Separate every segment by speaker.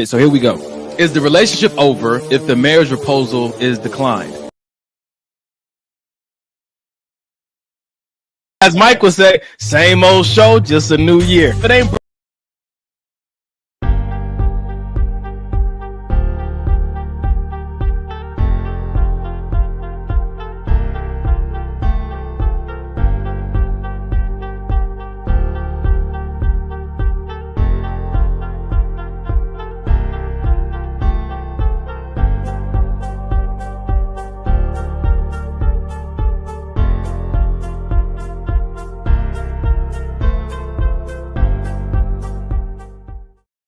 Speaker 1: So here we go. Is the relationship over if the marriage proposal is declined? As Mike would say, same old show, just a new year. It ain't.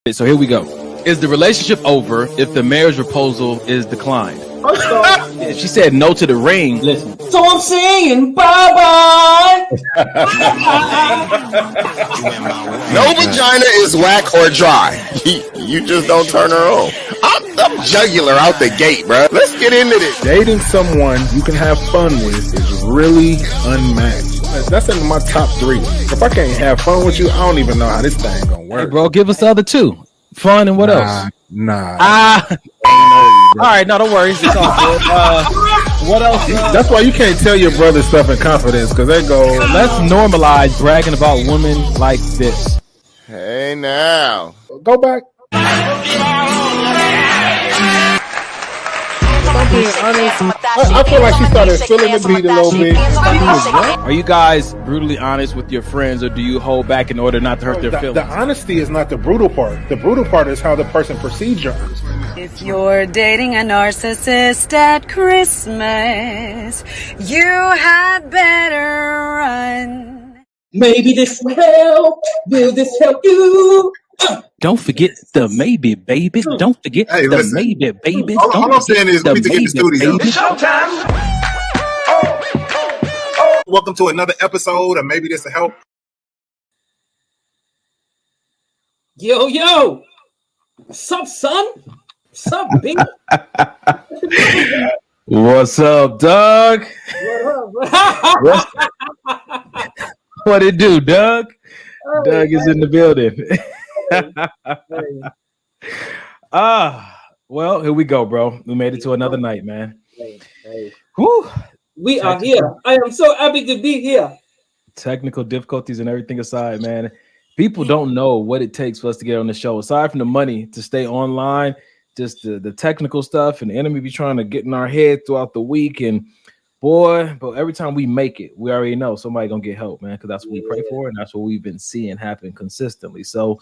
Speaker 1: So here we go. Is the relationship over if the marriage proposal is declined?
Speaker 2: First off,
Speaker 1: She said no to the ring.
Speaker 2: listen. So I'm saying bye-bye.
Speaker 3: No vagina is whack or dry. You just don't turn her on. I'm jugular out the gate, bro. Let's get into this.
Speaker 4: Dating someone you can have fun with is really unmatched. That's in my top 3. If I can't have fun with you, I don't even know how this thing gonna work.
Speaker 1: Hey, bro, give us the other two. Fun and what else?
Speaker 4: Nah.
Speaker 1: All right, no, don't worry. It's all good. What else?
Speaker 4: That's why you can't tell your brother stuff in confidence, because they go,
Speaker 1: Let's normalize bragging about women like this.
Speaker 3: Hey, now.
Speaker 4: go back. I'm being honest. I feel like she started feeling the beat a little bit.
Speaker 1: Are you guys brutally honest with your friends, or do you hold back in order not to hurt their
Speaker 4: The
Speaker 1: feelings?
Speaker 4: honesty is not the brutal part. The brutal part is how the person perceives your honesty.
Speaker 5: If you're dating a narcissist at Christmas, you had better run.
Speaker 2: Maybe this will help. Will this help you?
Speaker 1: Don't forget the maybe, baby. Don't forget
Speaker 3: Hey,
Speaker 1: the
Speaker 3: listen.
Speaker 1: maybe, baby.
Speaker 3: All
Speaker 1: Don't
Speaker 3: I'm
Speaker 1: forget
Speaker 3: saying is we need to get in the studio.
Speaker 1: baby.
Speaker 6: Welcome to another episode of Maybe This'll Help.
Speaker 2: Yo. What's up, son? What's up, B?
Speaker 1: What's up, Doug?
Speaker 2: What up?
Speaker 1: What it do, Doug? Doug is in the building. Well, here we go, bro. We made it to another night, man.
Speaker 2: Hey.
Speaker 1: Whew.
Speaker 2: We are here. I am so happy to be here.
Speaker 1: Technical difficulties and everything aside, man. People don't know what it takes for us to get on the show. Aside from the money to stay online, just the technical stuff, and the enemy be trying to get in our head throughout the week. And boy, but every time we make it, we already know somebody gonna get help, man, because that's what we pray for, and that's what we've been seeing happen consistently. So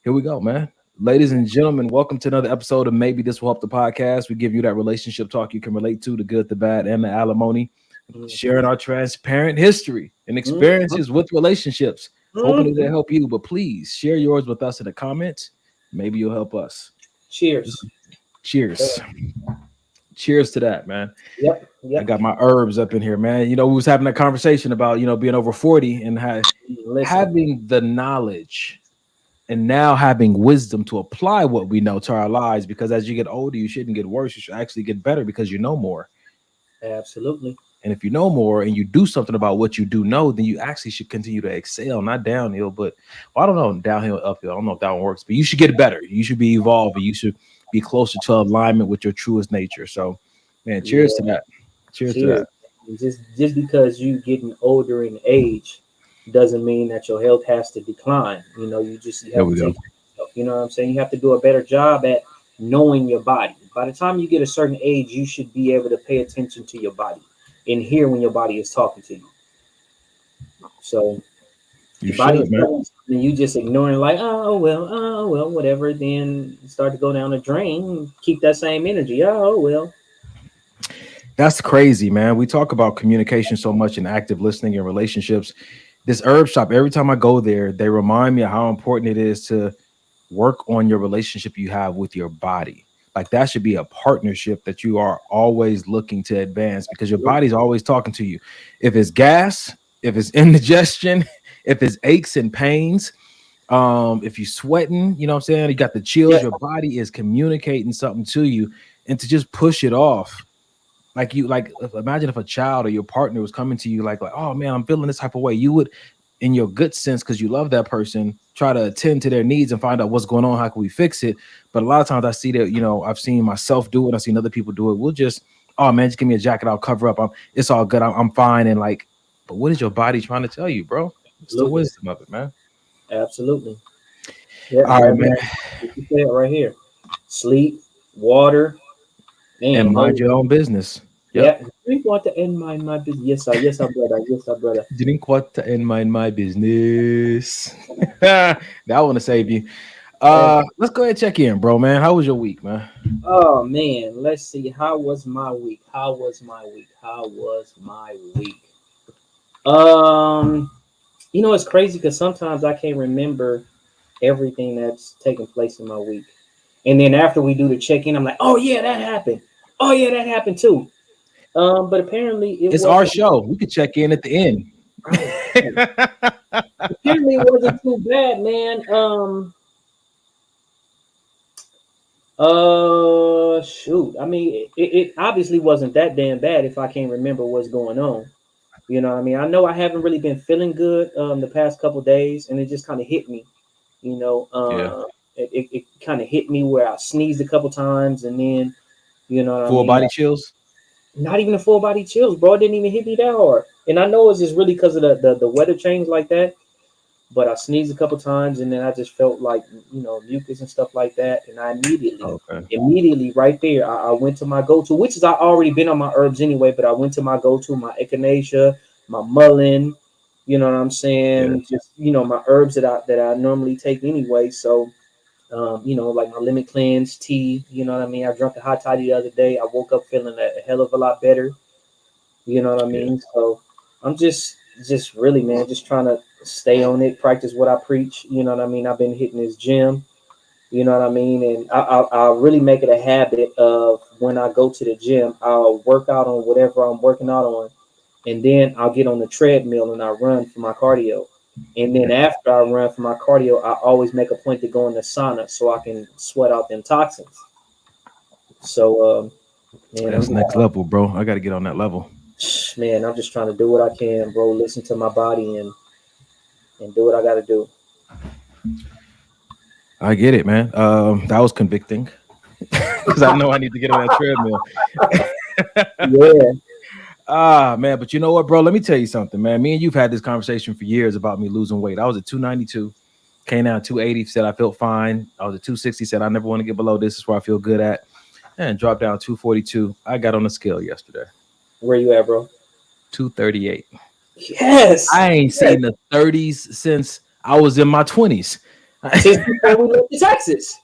Speaker 1: here we go, man. Ladies and gentlemen, welcome to another episode of Maybe This Will Help the podcast. We give you that relationship talk you can relate to, the good, the bad, and the alimony, sharing our transparent history and experiences with relationships. Hoping to help you, but please share yours with us in the comments. Maybe you'll help us.
Speaker 2: Cheers.
Speaker 1: Cheers. Cheers to that, man.
Speaker 2: Yep.
Speaker 1: I got my herbs up in here, man. You know, we was having that conversation about, being over 40 and having the knowledge and now having wisdom to apply what we know to our lives, because as you get older, you shouldn't get worse. You should actually get better because you know more.
Speaker 2: Absolutely.
Speaker 1: And if you know more and you do something about what you do know, then you actually should continue to excel, not downhill, but I don't know, downhill, uphill. I don't know if that one works, but you should get better. You should be evolving. You should be closer to alignment with your truest nature. So, man, cheers to that. Cheers to that.
Speaker 2: Just because you getting older in age doesn't mean that your health has to decline. You have to take care of yourself. You know what I'm saying? You have to do a better job at knowing your body. By the time you get a certain age, you should be able to pay attention to your body and hear when your body is talking to you. So your body, and you just ignoring like, oh well, whatever. Then start to go down the drain. Keep that same energy. Oh well.
Speaker 1: That's crazy, man. We talk about communication so much and active listening in relationships. This herb shop, every time I go there, they remind me of how important it is to work on your relationship you have with your body. Like that should be a partnership that you are always looking to advance, because your body's always talking to you. If it's gas, if it's indigestion, if it's aches and pains, if you're sweating, you know what I'm saying? You got the chills, your body is communicating something to you, and to just push it off. Imagine if a child or your partner was coming to you like, oh man, I'm feeling this type of way. You would in your good sense, because you love that person, try to attend to their needs and find out what's going on. How can we fix it? But a lot of times I see that, you know, I've seen myself do it. I've seen other people do it. We'll just, oh man, just give me a jacket. I'll cover up. It's all good. I'm fine. And like, but what is your body trying to tell you, bro? It's the wisdom of it, man.
Speaker 2: Absolutely. Yeah,
Speaker 1: all right, man.
Speaker 2: You say it right here. Sleep, water,
Speaker 1: and mind your own business.
Speaker 2: Yep. Yeah, drink water and mind my business. Yes, sir. Yes, sir, brother. Yes, sir, brother.
Speaker 1: Drink water and mind my business. That want to save you. Let's go ahead and check in, bro, man. How was your week, man?
Speaker 2: Oh man, let's see. How was my week? You know, it's crazy because sometimes I can't remember everything that's taking place in my week. And then after we do the check-in, I'm like, oh yeah, that happened. Oh yeah, that happened too. But apparently
Speaker 1: it's our show. We could check in at the end.
Speaker 2: Right. Apparently it wasn't too bad, man. Shoot. I mean, it obviously wasn't that damn bad if I can't remember what's going on. You know what I mean? I know I haven't really been feeling good the past couple of days, and it just kind of hit me. You know, it kind of hit me where I sneezed a couple times, and then, you know,
Speaker 1: full body chills.
Speaker 2: Not even a full body chills, bro. It didn't even hit me that hard. And I know it's just really because of the weather change like that. But I sneezed a couple times, and then I just felt like, you know, mucus and stuff like that. And I immediately right there, I went to my go-to, which is I already been on my herbs anyway, but I went to my go-to, my echinacea, my mullein, you know what I'm saying? Yeah. Just, you know, my herbs that I normally take anyway. So, you know, like my lemon cleanse tea, you know what I mean? I drank a hot toddy the other day. I woke up feeling a hell of a lot better. You know what I mean? So I'm just really, man, just trying to stay on it, practice what I preach. You know what I mean? I've been hitting this gym, you know what I mean? And I'll really make it a habit of when I go to the gym, I'll work out on whatever I'm working out on. And then I'll get on the treadmill and I run for my cardio. And then after I run for my cardio, I always make a point to go in the sauna so I can sweat out them toxins. So,
Speaker 1: man, that's next level, bro. I got to get on that level.
Speaker 2: Man, I'm just trying to do what I can, bro. Listen to my body and do what I got to do.
Speaker 1: I get it, man. That was convicting because I know I need to get on that treadmill.
Speaker 2: Yeah.
Speaker 1: Man, but you know what, bro? Let me tell you something, man. Me and you've had this conversation for years about me losing weight. I was at 292, came down 280, said I felt fine. I was at 260, said I never want to get below this. Is where I feel good at. And dropped down 242. I got on the scale yesterday.
Speaker 2: Where you at, bro?
Speaker 1: 238.
Speaker 2: Yes.
Speaker 1: I ain't seen the 30s since I was in my 20s.
Speaker 2: Since before we moved to Texas.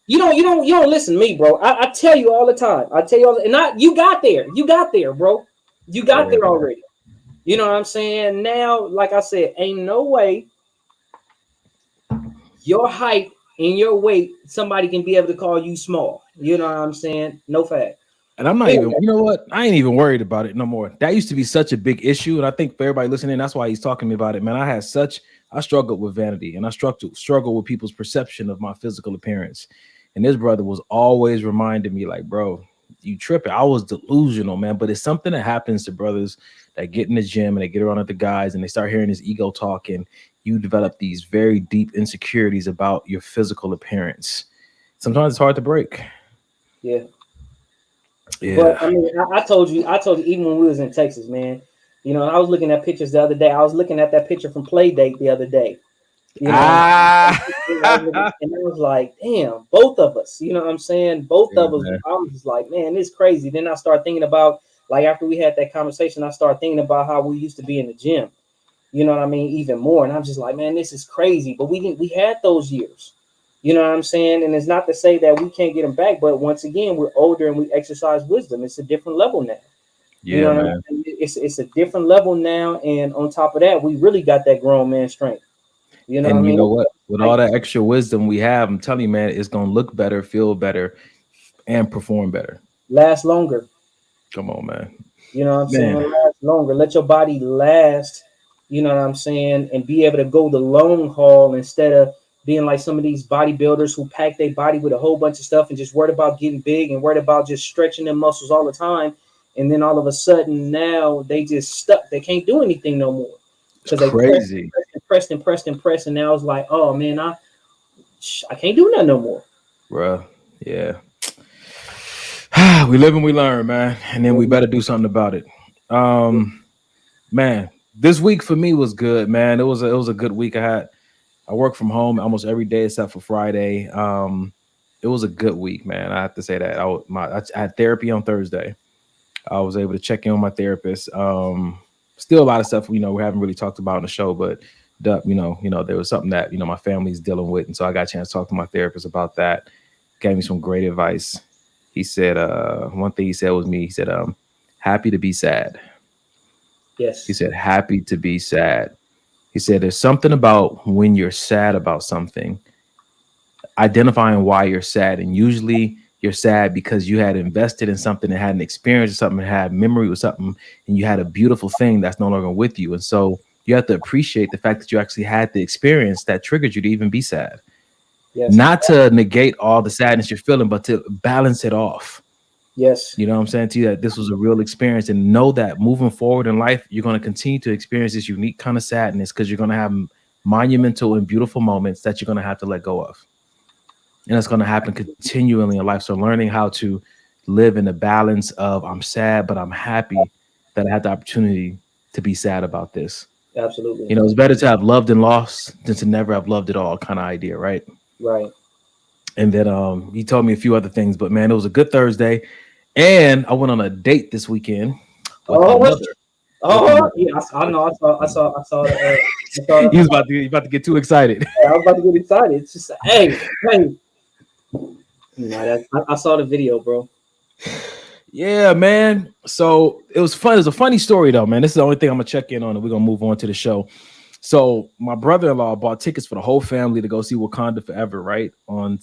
Speaker 2: You don't listen to me, bro. I tell you all the time. I tell you all, and you got there. You got there, bro. You got there already. You know what I'm saying? Now, like I said, ain't no way your height and your weight, somebody can be able to call you small. You know what I'm saying? No fact.
Speaker 1: And I'm not even, you know what? I ain't even worried about it no more. That used to be such a big issue. And I think for everybody listening, that's why he's talking to me about it, man. I struggled with vanity, and I struggled with people's perception of my physical appearance. And this brother was always reminding me, like, bro, you tripping. I was delusional, man. But it's something that happens to brothers that get in the gym and they get around with the guys and they start hearing this ego talk, and you develop these very deep insecurities about your physical appearance. Sometimes it's hard to break.
Speaker 2: Yeah. But I mean, I told you, even when we was in Texas, man, you know, I was looking at pictures the other day. I was looking at that picture from Playdate the other day. You know, and I was like, damn, both of us, you know what I'm saying? Both of us. I was just like, man, it's crazy. Then I started thinking about, like, after we had that conversation, I started thinking about how we used to be in the gym. You know what I mean? Even more. And I'm just like, man, this is crazy. But we had those years. You know what I'm saying? And it's not to say that we can't get them back, but once again, we're older and we exercise wisdom. It's a different level now.
Speaker 1: Yeah,
Speaker 2: you know
Speaker 1: man.
Speaker 2: what I mean? It's a different level now. And on top of that, we really got that grown man strength. You know
Speaker 1: and
Speaker 2: what I mean?
Speaker 1: You know what? With all that extra wisdom we have, I'm telling you, man, it's going to look better, feel better, and perform better.
Speaker 2: Last longer.
Speaker 1: Come on, man.
Speaker 2: You know what I'm saying? Last longer. Let your body last, you know what I'm saying? And be able to go the long haul instead of being like some of these bodybuilders who pack their body with a whole bunch of stuff and just worried about getting big and worried about just stretching their muscles all the time. And then all of a sudden now they just stuck. They can't do anything no more. because they
Speaker 1: crazy.
Speaker 2: pressed, and now it's like, oh man, I can't do nothing no more.
Speaker 1: Bro, yeah. We live and we learn, man, and then we better do something about it. Man, this week for me was good, man. It was a good week. I work from home almost every day except for Friday. It was a good week, man. I have to say that. I had therapy on Thursday. I was able to check in with my therapist. Still a lot of stuff, we haven't really talked about in the show, but there was something that, my family's dealing with. And so I got a chance to talk to my therapist about that. Gave me some great advice. He said, one thing he said was he said, happy to be sad.
Speaker 2: Yes.
Speaker 1: He said, happy to be sad. He said, there's something about when you're sad about something, identifying why you're sad. And usually you're sad because you had invested in something and had an experience or something, had memory with something, and you had a beautiful thing that's no longer with you. And so you have to appreciate the fact that you actually had the experience that triggered you to even be sad. Yes. Not to negate all the sadness you're feeling, but to balance it off.
Speaker 2: Yes.
Speaker 1: You know what I'm saying to you, that this was a real experience, and know that moving forward in life, you're going to continue to experience this unique kind of sadness because you're going to have monumental and beautiful moments that you're going to have to let go of. And it's going to happen continually in life. So learning how to live in the balance of I'm sad, but I'm happy that I had the opportunity to be sad about this.
Speaker 2: Absolutely.
Speaker 1: It's better to have loved and lost than to never have loved at all kind of idea, right?
Speaker 2: Right.
Speaker 1: And then he told me a few other things, but man, it was a good Thursday. And I went on a date this weekend.
Speaker 2: Yeah, I know. I saw that.
Speaker 1: He was about to get too excited.
Speaker 2: I was about to get excited. It's just hey. I saw the video, bro.
Speaker 1: Yeah, man. So it was fun. It was a funny story though, man. This is the only thing I'm gonna check in on, and we're gonna move on to the show. So my brother-in-law bought tickets for the whole family to go see Wakanda Forever, right, on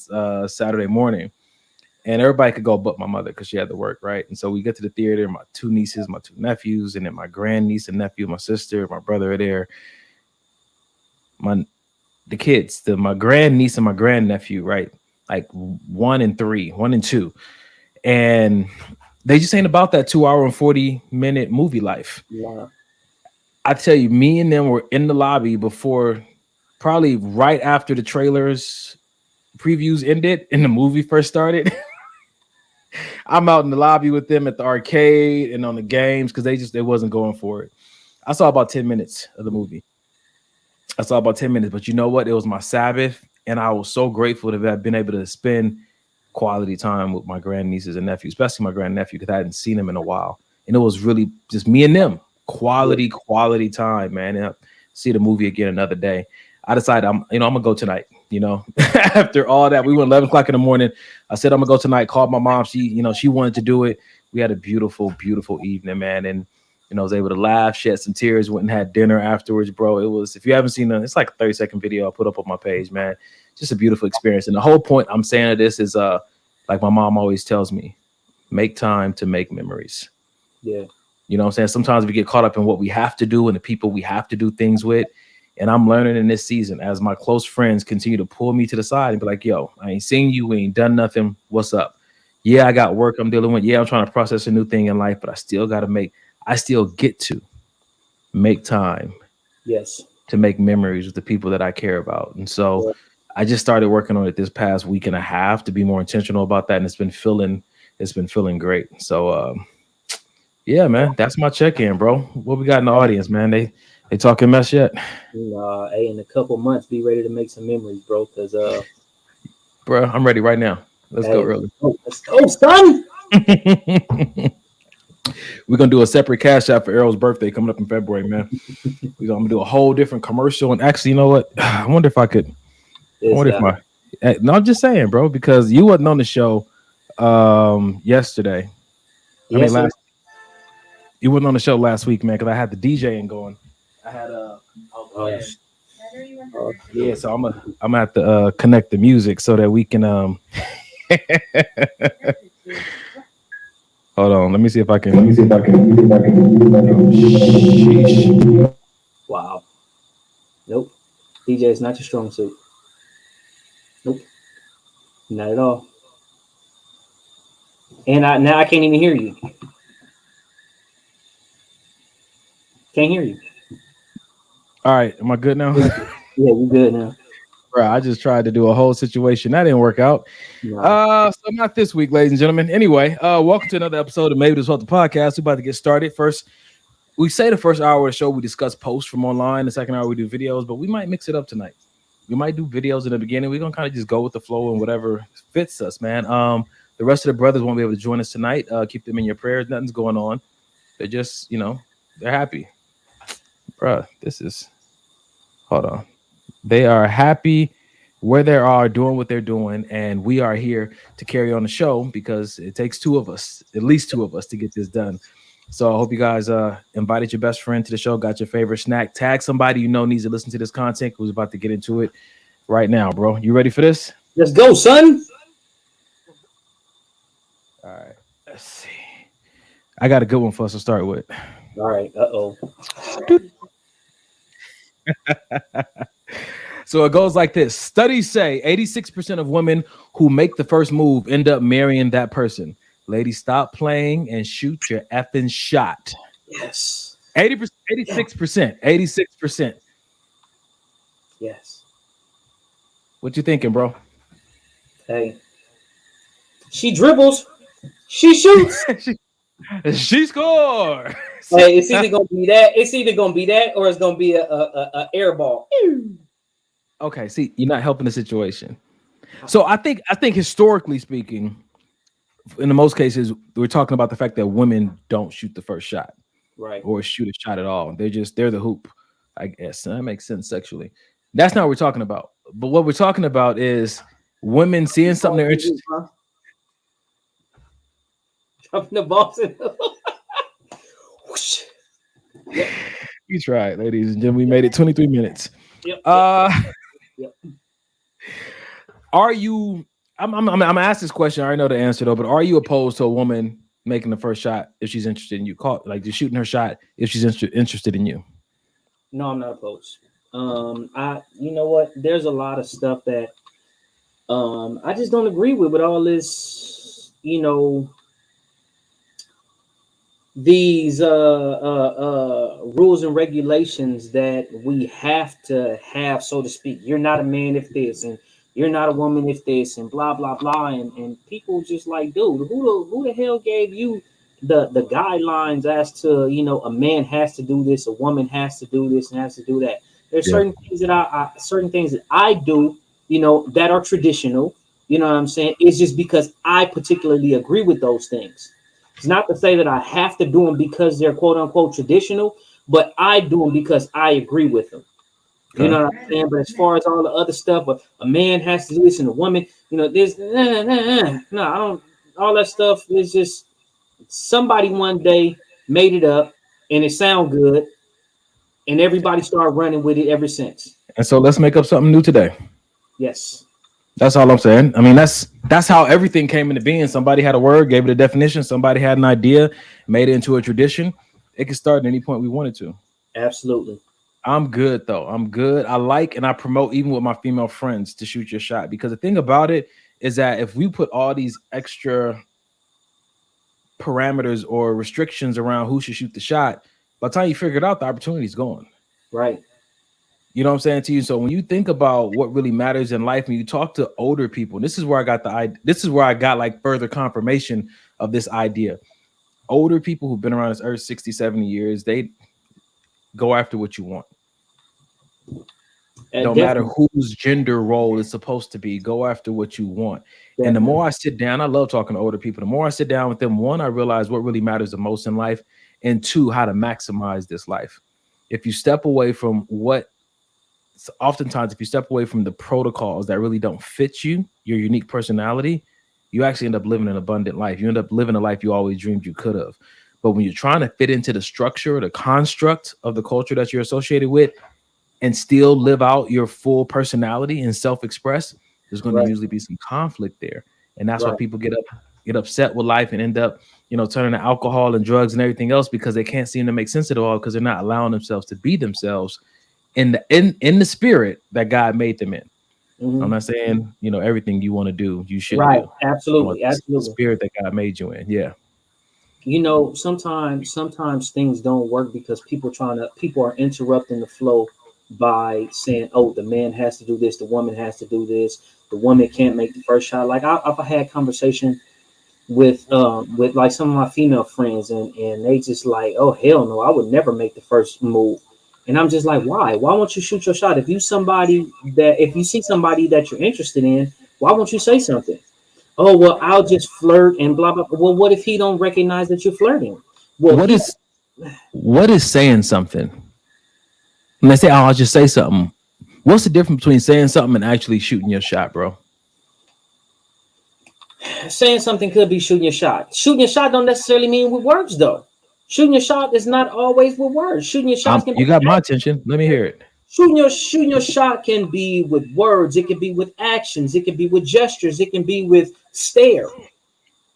Speaker 1: Saturday morning. And everybody could go but my mother because she had to work, right? And so we get to the theater, my two nieces, my two nephews, and then my grandniece and nephew, my sister, my brother are there. The kids, my grandniece and my grandnephew, right? Like 1 and 3, 1 and 2. And they just ain't about that 2 hour and 40-minute movie life.
Speaker 2: Yeah.
Speaker 1: I tell you, me and them were in the lobby before, probably right after the trailers previews ended and the movie first started. I'm out in the lobby with them at the arcade and on the games because they wasn't going for it. I saw about 10 minutes of the movie. But you know what? It was my Sabbath, and I was so grateful to have been able to spend quality time with my grandnieces and nephews, especially my grandnephew, because I hadn't seen him in a while. And it was really just me and them. Quality time, man. And see the movie again another day. I decided I'm gonna go tonight. After all that, we went 11 o'clock in the morning. I said I'm gonna go tonight. Called my mom. She wanted to do it. We had a beautiful, beautiful evening, man. And I was able to laugh, shed some tears, went and had dinner afterwards, bro. It was, if you haven't seen it, it's like a 30-second video I put up on my page, man. Just a beautiful experience. And the whole point I'm saying of this is like my mom always tells me, make time to make memories.
Speaker 2: Yeah.
Speaker 1: You know what I'm saying? Sometimes we get caught up in what we have to do and the people we have to do things with. And I'm learning in this season as my close friends continue to pull me to the side and be like, yo, I ain't seen you. We ain't done nothing. What's up? Yeah, I got work I'm dealing with. Yeah, I'm trying to process a new thing in life, but I still get to make time.
Speaker 2: Yes. To
Speaker 1: make memories with the people that I care about. And so I just started working on it this past week and a half to be more intentional about that. And it's been feeling great. So, yeah, man, that's my check-in, bro. What we got in the audience, man? They talking mess yet?
Speaker 2: Hey, in a couple months, be ready to make some memories, bro. Cause
Speaker 1: bro, I'm ready right now. Let's go early.
Speaker 2: Let's go, son.
Speaker 1: We're gonna do a separate cash app for Errol's birthday coming up in February, man. We're gonna do a whole different commercial. And actually, you know what? I wonder if I could. No, I'm just saying, bro, because you wasn't on the show yesterday. You wasn't on the show last week, man, because I had the DJing going. I had yeah, so I'm gonna have to connect the music so that we can hold on, let me see if I can. Sheesh.
Speaker 2: Wow. Nope. DJ is not your strong suit. Nope. Not at all. And now I can't even hear you. Can't hear you.
Speaker 1: All right, am I good now?
Speaker 2: Yeah, we good now.
Speaker 1: Bro, I just tried to do a whole situation. That didn't work out.
Speaker 2: No.
Speaker 1: So not this week, ladies and gentlemen. Anyway, welcome to another episode of Maybe This Was the Podcast. We're about to get started. First, we say the first hour of the show, we discuss posts from online. The second hour, we do videos, but we might mix it up tonight. We might do videos in the beginning. We're going to kind of just go with the flow and whatever fits us, man. The rest of the brothers won't be able to join us tonight. Keep them in your prayers. Nothing's going on. They're just, they're happy. Bruh, hold on. They are happy where they are, doing what they're doing, and we are here to carry on the show because it takes two of us, at least two of us, to get this done. So I hope you guys invited your best friend to the show, got your favorite snack, tag somebody you know needs to listen to this content who's about to get into it right now, bro. You ready for this?
Speaker 2: Let's go, son.
Speaker 1: All right, let's see. I got a good one for us to start with.
Speaker 2: All right. Uh-oh.
Speaker 1: So it goes like this. Studies say 86% of women who make the first move end up marrying that person. Ladies, stop playing and shoot your effing shot.
Speaker 2: Yes.
Speaker 1: 80%, 86%.
Speaker 2: Yes.
Speaker 1: What you thinking, bro?
Speaker 2: Hey. She dribbles. She shoots.
Speaker 1: She scored.
Speaker 2: Hey, it's either gonna be that. It's either gonna be that, or it's gonna be a air ball.
Speaker 1: Okay, see, you're not helping the situation. So I think historically speaking, in the most cases, we're talking about the fact that women don't shoot the first shot,
Speaker 2: right,
Speaker 1: or shoot a shot at all. They're the hoop, I guess. That makes sense sexually. That's not what we're talking about. But what we're talking about is women seeing something they're interested in.
Speaker 2: Dropping the balls in.
Speaker 1: Yep. You tried, ladies and gentlemen. We made it 23 minutes.
Speaker 2: Yep. Yep.
Speaker 1: Are you? I'm gonna ask this question. I already know the answer though, but are you opposed to a woman making the first shot if she's interested in you? Just shooting her shot if she's interested in you?
Speaker 2: No, I'm not opposed. You know what? There's a lot of stuff that I just don't agree with all this. These rules and regulations that we have to have, so to speak. You're not a man if this, and you're not a woman if this, and blah blah blah, and people just like, dude, who the hell gave you the guidelines as to a man has to do this, a woman has to do this and has to do that? There's certain things that certain things that I do, that are traditional. You know what I'm saying? It's just because I particularly agree with those things. It's not to say that I have to do them because they're quote unquote traditional, but I do them because I agree with them. You know what I'm saying? But as far as all the other stuff, a man has to do this and a woman, this, no, I don't. All that stuff is just somebody one day made it up and it sound good, and everybody started running with it ever since.
Speaker 1: And so let's make up something new today.
Speaker 2: Yes.
Speaker 1: That's all I'm saying. I mean, that's how everything came into being. Somebody had a word, gave it a definition. Somebody had an idea, made it into a tradition. It could start at any point we wanted to.
Speaker 2: Absolutely.
Speaker 1: I'm good, though. I'm good. I like and I promote, even with my female friends, to shoot your shot. Because the thing about it is that if we put all these extra parameters or restrictions around who should shoot the shot, by the time you figure it out, the opportunity's gone.
Speaker 2: Right.
Speaker 1: You know what I'm saying to you? So when you think about what really matters in life, when you talk to older people, this is where I got like further confirmation of this idea. Older people who've been around this earth 60, 70 years, they go after what you want. No matter whose gender role is supposed to be, go after what you want. Definitely. And the more I sit down, I love talking to older people. The more I sit down with them, one, I realize what really matters the most in life, and two, how to maximize this life. If you step away from oftentimes, if you step away from the protocols that really don't fit you, your unique personality, you actually end up living an abundant life. You end up living a life you always dreamed you could have. But when you're trying to fit into the structure, the construct of the culture that you're associated with, and still live out your full personality and self-express, there's going to usually be some conflict there. And that's why people get upset with life and end up, turning to alcohol and drugs and everything else, because they can't seem to make sense of it all, because they're not allowing themselves to be themselves in the spirit that God made them in. Mm-hmm. I'm not saying, everything you want to do, you should do.
Speaker 2: Absolutely.
Speaker 1: The spirit that God made you in. Yeah.
Speaker 2: Sometimes things don't work because people are interrupting the flow by saying, oh, the man has to do this, the woman has to do this, the woman can't make the first shot. Like I've had conversation with like some of my female friends, and they just like, oh hell no, I would never make the first move. And I'm just like, why won't you shoot your shot? If you see somebody that you're interested in, why won't you say something? Oh well, I'll just flirt and blah blah. Well, what if he don't recognize that you're flirting? Well,
Speaker 1: what is saying something? When they say, oh, I'll just say something, what's the difference between saying something and actually shooting your shot, bro?
Speaker 2: Saying something could be shooting your shot. Shooting your shot don't necessarily mean with words, though. Shooting your shot is not always with words. Shooting your shot.
Speaker 1: You got my attention. Let me hear it.
Speaker 2: Shooting your shot can be with words. It can be with actions. It can be with gestures. It can be with stare.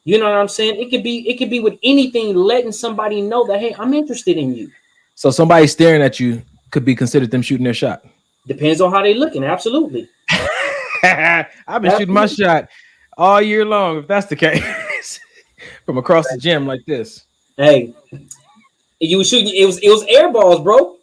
Speaker 2: You know what I'm saying? It could be with anything, letting somebody know that, hey, I'm interested in you.
Speaker 1: So somebody staring at you could be considered them shooting their shot.
Speaker 2: Depends on how they looking. Absolutely.
Speaker 1: I've been shooting my shot all year long, if that's the case. From across the gym like this.
Speaker 2: Hey, you were shooting. It was air balls, bro.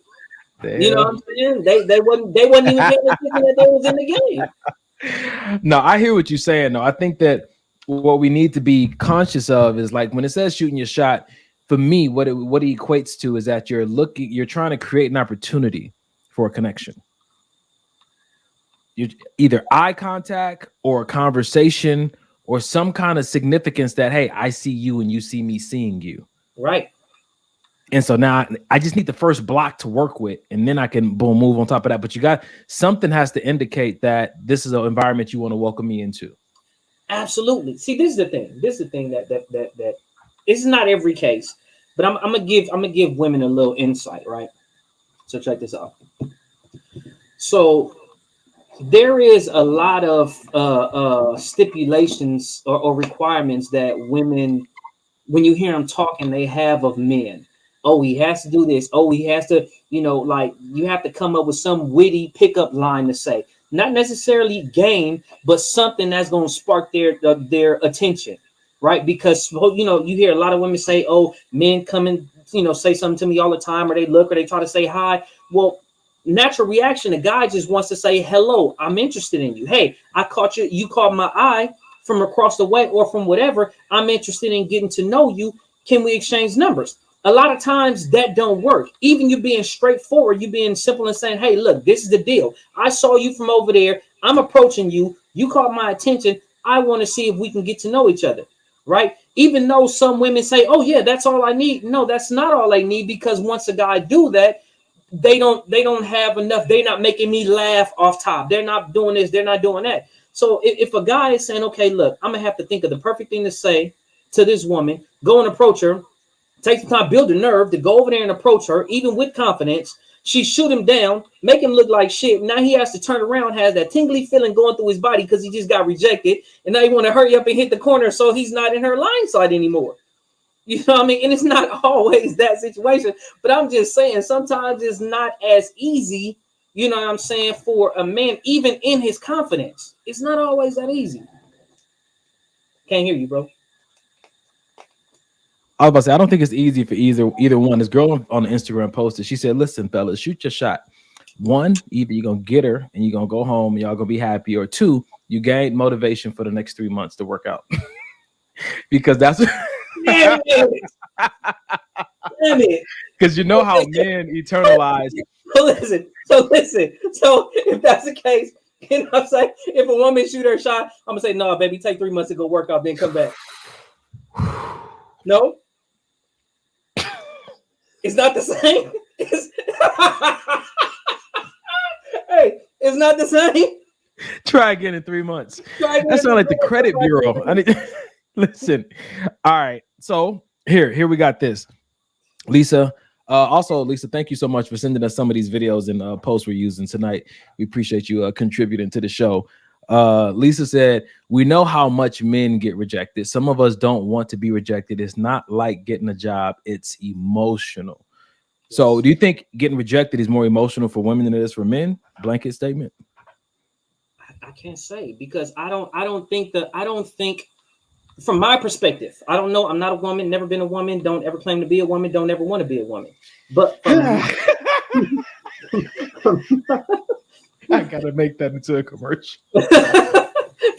Speaker 1: Damn.
Speaker 2: You know what I'm saying? They wasn't even paying attention that they was in the game.
Speaker 1: No, I hear what you're saying. though. I think that what we need to be conscious of is, like, when it says shooting your shot, for me, what it equates to is that you're trying to create an opportunity for a connection. You either eye contact or a conversation or some kind of significance that, hey, I see you and you see me seeing you.
Speaker 2: Right.
Speaker 1: And so now I just need the first block to work with, and then I can move on top of that. But something has to indicate that this is an environment you want to welcome me into.
Speaker 2: Absolutely. See, this is the thing. That it's not every case, but I'm gonna give women a little insight, right? So check this out. So there is a lot of stipulations or requirements that women, when you hear them talking, they have of men. Oh, he has to do this. Oh, he has to, like, you have to come up with some witty pickup line to say. Not necessarily game, but something that's going to spark their attention, right? Because, you hear a lot of women say, oh, men come and, say something to me all the time, or they look, or they try to say hi. Well, natural reaction, a guy just wants to say, hello, I'm interested in you. Hey, I caught you. You caught my eye from across the way or from whatever. I'm interested in getting to know you. Can we exchange numbers? A lot of times that don't work. Even you being straightforward, you being simple and saying, hey, look, this is the deal. I saw you from over there. I'm approaching you. You caught my attention. I want to see if we can get to know each other, right? Even though some women say, oh, yeah, that's all I need. No, that's not all they need, because once a guy do that, they don't have enough. They're not making me laugh off top. They're not doing this. They're not doing that. So if a guy is saying, okay, look, I'm going to have to think of the perfect thing to say to this woman, go and approach her, take some time, build the nerve to go over there and approach her, even with confidence. She shoot him down, make him look like shit. Now he has to turn around, has that tingly feeling going through his body because he just got rejected. And now he want to hurry up and hit the corner so he's not in her line side anymore. You know what I mean? And it's not always that situation. But I'm just saying, sometimes it's not as easy, you know what I'm saying, for a man, even in his confidence. It's not always that easy. Can't hear you, bro.
Speaker 1: I was about to say, I don't think it's easy for either one. This girl on the Instagram posted, she said, listen, fellas, shoot your shot. One, either you're going to get her and you're going to go home and y'all going to be happy. Or two, you gain motivation for the next 3 months to work out. Because that's...
Speaker 2: Damn it.
Speaker 1: Because you know how men eternalize.
Speaker 2: So listen. So if that's the case, you know what I'm saying? If a woman shoot her shot, I'm going to say, no, baby, take 3 months to go work out, then come back. No? It's not the same. Hey, it's not the same.
Speaker 1: Try again in 3 months. That sounds like the credit bureau. I need listen. All right. So here we got this. Lisa. Also, Lisa, thank you so much for sending us some of these videos and posts we're using tonight. We appreciate you contributing to the show. Lisa said, we know how much men get rejected. Some of us don't want to be rejected. It's not like getting a job. It's emotional. So do you think getting rejected is more emotional for women than it is for men? Blanket statement.
Speaker 2: I can't say, because I don't think from my perspective, I don't know. I'm not a woman, never been a woman, don't ever claim to be a woman, don't ever want to be a woman. But
Speaker 1: I gotta make that into a commercial.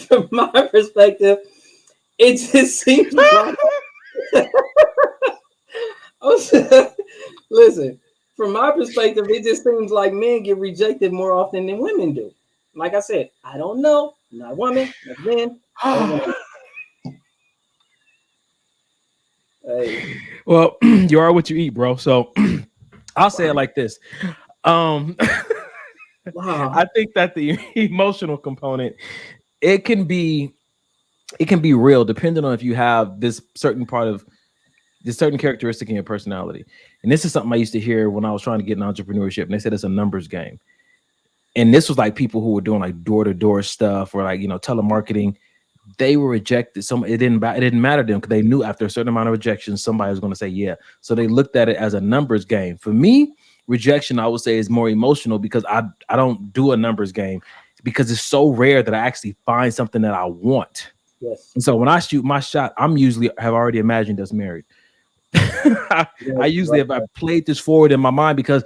Speaker 2: From my perspective, it just seems like listen, from my perspective, it just seems like men get rejected more often than women do. Like I said, I don't know. I'm not a woman, not men. Hey.
Speaker 1: Well, you are what you eat, bro. So I'll say it like this.
Speaker 2: Wow.
Speaker 1: I think that the emotional component, it can be real depending on if you have this certain characteristic in your personality. And this is something I used to hear when I was trying to get in entrepreneurship, and they said it's a numbers game. And this was like people who were doing like door-to-door stuff or like, telemarketing. They were rejected. It didn't matter to them because they knew after a certain amount of rejections, somebody was going to say yeah. So they looked at it as a numbers game. For me, rejection, I would say, is more emotional because I don't do a numbers game because it's so rare that I actually find something that I want.
Speaker 2: Yes.
Speaker 1: And so when I shoot my shot, I'm usually have already imagined us married. I usually have played this forward in my mind because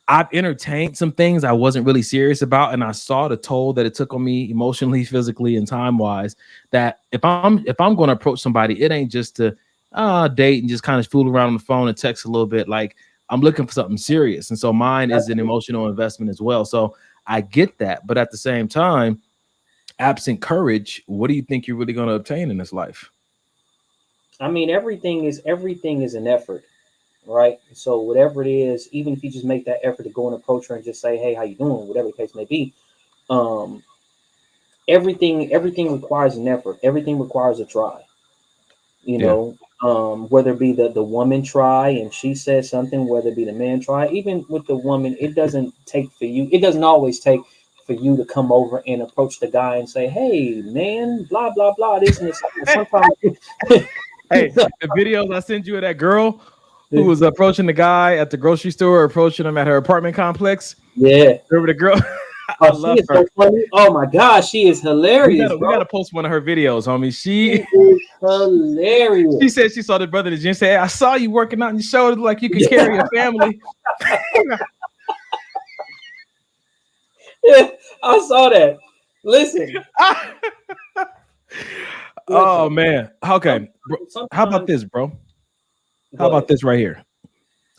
Speaker 1: I've entertained some things I wasn't really serious about, and I saw the toll that it took on me emotionally, physically, and time-wise. That if I'm going to approach somebody, it ain't just to date and just kind of fool around on the phone and text a little bit. Like I'm looking for something serious, and so mine is an emotional investment as well. So I get that, but at the same time, absent courage, what do you think you're really going to obtain in this life?
Speaker 2: I mean, everything is an effort. Right. So whatever it is, even if you just make that effort to go and approach her and just say, hey, how you doing? Whatever the case may be. Everything requires an effort. Everything requires a try. Whether it be the woman try and she says something, whether it be the man try, even with the woman, it doesn't always take for you to come over and approach the guy and say, hey, man, blah, blah, blah, this and this. Sometimes
Speaker 1: hey, the videos I sent you of that girl who was approaching the guy at the grocery store, approaching him at her apartment complex.
Speaker 2: Yeah.
Speaker 1: Remember the girl?
Speaker 2: I love her. So funny. Oh my gosh, she is hilarious.
Speaker 1: We gotta post one of her videos, homie. She
Speaker 2: is hilarious.
Speaker 1: She said she saw the brother at the gym. Say, hey, I saw you working out in your shoulders like you could carry a family.
Speaker 2: Yeah, I saw that. Listen.
Speaker 1: Oh man. Okay. How about this, bro? How about this right here?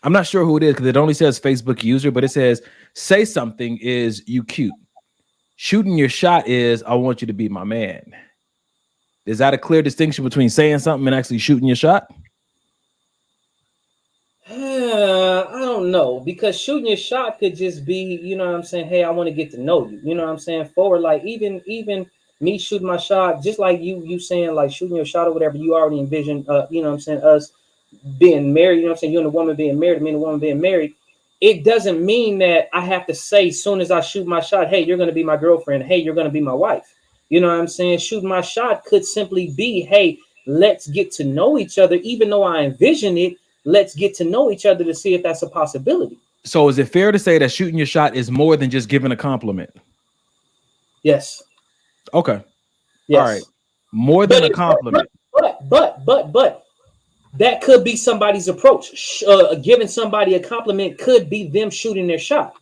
Speaker 1: I'm not sure who it is because it only says Facebook user, but it says say something is you cute. Shooting your shot is I want you to be my man. Is that a clear distinction between saying something and actually shooting your shot?
Speaker 2: I don't know, because shooting your shot could just be, you know what I'm saying? Hey, I want to get to know you. You know what I'm saying? Forward, like even me shooting my shot, just like you saying like shooting your shot or whatever, you already envision, you know what I'm saying, us being married, you know what I'm saying? You and the woman being married, me and the woman being married. It doesn't mean that I have to say, as soon as I shoot my shot, hey, you're going to be my girlfriend. Hey, you're going to be my wife. You know what I'm saying? Shooting my shot could simply be, hey, let's get to know each other. Even though I envision it, let's get to know each other to see if that's a possibility.
Speaker 1: So is it fair to say that shooting your shot is more than just giving a compliment?
Speaker 2: Yes.
Speaker 1: Okay.
Speaker 2: Yes.
Speaker 1: All right. More than a compliment.
Speaker 2: But that could be somebody's approach. Giving somebody a compliment could be them shooting their shot.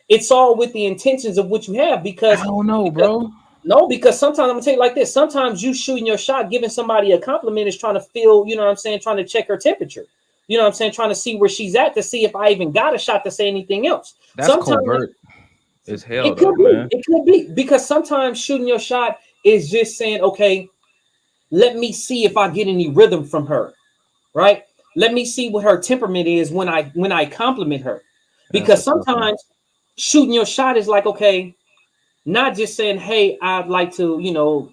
Speaker 2: It's all with the intentions of what you have, because
Speaker 1: I don't know, bro.
Speaker 2: No, because sometimes I'm gonna tell you like this. Sometimes you shooting your shot, giving somebody a compliment is trying to feel, you know what I'm saying, trying to check her temperature. You know what I'm saying, trying to see where she's at to see if I even got a shot to say anything else.
Speaker 1: That's sometimes covert as hell.
Speaker 2: It could be because sometimes shooting your shot is just saying, okay, let me see if I get any rhythm from her, right? Let me see what her temperament is when I compliment her. Because sometimes shooting your shot is like, okay, not just saying, hey, I'd like to, you know,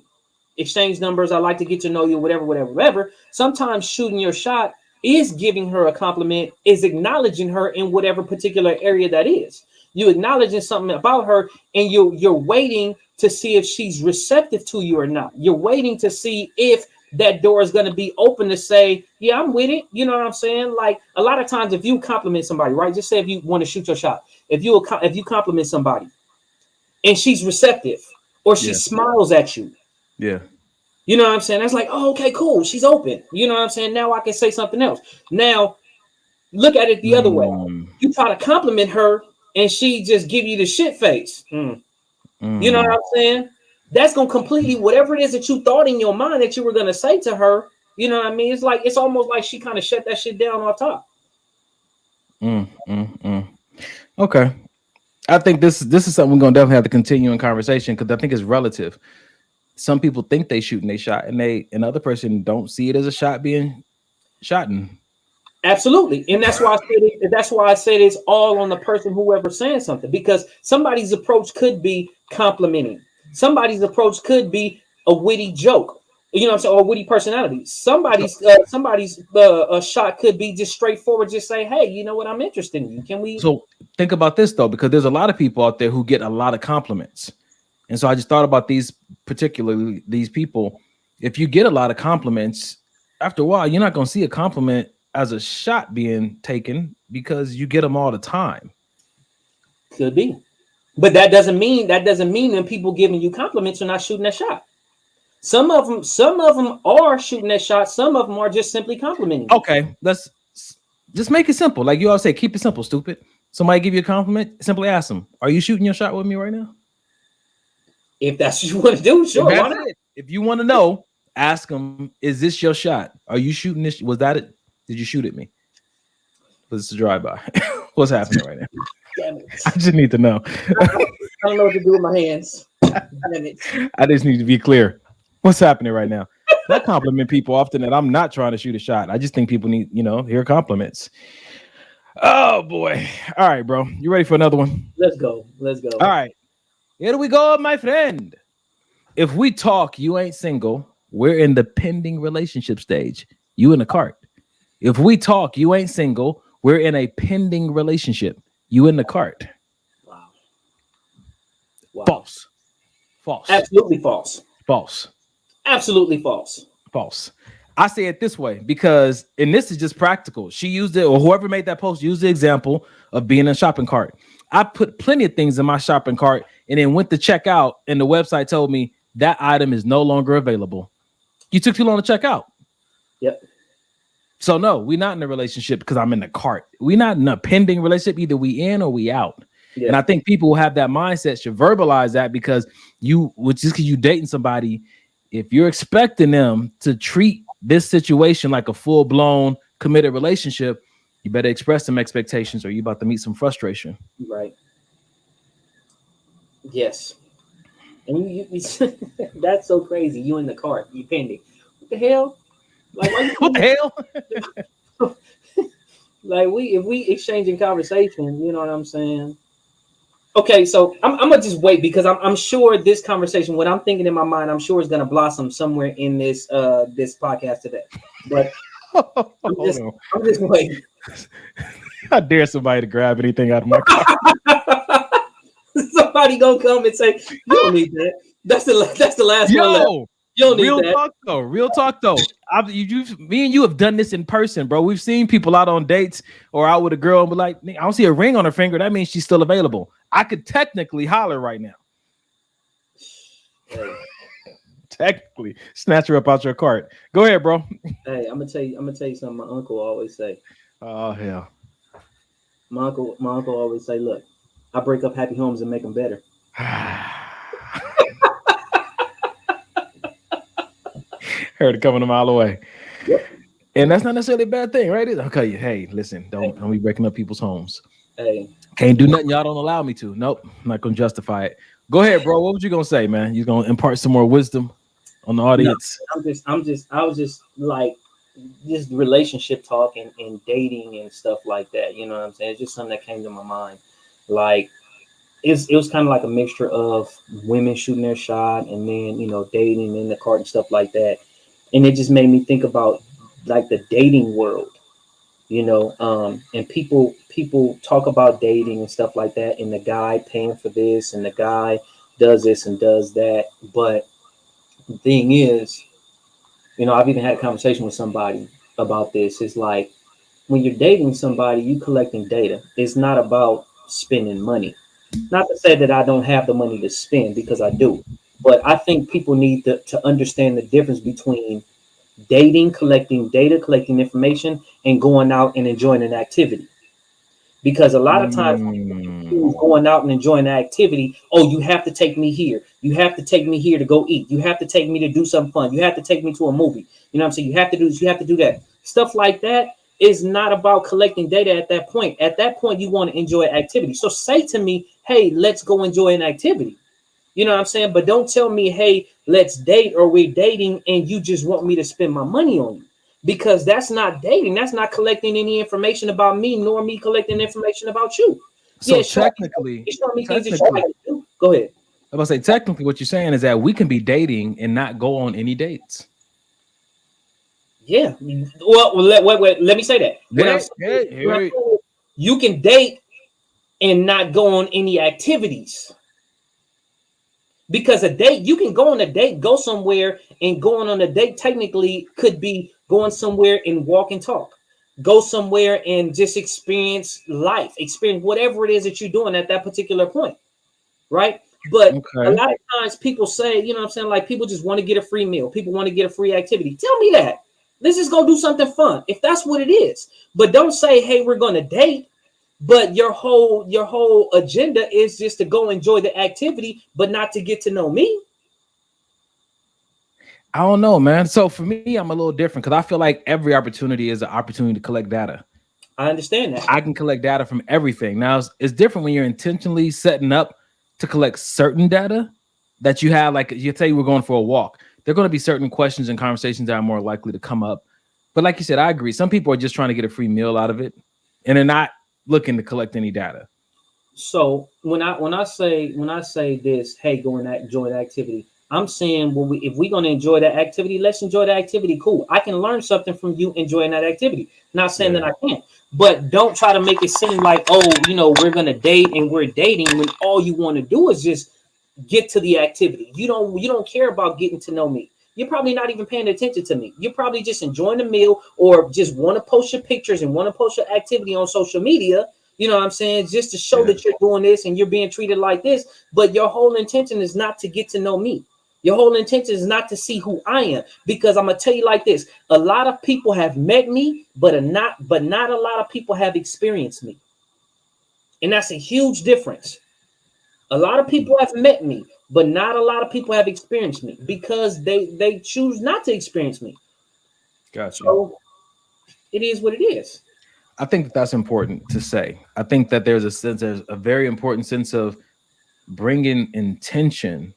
Speaker 2: exchange numbers. I'd like to get to know you, whatever. Sometimes shooting your shot is giving her a compliment, is acknowledging her in whatever particular area that is. You acknowledging something about her, and you're waiting to see if she's receptive to you or not. You're waiting to see if that door is going to be open to say, yeah, I'm with it. You know what I'm saying? Like a lot of times, if you compliment somebody, right? Just say if you want to shoot your shot, if you compliment somebody and she's receptive or she smiles at you.
Speaker 1: Yeah.
Speaker 2: You know what I'm saying? That's like, oh, okay, cool. She's open. You know what I'm saying? Now I can say something else. Now look at it the other way. You try to compliment her and she just give you the shit face. You know what I'm saying? That's gonna completely whatever it is that you thought in your mind that you were gonna say to her. You know what I mean? It's like it's almost like she kind of shut that shit down off top.
Speaker 1: Okay. I think this is something we're gonna definitely have to continue in conversation because I think it's relative. Some people think they shooting a shot, and another person don't see it as a shot being shot.
Speaker 2: Absolutely, and that's why I said it. That's why I said it's all on the person, whoever's saying something, because somebody's approach could be complimenting. Somebody's approach could be a witty joke. You know what I'm saying, or a witty personality. Somebody's shot could be just straightforward. Just say, hey, you know what? I'm interested in you. Can we?
Speaker 1: So think about this though, because there's a lot of people out there who get a lot of compliments, and so I just thought about particularly these people. If you get a lot of compliments, after a while, you're not going to see a compliment as a shot being taken because you get them all the time.
Speaker 2: Could be, but that doesn't mean that people giving you compliments are not shooting that shot. Some of them are shooting that shot. Some of them are just simply complimenting you.
Speaker 1: Okay, let's just make it simple. Like you always say, keep it simple, stupid. Somebody give you a compliment, simply ask them, are you shooting your shot with me right now?
Speaker 2: If that's what you want to do, sure. Why not?
Speaker 1: If you want to know, ask them, is this your shot? Are you shooting this? Was that it? Did you shoot at me? Was this a drive-by? What's happening right now?
Speaker 2: Damn it.
Speaker 1: I just need to know.
Speaker 2: I don't know what to do with my hands. Damn it.
Speaker 1: I just need to be clear. What's happening right now? I compliment people often that I'm not trying to shoot a shot. I just think people need, hear compliments. Oh boy. All right, bro. You ready for another one?
Speaker 2: Let's go.
Speaker 1: All right. Here we go, my friend. If we talk, you ain't single. We're in the pending relationship stage. You in the cart. If we talk, you ain't single. We're in a pending relationship. You in the cart.
Speaker 2: Wow.
Speaker 1: False.
Speaker 2: Absolutely false.
Speaker 1: False.
Speaker 2: Absolutely false.
Speaker 1: False. I say it this way because, and this is just practical. She used it, or whoever made that post used the example of being in a shopping cart. I put plenty of things in my shopping cart and then went to check out, and the website told me that item is no longer available. You took too long to check out.
Speaker 2: Yep.
Speaker 1: So no, we're not in a relationship because I'm in the cart. We're not in a pending relationship. Either we in or we out. Yeah. And I think people who have that mindset should verbalize that because because you dating somebody, if you're expecting them to treat this situation like a full-blown committed relationship, you better express some expectations or you're about to meet some frustration.
Speaker 2: Right. Yes. And you that's so crazy. You in the cart, you pending. What the hell? Like
Speaker 1: what the hell?
Speaker 2: Like if we exchanging conversation, you know what I'm saying? Okay, so I'm gonna just wait because I'm sure this conversation, what I'm thinking in my mind, I'm sure is gonna blossom somewhere in this this podcast today. But I'm just waiting.
Speaker 1: I dare somebody to grab anything out of my car.
Speaker 2: Somebody gonna come and say, "You don't need that." That's the last one left. You don't need
Speaker 1: real
Speaker 2: that.
Speaker 1: Real talk though. Me and you have done this in person, bro. We've seen people out on dates or out with a girl and be like, I don't see a ring on her finger. That means she's still available. I could technically holler right now.
Speaker 2: Hey.
Speaker 1: Technically, snatch her up out your cart. Go ahead, bro.
Speaker 2: Hey, I'm gonna tell you something my uncle always say.
Speaker 1: Oh hell.
Speaker 2: My uncle always say, look, I break up happy homes and make them better.
Speaker 1: Heard it coming a mile away.
Speaker 2: Yep.
Speaker 1: And that's not necessarily a bad thing, right? Okay, hey, listen, don't be breaking up people's homes.
Speaker 2: Hey.
Speaker 1: Can't do nothing y'all don't allow me to. Nope, I'm not gonna justify it. Go ahead, bro. What was you gonna say, man? You gonna impart some more wisdom on the audience?
Speaker 2: No, I was just like just relationship talk and dating and stuff like that. You know what I'm saying? It's just something that came to my mind. Like it was kind of like a mixture of women shooting their shot and then, dating in the cart and stuff like that. And it just made me think about like the dating world, and people talk about dating and stuff like that. And the guy paying for this and the guy does this and does that. But the thing is, I've even had a conversation with somebody about this. It's like when you're dating somebody, you collecting data. It's not about spending money. Not to say that I don't have the money to spend, because I do. But I think people need to understand the difference between dating, collecting data, collecting information, and going out and enjoying an activity. Because a lot of times going out and enjoying the activity, oh, you have to take me here. You have to take me here to go eat. You have to take me to do something fun. You have to take me to a movie. You know what I'm saying? You have to do this. You have to do that. Stuff like that is not about collecting data at that point. At that point, you want to enjoy activity. So say to me, hey, let's go enjoy an activity. You know what I'm saying? But don't tell me, hey, let's date, or we're dating and you just want me to spend my money on you. Because that's not dating. That's not collecting any information about me, nor me collecting information about you.
Speaker 1: So
Speaker 2: yeah,
Speaker 1: technically,
Speaker 2: go ahead.
Speaker 1: I was gonna say, technically, what you're saying is that we can be dating and not go on any dates.
Speaker 2: Yeah. Well, wait. Let me say that. You can date and not go on any activities. Because a date, you can go on a date, go somewhere, and going on a date technically could be going somewhere and walk and talk. Go somewhere and just experience life, experience whatever it is that you're doing at that particular point, right? But a lot of times people say, you know what I'm saying, like people just want to get a free meal. People want to get a free activity. Tell me that. Let's just go do something fun, if that's what it is. But don't say, hey, we're going to date. But your whole agenda is just to go enjoy the activity, but not to get to know me.
Speaker 1: I don't know, man. So for me, I'm a little different because I feel like every opportunity is an opportunity to collect data.
Speaker 2: I understand that.
Speaker 1: I can collect data from everything. Now, it's different when you're intentionally setting up to collect certain data that you have. Like you say, we're going for a walk. There are going to be certain questions and conversations that are more likely to come up. But like you said, I agree. Some people are just trying to get a free meal out of it, and they're not looking to collect any data.
Speaker 2: So when I say this, hey, go and enjoy the activity, I'm saying if we're going to enjoy that activity, let's enjoy the activity. Cool. I can learn something from you enjoying that activity. Not saying that I can't, but don't try to make it seem like, oh, you know, we're going to date and we're dating when all you want to do is just get to the activity. You don't care about getting to know me. You're probably not even paying attention to me. You're probably just enjoying the meal or just want to post your pictures and want to post your activity on social media. You know what I'm saying? Just to show that you're doing this and you're being treated like this. But your whole intention is not to get to know me. Your whole intention is not to see who I am. Because I'm going to tell you like this. A lot of people have met me, but not a lot of people have experienced me. And that's a huge difference. A lot of people have met me, but not a lot of people have experienced me because they choose not to experience me.
Speaker 1: Gotcha.
Speaker 2: So it is what it is.
Speaker 1: I think that's important to say. I think that there's a very important sense of bringing intention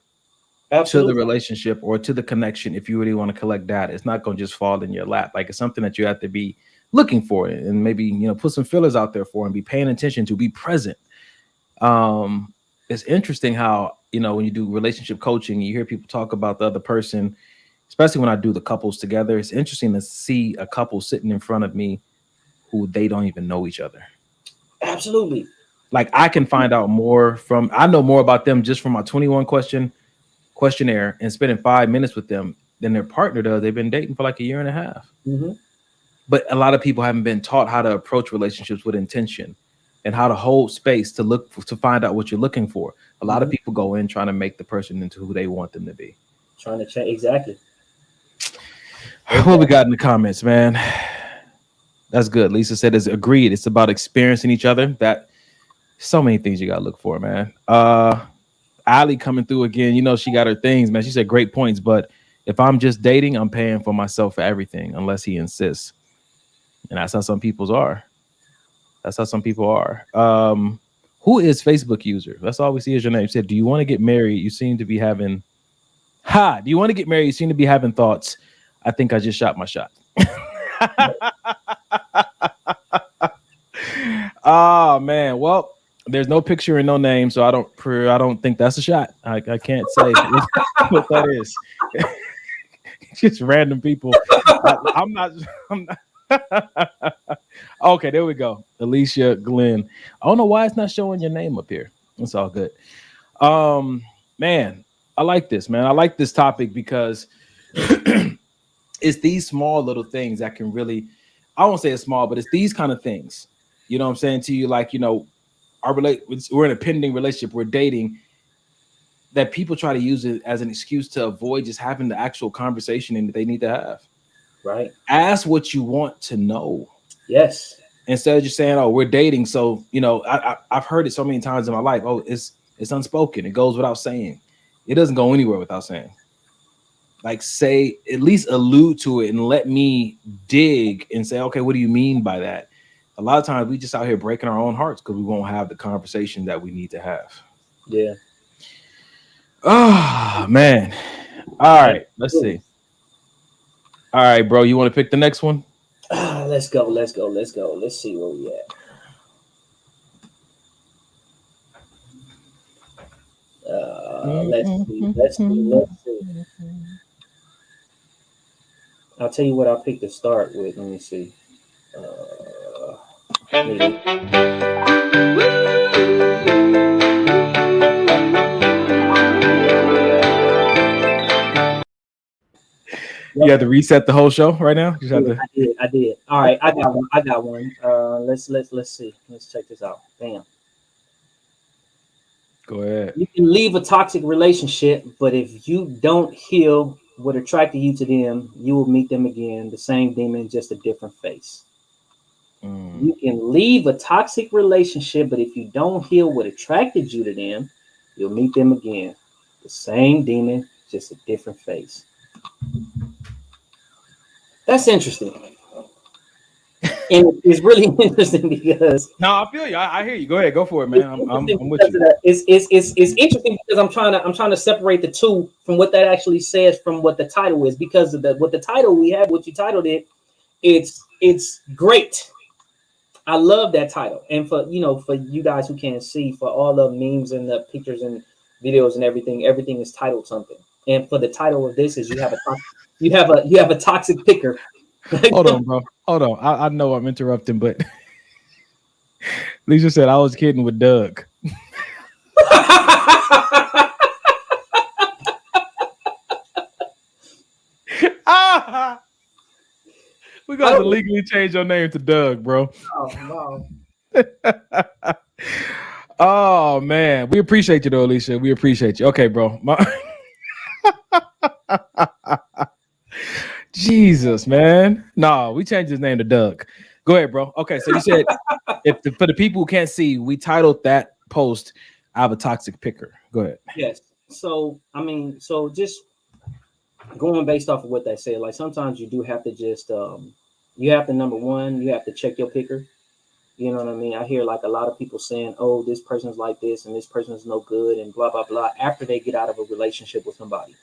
Speaker 1: to the relationship or to the connection. If you really want to collect data, it's not going to just fall in your lap. Like it's something that you have to be looking for and maybe, you know, put some fillers out there for and be paying attention to, be present. It's interesting how, you know, when you do relationship coaching, you hear people talk about the other person, especially when I do the couples together. It's interesting to see a couple sitting in front of me who they don't even know each other.
Speaker 2: Absolutely.
Speaker 1: Like I can find out more I know more about them just from my 21 question questionnaire and spending 5 minutes with them than their partner does. They've been dating for like a year and a half.
Speaker 2: Mm-hmm.
Speaker 1: But a lot of people haven't been taught how to approach relationships with intention and how to hold space to find out what you're looking for. A lot of people go in trying to make the person into who they want them to be.
Speaker 2: Trying to change. Exactly.
Speaker 1: What we got in the comments, man? That's good. Lisa said it's agreed. It's about experiencing each other. That so many things you got to look for, man. Ali coming through again. You know, she got her things, man. She said great points, but if I'm just dating, I'm paying for myself for everything unless he insists. And that's how some people are. Who is Facebook user? That's all we see is your name. She said, do you want to get married? You seem to be having do you want to get married? You seem to be having thoughts. I think I just shot my shot. Oh man. Well, there's no picture and no name, so I don't think that's a shot. I can't say what that is. Just random people. I'm not. Okay, there we go. Alicia Glenn. I don't know why it's not showing your name up here. It's all good. Man, I like this, man. I like this topic because it's these small little things that can really, I won't say it's small, but it's these kind of things. You know what I'm saying to you? Like, you know, we're in a pending relationship, we're dating, that people try to use it as an excuse to avoid just having the actual conversation that they need to have.
Speaker 2: Right.
Speaker 1: Ask what you want to know.
Speaker 2: Yes.
Speaker 1: instead of just saying, "Oh, we're dating." So I've heard it so many times in my life. Oh, it's unspoken. It goes without saying. It doesn't go anywhere without saying. Like, say, at least allude to it and let me dig and say, okay, what do you mean by that? A lot of times we just out here breaking our own hearts because we won't have the conversation that we need to have.
Speaker 2: Yeah.
Speaker 1: Oh man. All right, let's see. All right, bro, you want to pick the next one?
Speaker 2: Let's go. Let's see where we at. Let's see. I'll tell you what I'll pick to start with. Let me see.
Speaker 1: You have to reset the whole show right now.
Speaker 2: I did. All right, I got one. Let's see. Let's check this out. Bam.
Speaker 1: Go ahead.
Speaker 2: You can leave a toxic relationship, but if you don't heal what attracted you to them, you will meet them again. The same demon, just a different face. You can leave a toxic relationship, but if you don't heal what attracted you to them, you'll meet them again. The same demon, just a different face. That's interesting. And it's really interesting because
Speaker 1: I feel you. I hear you. Go ahead, go for it, man. I'm with you.
Speaker 2: It's interesting because I'm trying to separate the two from what that actually says from what the title is, because of what the title we have, what you titled it, it's great. I love that title. And for you guys who can't see, for all the memes and the pictures and videos and everything is titled something. And for the title of this is you have a toxic picker.
Speaker 1: Hold on, bro. Hold on. I know I'm interrupting, but Lisa said I was kidding with Doug. We got to legally change your name to Doug, bro.
Speaker 2: Oh,
Speaker 1: no. Oh man, we appreciate you though, Alicia. We appreciate you. Okay, bro. Jesus, man. No, we changed his name to Doug. Go ahead, bro. Okay, so you said for the people who can't see, we titled that post, "I have a toxic picker." Go ahead.
Speaker 2: Yes. So just going based off of what they said, like sometimes you do have to just you have to, number one, you have to check your picker. You know what I mean? I hear like a lot of people saying, "Oh, this person's like this and this person's no good," and blah blah blah, after they get out of a relationship with somebody.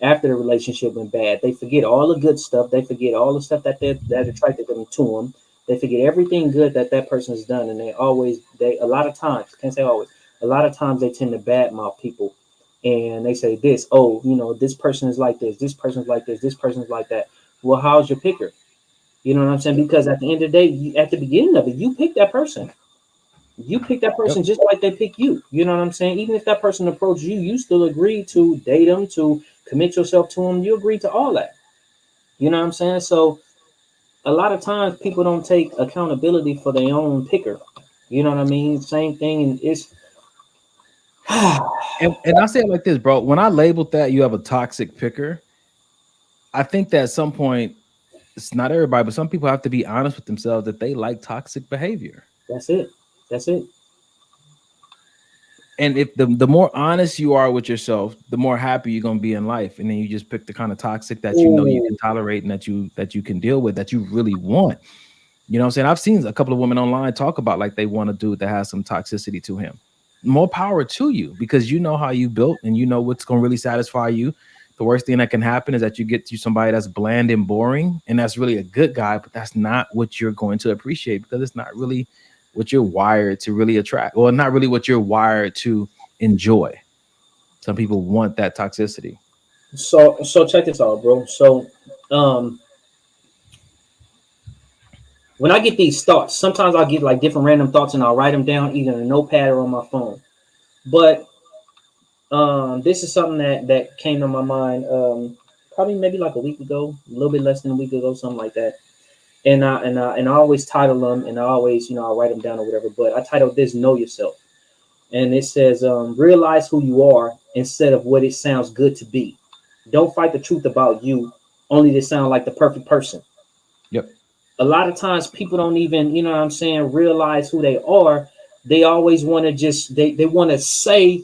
Speaker 2: After the relationship went bad, they forget all the good stuff. They forget all the stuff that attracted them to them. They forget everything good that person has done, and a lot of times, can't say always, a lot of times they tend to badmouth people, and they say this, "Oh, this person is like this person's like this person's like that." Well, how's your picker? You know what I'm saying? Because at the end of the day, at the beginning of it, you pick that person. You pick that person just like they pick you. You know what I'm saying? Even if that person approached you, you still agree to date them, to commit yourself to them. You agree to all that. You know what I'm saying? So a lot of times people don't take accountability for their own picker. You know what I mean? Same thing. And it's
Speaker 1: and I say it like this, bro. When I labeled that you have a toxic picker, I think that at some point, it's not everybody, but some people have to be honest with themselves that they like toxic behavior.
Speaker 2: That's it.
Speaker 1: And if the more honest you are with yourself, the more happy you're gonna be in life. And then you just pick the kind of toxic that you know you can tolerate and that you can deal with, that you really want. You know what I'm saying? I've seen a couple of women online talk about like they want a dude that has some toxicity to him. More power to you, because you know how you built and you know what's gonna really satisfy you. The worst thing that can happen is that you get to somebody that's bland and boring, and that's really a good guy, but that's not what you're going to appreciate, because it's not really what you're wired to really attract, or not really what you're wired to enjoy. Some people want that toxicity.
Speaker 2: So check this out, bro. So when I get these thoughts, sometimes I'll get like different random thoughts and I'll write them down either in a notepad or on my phone. But this is something that came to my mind probably maybe like a week ago, a little bit less than a week ago, something like that. And I always title them, and I always, I write them down or whatever. But I titled this "Know Yourself," and it says, "Realize who you are instead of what it sounds good to be. Don't fight the truth about you, only to sound like the perfect person."
Speaker 1: Yep.
Speaker 2: a lot of times people don't even, you know what I'm saying, realize who they are. They always want to just they want to say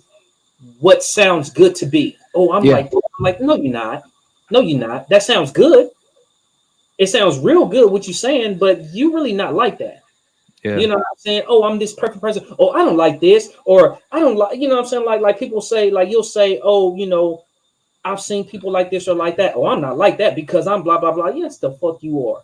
Speaker 2: what sounds good to be. Oh, I'm like, no, you're not. No, you're not. That sounds good. It sounds real good what you're saying, but you really not like that.
Speaker 1: Yeah.
Speaker 2: You know what I'm saying? Oh, I'm this perfect person. Oh, I don't like this, or I don't like, you know what I'm saying? Like people say, like you'll say, oh, you know, I've seen people like this or like that. Oh, I'm not like that because I'm blah blah blah. Yes, the fuck you are.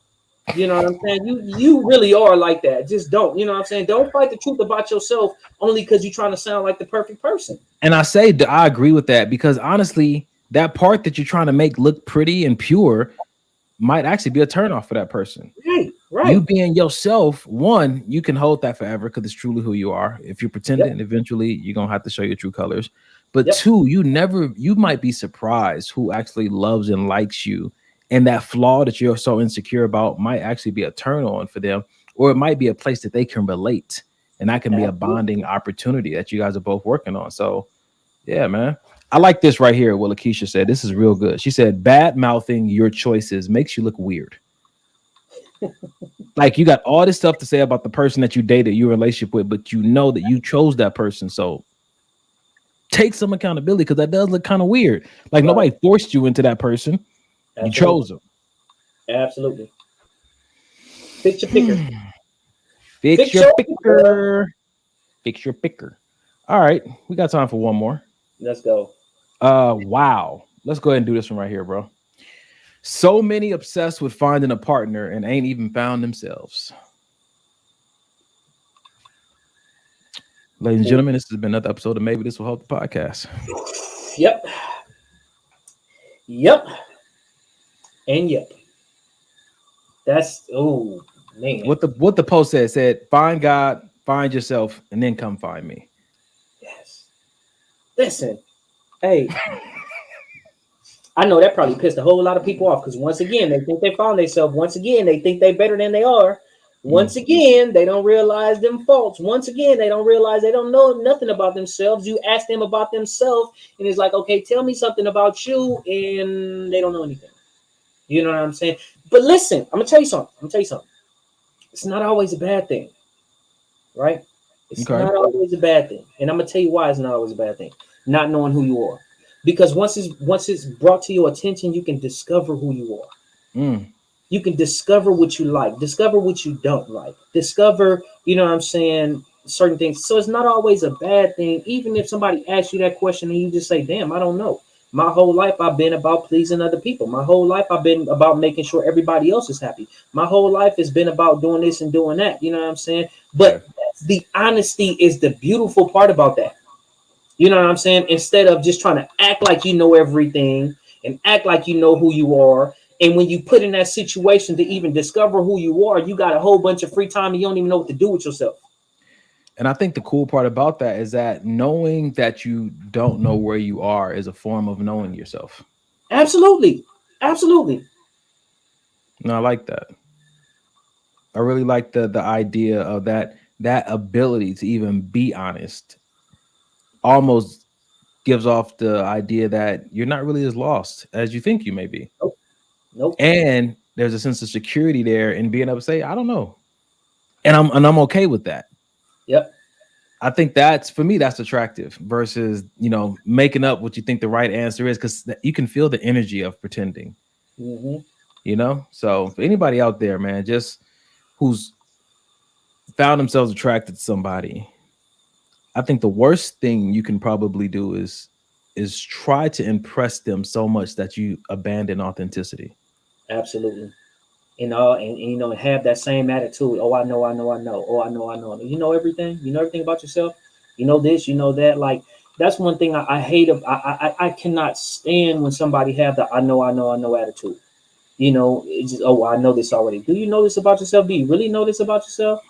Speaker 2: You know what I'm saying? You really are like that. Just don't. You know what I'm saying? Don't fight the truth about yourself only because you're trying to sound like the perfect person.
Speaker 1: And I agree with that, because honestly, that part that you're trying to make look pretty and pure might actually be a turnoff for that person.
Speaker 2: Right.
Speaker 1: You being yourself, one, you can hold that forever because it's truly who you are. If you're pretending, eventually you're gonna have to show your true colors. But two, you might be surprised who actually loves and likes you. And that flaw that you're so insecure about might actually be a turn on for them, or it might be a place that they can relate. And that can be a bonding opportunity that you guys are both working on. So yeah, man. I like this right here. What Lakeisha said. This is real good. She said, bad mouthing your choices makes you look weird. Like you got all this stuff to say about the person that you dated, your relationship with, but you know that you chose that person. So take some accountability, because that does look kind of weird. Like nobody forced you into that person. You chose them.
Speaker 2: Absolutely. Fix your picker.
Speaker 1: Fix your picker. Fix your picker. All right. We got time for one more.
Speaker 2: Let's go.
Speaker 1: Wow. Let's go ahead and do this one right here, bro. So many obsessed with finding a partner and ain't even found themselves. Ladies and gentlemen, this has been another episode of Maybe This Will Help the Podcast.
Speaker 2: Yep. And yep. That's man.
Speaker 1: What the post said, find God, find yourself, and then come find me.
Speaker 2: Yes. Listen, hey. I know that probably pissed a whole lot of people off, because once again, they think they found themselves. Once again, they think they're better than they are. Once again, they don't realize them faults. Once again, they don't realize they don't know nothing about themselves. You ask them about themselves, and it's like, okay, tell me something about you, and they don't know anything. You know what I'm saying? But listen, I'm gonna tell you something. It's not always a bad thing, right? It's not always a bad thing, and I'm gonna tell you why it's not always a bad thing. Not knowing who you are. Because once it's brought to your attention, you can discover who you are. You can discover what you like, discover what you don't like, discover, you know what I'm saying, certain things. So it's not always a bad thing. Even if somebody asks you that question and you just say, damn, I don't know. My whole life I've been about pleasing other people. My whole life I've been about making sure everybody else is happy. My whole life has been about doing this and doing that. You know what I'm saying? But the honesty is the beautiful part about that. You know what I'm saying? Instead of just trying to act like you know everything and act like you know who you are. And when you put in that situation to even discover who you are, you got a whole bunch of free time and you don't even know what to do with yourself.
Speaker 1: And I think the cool part about that is that knowing that you don't know where you are is a form of knowing yourself.
Speaker 2: Absolutely.
Speaker 1: No, I like that. I really like the idea of that ability to even be honest. Almost gives off the idea that you're not really as lost as you think you may be.
Speaker 2: Nope.
Speaker 1: And there's a sense of security there in being able to say, I don't know. And I'm okay with that.
Speaker 2: Yep.
Speaker 1: I think that's, for me, that's attractive versus, making up what you think the right answer is, because you can feel the energy of pretending. So for anybody out there, man, just who's found themselves attracted to somebody, I think the worst thing you can probably do is try to impress them so much that you abandon authenticity.
Speaker 2: Absolutely. And have that same attitude. Oh, I know. Oh, I know. You know everything. You know everything about yourself. You know this, you know that. Like, that's one thing I hate. I cannot stand when somebody have the I know attitude. It's just, oh, I know this already. Do you know this about yourself? Do you really know this about yourself?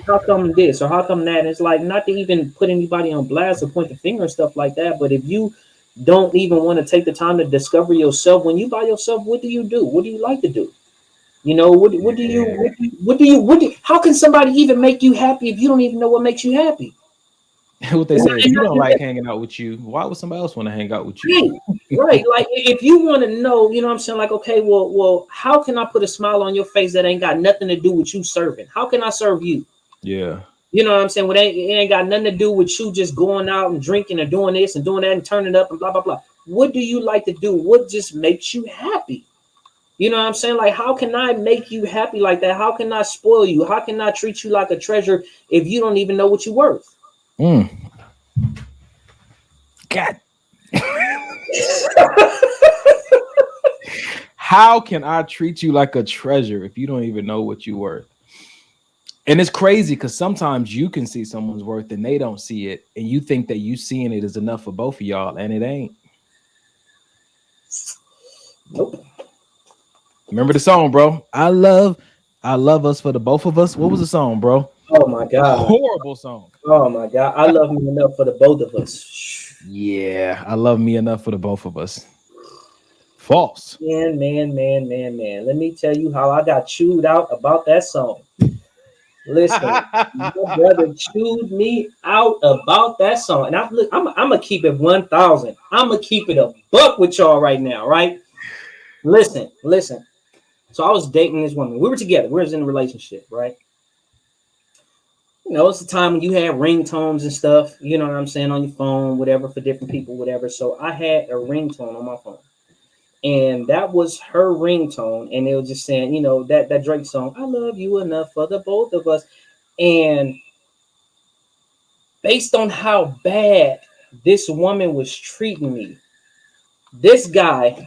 Speaker 2: How come this or how come that? And it's like, not to even put anybody on blast or point the finger and stuff like that. But if you don't even want to take the time to discover yourself, when you by yourself, what do you do? What do you like to do? How can somebody even make you happy if you don't even know what makes you happy?
Speaker 1: What they say, if you don't like hanging out with you, why would somebody else want to hang out with you?
Speaker 2: Right. Like if you want to know, you know what I'm saying? Like, okay, well, how can I put a smile on your face that ain't got nothing to do with you serving? How can I serve you?
Speaker 1: Yeah.
Speaker 2: You know what I'm saying? Well, it ain't got nothing to do with you just going out and drinking and doing this and doing that and turning up and blah, blah, blah. What do you like to do? What just makes you happy? You know what I'm saying? Like, how can I make you happy like that? How can I spoil you? How can I treat you like a treasure if you don't even know what you're worth?
Speaker 1: God. How can I treat you like a treasure if you don't even know what you're worth? And it's crazy because sometimes you can see someone's worth and they don't see it, and you think that you seeing it is enough for both of y'all, and it ain't.
Speaker 2: Nope.
Speaker 1: Remember the song, bro? I love us for the both of us. What was the song, bro?
Speaker 2: Oh my God.
Speaker 1: Horrible song.
Speaker 2: Oh my God. I love me enough for the both of us.
Speaker 1: Yeah, I love me enough for the both of us. False.
Speaker 2: Man. Let me tell you how I got chewed out about that song. Listen, my brother chewed me out about that song. And I'm gonna keep it 1,000. I'm gonna keep it a buck with y'all right now, right? Listen. So I was dating this woman. We were together. We was in a relationship, right? You know, it's the time when you had ringtones and stuff, you know what I'm saying, on your phone, whatever, for different people, whatever. So I had a ringtone on my phone. And that was her ringtone. And it was just saying, you know, that Drake song, I love you enough for the both of us. And based on how bad this woman was treating me, this guy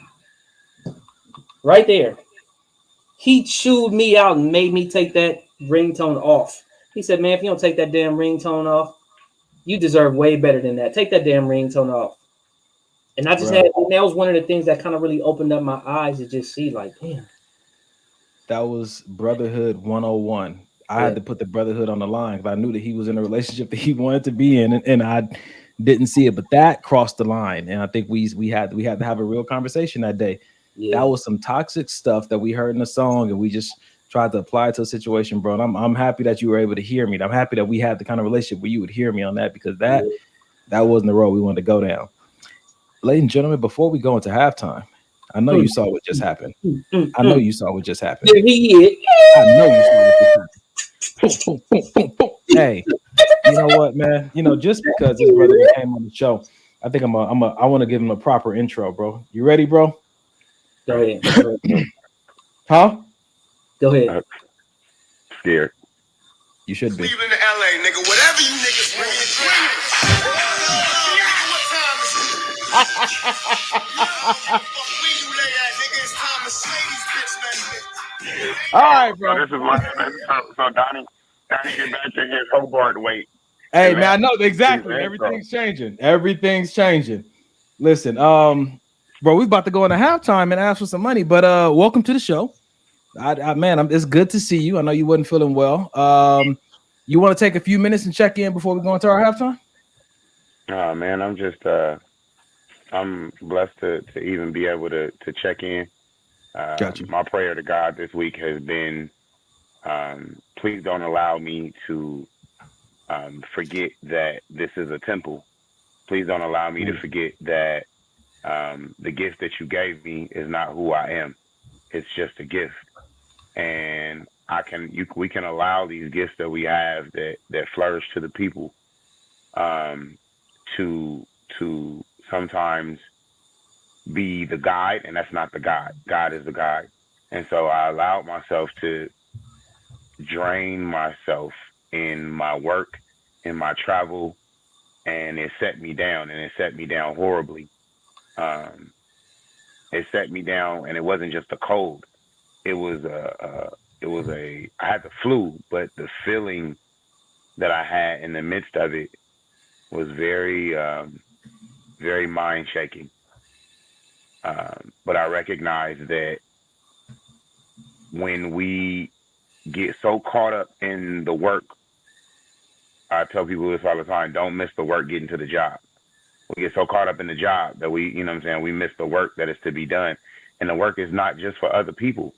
Speaker 2: right there, he chewed me out and made me take that ringtone off. He said, man, if you don't take that damn ringtone off, you deserve way better than that. Take that damn ringtone off. And I just that was one of the things that kind of really opened up my eyes to just see, like, damn.
Speaker 1: That was brotherhood 101. I had to put the brotherhood on the line because I knew that he was in a relationship that he wanted to be in, and I didn't see it. But that crossed the line, and I think we had to have a real conversation that day. Yeah. That was some toxic stuff that we heard in the song, and we just tried to apply it to a situation, bro. And I'm happy that you were able to hear me. And I'm happy that we had the kind of relationship where you would hear me on that, because that wasn't the road we wanted to go down. Ladies and gentlemen, before we go into halftime, I know you saw what just happened. I know you saw what just happened.
Speaker 2: Yeah, he is.
Speaker 1: I know you saw what just happened. Hey, you know what, man? You know, just because this brother came on the show, I think I want to give him a proper intro, bro. You ready, bro?
Speaker 2: Go ahead.
Speaker 1: Huh?
Speaker 2: Go ahead.
Speaker 3: Scared.
Speaker 1: You should be.
Speaker 6: Cleveland to LA, nigga. Whatever you niggas bring your dream.
Speaker 1: All right, bro.
Speaker 3: This is my so Donnie get back to his Hobart weight.
Speaker 1: Hey, man, I know exactly. Everything's changing. Everything's changing. Listen, bro, we about to go into halftime and ask for some money, but welcome to the show. It's good to see you. I know you wasn't feeling well. You want to take a few minutes and check in before we go into our halftime?
Speaker 3: Man, I'm just I'm blessed to even be able to check in.
Speaker 1: Gotcha.
Speaker 3: My prayer to God this week has been, please don't allow me to forget that this is a temple. Please don't allow me to forget that the gift that you gave me is not who I am. It's just a gift. And we can allow these gifts that we have that flourish to the people to sometimes be the guide, and that's not the guide. God is the guide. And so I allowed myself to drain myself in my work, in my travel, and it set me down, and it set me down horribly. It set me down, and it wasn't just a cold. It was I had the flu, but the feeling that I had in the midst of it was very, very mind shaking. But I recognize that when we get so caught up in the work, I tell people this all the time, don't miss the work getting to the job. We get so caught up in the job that we miss the work that is to be done. And the work is not just for other people.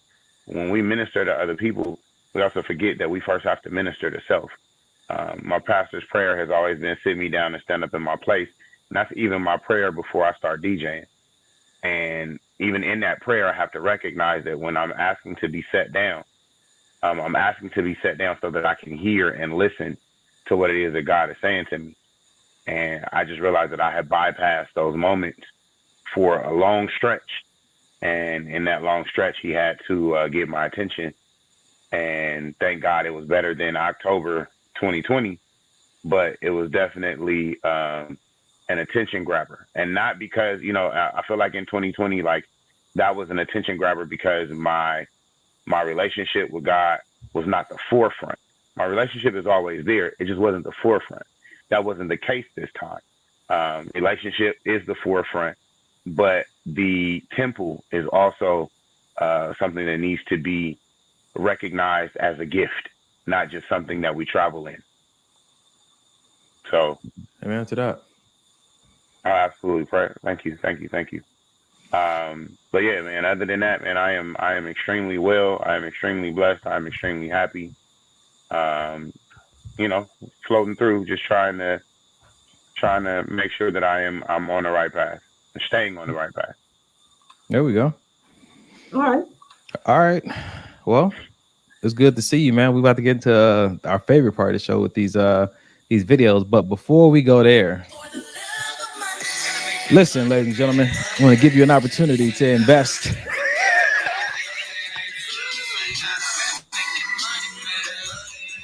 Speaker 3: When we minister to other people, we also forget that we first have to minister to self. My pastor's prayer has always been sit me down and stand up in my place. And that's even my prayer before I start DJing. And even in that prayer, I have to recognize that when I'm asking to be set down, I'm asking to be set down so that I can hear and listen to what it is that God is saying to me. And I just realized that I had bypassed those moments for a long stretch. And in that long stretch, he had to get my attention. And thank God it was better than October 2020, but it was definitely an attention grabber. And not because, I feel like in 2020, like that was an attention grabber because my relationship with God was not the forefront. My relationship is always there. It just wasn't the forefront. That wasn't the case this time. Relationship is the forefront, but the temple is also something that needs to be recognized as a gift, not just something that we travel in. So,
Speaker 1: amen to that.
Speaker 3: Absolutely. Thank you. But yeah, man, other than that, man, I am extremely well. I am extremely blessed. I'm extremely happy. Floating through, just trying to make sure that I'm on the right path, staying on the right path.
Speaker 1: There we go.
Speaker 2: All
Speaker 1: right. Well, it's good to see you, man. We're about to get into our favorite part of the show with these videos. But before we go there, listen, ladies and gentlemen, I want to give you an opportunity to invest.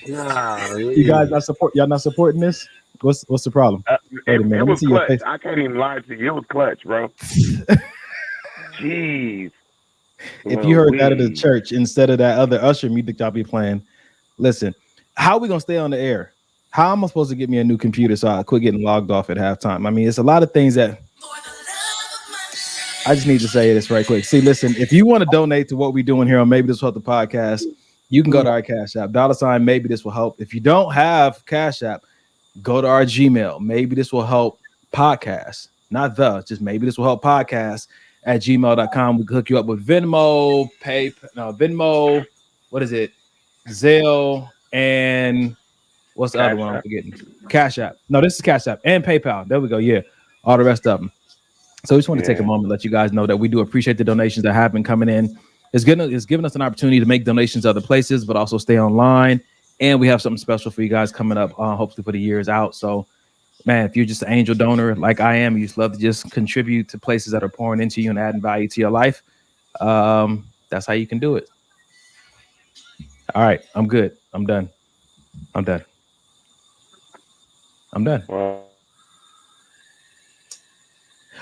Speaker 1: You guys y'all not supporting this? What's the problem?
Speaker 3: Wait a minute. It was clutch. I can't even lie to you. It was clutch, bro. Jeez.
Speaker 1: If you heard that at the church instead of that other usher music y'all be playing, listen, how are we gonna stay on the air? How am I supposed to get me a new computer so I quit getting logged off at halftime? I mean, it's a lot of things that I just need to say this right quick. See, listen, if you want to donate to what we're doing here on Maybe This Will Help the podcast, you can go to our Cash App, $ Maybe This Will Help. If you don't have Cash App, go to our Gmail, Maybe This Will Help podcast, just Maybe This Will Help podcast at gmail.com. We can hook you up with Venmo, Venmo, what is it? Zelle, and what's the other one I'm forgetting? Cash App. No, this is Cash App and PayPal. There we go. Yeah, all the rest of them. So we just want to take a moment to let you guys know that we do appreciate the donations that have been coming in. It's giving us an opportunity to make donations other places, but also stay online. And we have something special for you guys coming up, hopefully for the years out. So, man, if you're just an angel donor like I am, you just love to just contribute to places that are pouring into you and adding value to your life. That's how you can do it. All right, I'm good. I'm done. Well,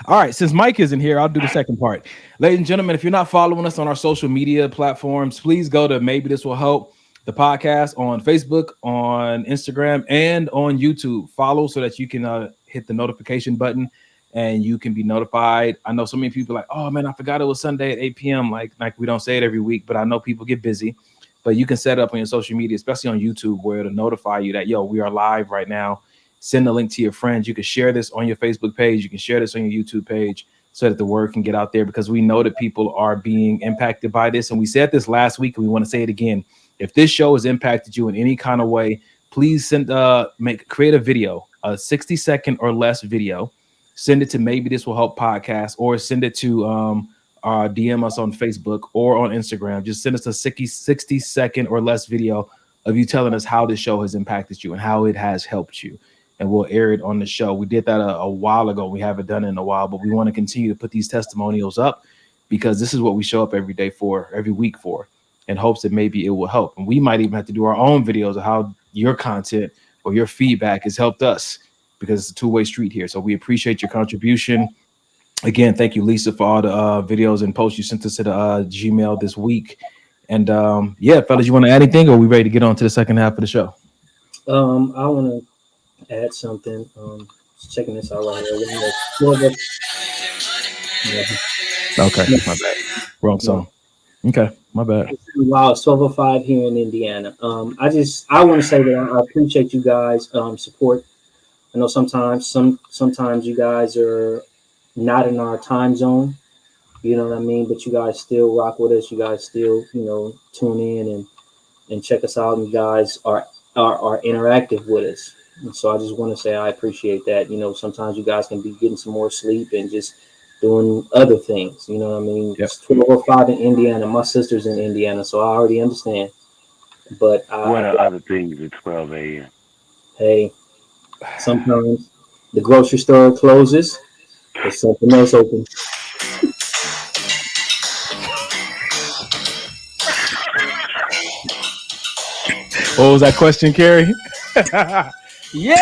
Speaker 1: all right, since Mike isn't here, I'll do the second part. Ladies and gentlemen, if you're not following us on our social media platforms, please go to Maybe This Will Help the podcast on Facebook, on Instagram, and on YouTube. Follow so that you can hit the notification button and you can be notified. I know so many people are like, oh man, I forgot it was Sunday at 8 p.m. Like we don't say it every week, but I know people get busy. But you can set it up on your social media, especially on YouTube, where it'll notify you that, we are live right now. Send the link to your friends. You can share this on your Facebook page. You can share this on your YouTube page so that the word can get out there, because we know that people are being impacted by this. And we said this last week, and we want to say it again. If this show has impacted you in any kind of way, please create a video, a 60-second or less video. Send it to Maybe This Will Help podcast, or send it to DM us on Facebook or on Instagram. Just send us a 60-second or less video of you telling us how this show has impacted you and how it has helped you. And we'll air it on the show. We did that a while ago. We haven't done it in a while, but we want to continue to put these testimonials up, because this is what we show up every week for, in hopes that maybe it will help. And we might even have to do our own videos of how your content or your feedback has helped us, because it's a two-way street here. So we appreciate your contribution. Again, thank you, Lisa, for all the videos and posts you sent us to the Gmail this week. And fellas, you want to add anything, or are we ready to get on to the second half of the show?
Speaker 2: I want to add something. Just checking this out right here.
Speaker 1: Okay, my bad. Wrong song. Okay, my bad.
Speaker 2: Wow, it's 12:05 here in Indiana. I want to say that I appreciate you guys' support. I know sometimes you guys are not in our time zone, you know what I mean? But you guys still rock with us. You guys still, tune in and check us out. And you guys are are interactive with us. And so I just want to say I appreciate that. You know, sometimes you guys can be getting some more sleep and just doing other things. You know what I mean?
Speaker 1: Yep.
Speaker 2: It's 12:05 in Indiana. My sister's in Indiana, so I already understand. But
Speaker 3: What are other things at 12 a.m.?
Speaker 2: hey, sometimes the grocery store closes, but something else opens.
Speaker 1: What was that question, Carrie? Yeah.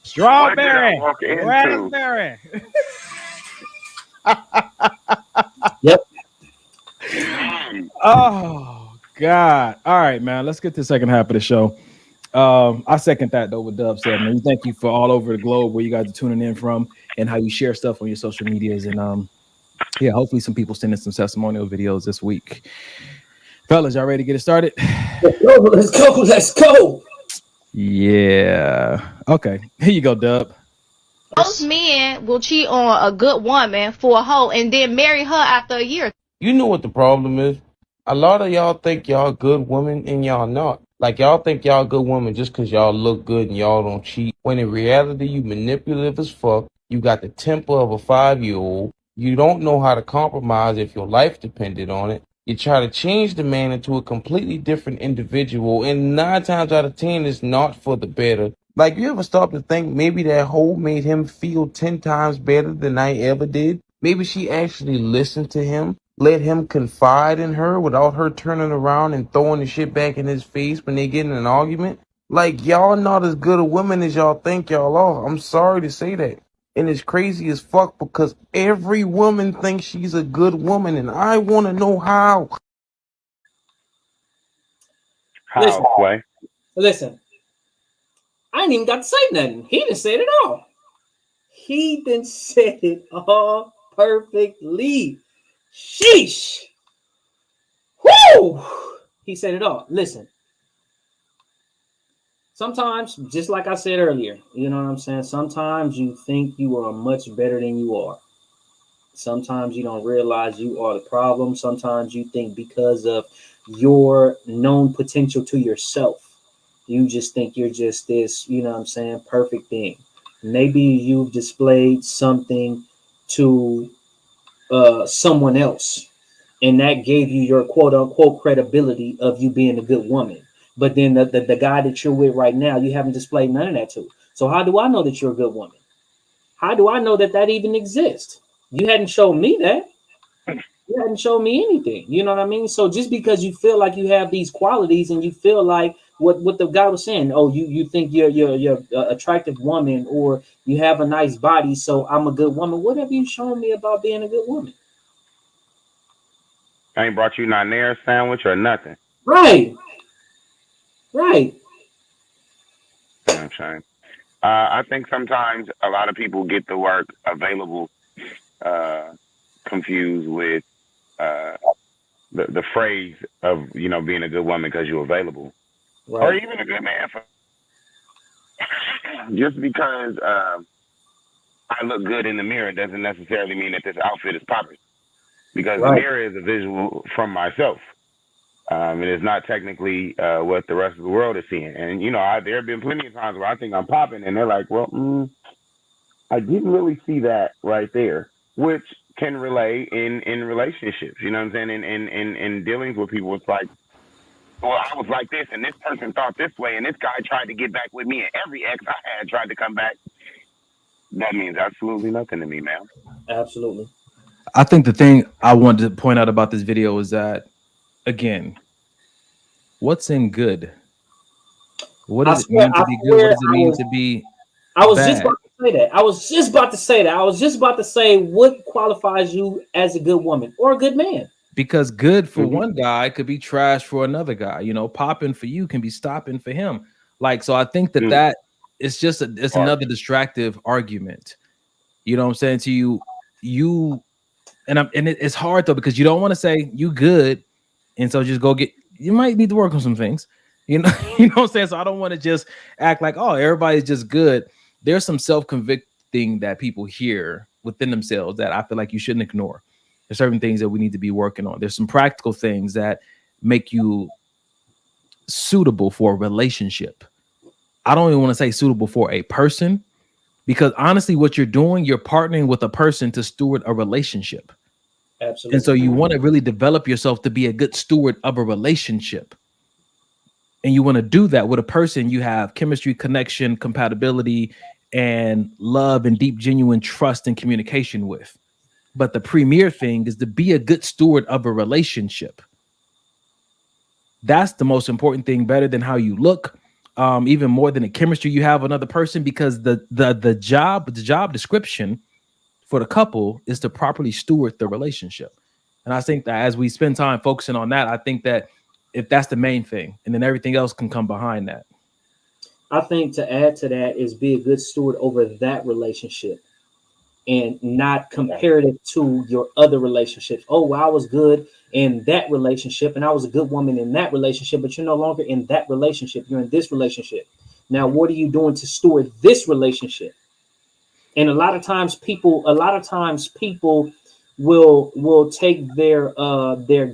Speaker 1: Strawberry,
Speaker 3: What did I walk into?
Speaker 1: raspberry.
Speaker 2: Yep.
Speaker 1: Oh God! All right, man. Let's get to the second half of the show. I second that though. What Dub said, man. We thank you for all over the globe where you guys are tuning in from and how you share stuff on your social medias. And yeah, hopefully some people sending some testimonial videos this week. Fellas, y'all ready to get it started?
Speaker 2: Let's go. Let's go. Let's go.
Speaker 1: Yeah. Okay. Here you go, Dub.
Speaker 7: Most men will cheat on a good woman for a hoe and then marry her after a year.
Speaker 8: You know what the problem is? A lot of y'all think y'all good women and y'all not. Like y'all think y'all good women just cause y'all look good and y'all don't cheat. When in reality you manipulative as fuck. You got the temper of a 5-year-old. You don't know how to compromise if your life depended on it. You try to change the man into a completely different individual, and 9 times out of 10 it's not for the better. Like, you ever stop to think maybe that hoe made him feel 10 times better than I ever did? Maybe she actually listened to him, let him confide in her without her turning around and throwing the shit back in his face when they get in an argument? Like, y'all not as good a women as y'all think y'all are. I'm sorry to say that. And it's crazy as fuck because every woman thinks she's a good woman, and I want to know how.
Speaker 3: How, Sway?
Speaker 2: Listen. I ain't even got to say nothing. He didn't say it at all. He didn't say it all perfectly. Sheesh. Whoo! He said it all. Listen. Sometimes, just like I said earlier, you know what I'm saying? Sometimes you think you are much better than you are. Sometimes you don't realize you are the problem. Sometimes you think because of your known potential to yourself, you just think you're just this, you know what I'm saying, perfect thing. Maybe you've displayed something to someone else, and that gave you your quote unquote credibility of you being a good woman. But then the guy that you're with right now, you haven't displayed none of that to. So how do I know that you're a good woman? How do I know that that even exists? You hadn't shown me that. You hadn't shown me anything. You know what I mean? So just because you feel like you have these qualities and you feel like what the guy was saying, oh, you think you're an attractive woman or you have a nice body, so I'm a good woman. What have you shown me about being a good woman?
Speaker 3: I ain't brought you not near a sandwich or nothing.
Speaker 2: Right. Right.
Speaker 3: You know what I'm saying? I think sometimes a lot of people get the word available confused with the phrase of, you know, being a good woman because you're available. Right. Or even a good man. Just because I look good in the mirror doesn't necessarily mean that this outfit is popping. Because the mirror is a visual from myself. And it's not technically what the rest of the world is seeing. And, you know, there have been plenty of times where I think I'm popping and they're like, well, I didn't really see that right there, which can relate in relationships. You know what I'm saying? In dealings with people, it's like, well, I was like this and this person thought this way and this guy tried to get back with me and every ex I had tried to come back. That means absolutely nothing to me, man.
Speaker 2: Absolutely.
Speaker 1: I think the thing I wanted to point out about this video is that, again, what's in good? What does it mean to be good? What does it mean to be
Speaker 2: I was
Speaker 1: bad?
Speaker 2: just about to say that. I was just about to say what qualifies you as a good woman or a good man.
Speaker 1: Because good for one guy could be trash for another guy. You know, popping for you can be stopping for him. Like, so I think that it's just it's another distractive argument. You know what I'm saying to you, and it's hard though because you don't want to say you good, and so just go get. You might need to work on some things. You know, you know what I'm saying. So I don't want to just act like, oh, everybody's just good. There's some self-convicting that people hear within themselves that I feel like you shouldn't ignore. There's certain things that we need to be working on. There's some practical things that make you suitable for a relationship. I don't even want to say suitable for a person, because honestly, what you're doing, you're partnering with a person to steward a relationship.
Speaker 2: Absolutely.
Speaker 1: And so you want to really develop yourself to be a good steward of a relationship. And you want to do that with a person you have chemistry, connection, compatibility, and love and deep, genuine trust and communication with. But the premier thing is to be a good steward of a relationship. That's the most important thing, better than how you look, even more than the chemistry you have with another person, because the job description for the couple is to properly steward the relationship. And I think that as we spend time focusing on that, I think that if that's the main thing, and then everything else can come behind that.
Speaker 2: I think to add to that is be a good steward over that relationship and not compare it to your other relationships. Oh, well, I was good in that relationship and I was a good woman in that relationship, but you're no longer in that relationship. You're in this relationship. Now, what are you doing to steward this relationship? And a lot of times people will take their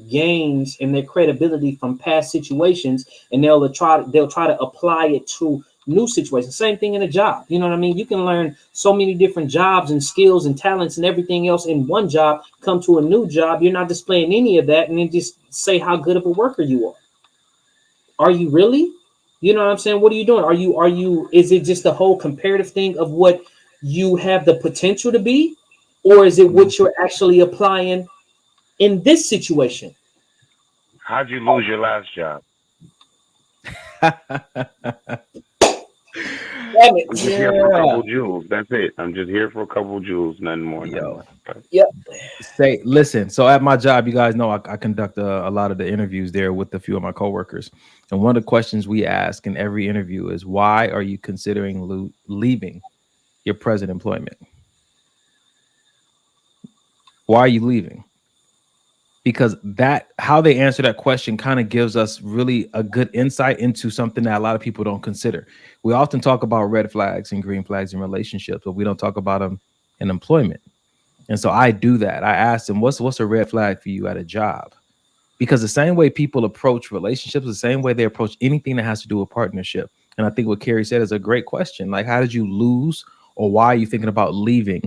Speaker 2: gains and their credibility from past situations, and they'll try to apply it to new situations. Same thing in a job. You know what I mean? You can learn so many different jobs and skills and talents and everything else in one job, come to a new job. You're not displaying any of that, and then just say how good of a worker you are. Are you really? You know what I'm saying? What are you doing? Are you, is it just the whole comparative thing of what you have the potential to be? Or is it what you're actually applying in this situation?
Speaker 3: How'd you lose your last job? I'm just here for a couple jewels. That's it. I'm just here for a couple jewels, nothing more.
Speaker 2: Yep.
Speaker 1: Listen. So at my job, you guys know I conduct a lot of the interviews there with a few of my coworkers, and one of the questions we ask in every interview is, "Why are you considering leaving your present employment? Why are you leaving?" Because how they answer that question kind of gives us really a good insight into something that a lot of people don't consider. We often talk about red flags and green flags in relationships, but we don't talk about them in employment. And so I do that. I ask them, what's a red flag for you at a job? Because the same way people approach relationships, the same way they approach anything that has to do with partnership. And I think what Carrie said is a great question. Like, how did you lose, or why are you thinking about leaving?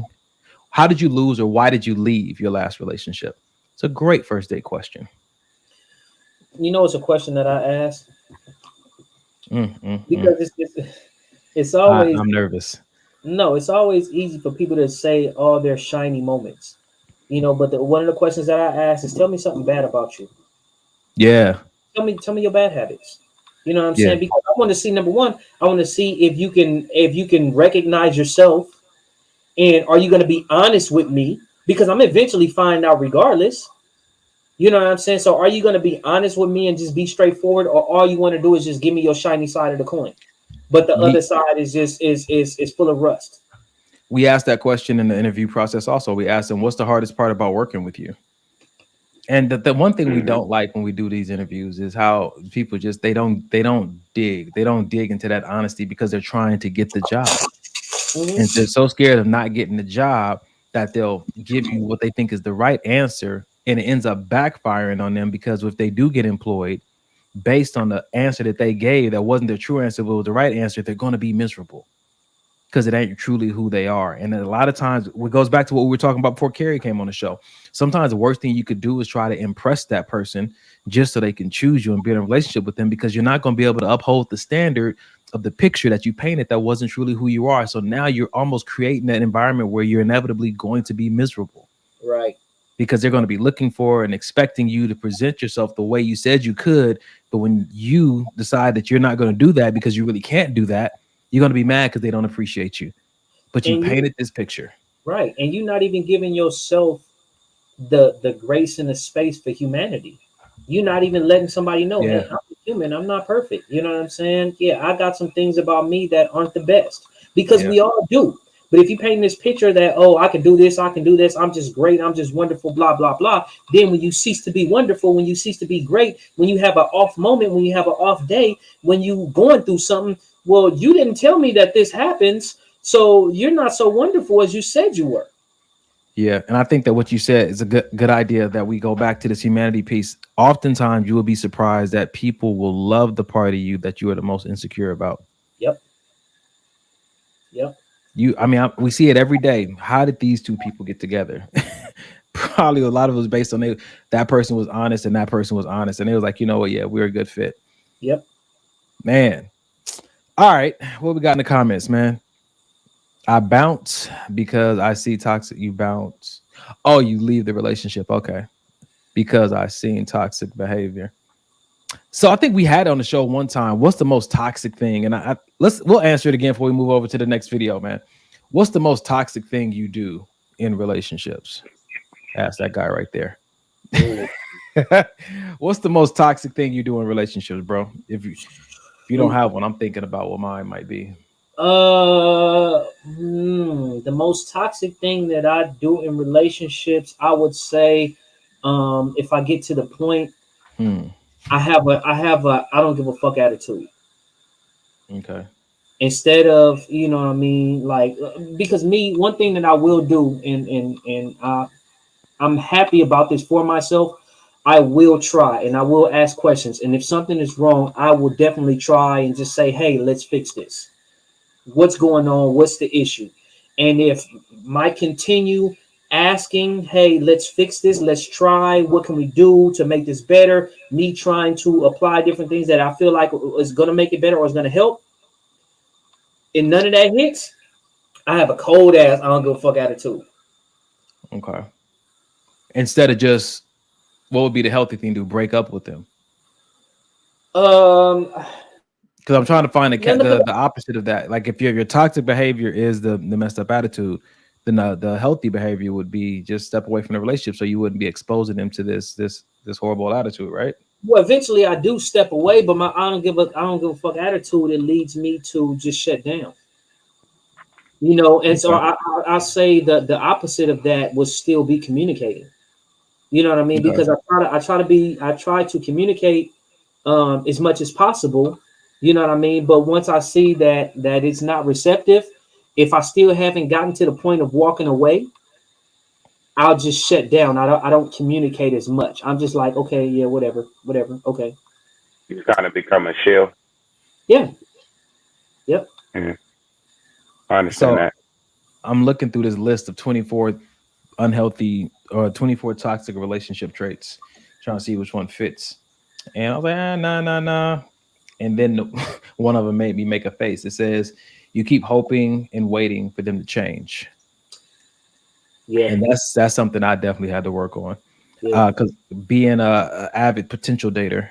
Speaker 1: How did you lose, or why did you leave your last relationship? It's a great first date question.
Speaker 2: You know, it's a question that I ask because it's always.
Speaker 1: I'm nervous.
Speaker 2: No, it's always easy for people to say all their shiny moments, you know. But one of the questions that I ask is, tell me something bad about you.
Speaker 1: Yeah.
Speaker 2: Tell me your bad habits. You know what I'm saying? Because I want to see, number one, I want to see if you can recognize yourself, and are you going to be honest with me? Because I'm eventually find out regardless. You know what I'm saying? So are you going to be honest with me and just be straightforward, or all you want to do is just give me your shiny side of the coin, but the other side is just is full of rust?
Speaker 1: We asked that question in the interview process. Also, we asked them, what's the hardest part about working with you? And the one thing we don't like when we do these interviews is how people just they don't dig into that honesty, because they're trying to get the job. And they're so scared of not getting the job that they'll give you what they think is the right answer, and it ends up backfiring on them, because if they do get employed based on the answer that they gave that wasn't their true answer, but was the right answer, they're going to be miserable because it ain't truly who they are. And a lot of times it goes back to what we were talking about before Carrie came on the show. Sometimes the worst thing you could do is try to impress that person just so they can choose you and be in a relationship with them, because you're not going to be able to uphold the standard of the picture that you painted that wasn't truly who you are. So now you're almost creating that environment where you're inevitably going to be miserable.
Speaker 2: Right.
Speaker 1: Because they're going to be looking for and expecting you to present yourself the way you said you could. But when you decide that you're not going to do that because you really can't do that, you're going to be mad because they don't appreciate you. But you painted this picture.
Speaker 2: Right. And you're not even giving yourself the grace and the space for humanity. You're not even letting somebody know, hey, I'm human. I'm not perfect. You know what I'm saying? Yeah, I got some things about me that aren't the best, because we all do. But if you paint this picture that, oh, I can do this, I'm just great, I'm just wonderful, blah, blah, blah. Then when you cease to be wonderful, when you cease to be great, when you have an off moment, when you have an off day, when you going through something, well, you didn't tell me that this happens, so you're not so wonderful as you said you were.
Speaker 1: Yeah, and I think that what you said is a good idea, that we go back to this humanity piece. Oftentimes, you will be surprised that people will love the part of you that you are the most insecure about.
Speaker 2: Yep. Yep.
Speaker 1: We see it every day. How did these two people get together? Probably a lot of it was based on that person was honest and that person was honest, and it was like, you know what? Yeah, we're a good fit.
Speaker 2: Yep.
Speaker 1: Man. All right, what we got in the comments, man? I bounce because I see toxic. You bounce. Oh, you leave the relationship. Okay. Because I seen toxic behavior. So I think we had it on the show one time. What's the most toxic thing? And we'll answer it again before we move over to the next video, man. What's the most toxic thing you do in relationships? Ask that guy right there. What's the most toxic thing you do in relationships, bro? If you don't have one, I'm thinking about what mine might be.
Speaker 2: The most toxic thing that I do in relationships, I would say, if I get to the point, I have a I don't give a fuck attitude.
Speaker 1: Okay.
Speaker 2: Instead of, you know what I mean, like, because one thing that I will do, and I'm happy about this for myself, I will try and I will ask questions, and if something is wrong, I will definitely try and just say, hey, let's fix this. What's going on? What's the issue? And if my continue asking, hey, let's fix this, let's try, what can we do to make this better, me trying to apply different things that I feel like is going to make it better or is going to help, and none of that hits, I have a cold ass, I don't give a fuck attitude.
Speaker 1: Okay. Instead of just, what would be the healthy thing to break up with them? Because I'm trying to find the opposite of that. Like, if your toxic behavior is the messed up attitude, then the healthy behavior would be just step away from the relationship, so you wouldn't be exposing them to this horrible attitude, right?
Speaker 2: Well, eventually I do step away, but my I don't give a fuck attitude, it leads me to just shut down. You know, and so I say the opposite of that would still be communicating. You know what I mean? Because I try to communicate as much as possible. You know what I mean? But once I see that it's not receptive, if I still haven't gotten to the point of walking away, I'll just shut down. I don't communicate as much. I'm just like, okay, yeah, whatever, okay.
Speaker 3: You kind of become a shell.
Speaker 2: Yeah. Yep.
Speaker 3: Mm-hmm. I understand that.
Speaker 1: I'm looking through this list of 24 unhealthy or 24 toxic relationship traits, trying to see which one fits. And I was like, nah. And then one of them made me make a face. It says, you keep hoping and waiting for them to change. Yeah. And that's something I definitely had to work on. Because being a avid potential dater,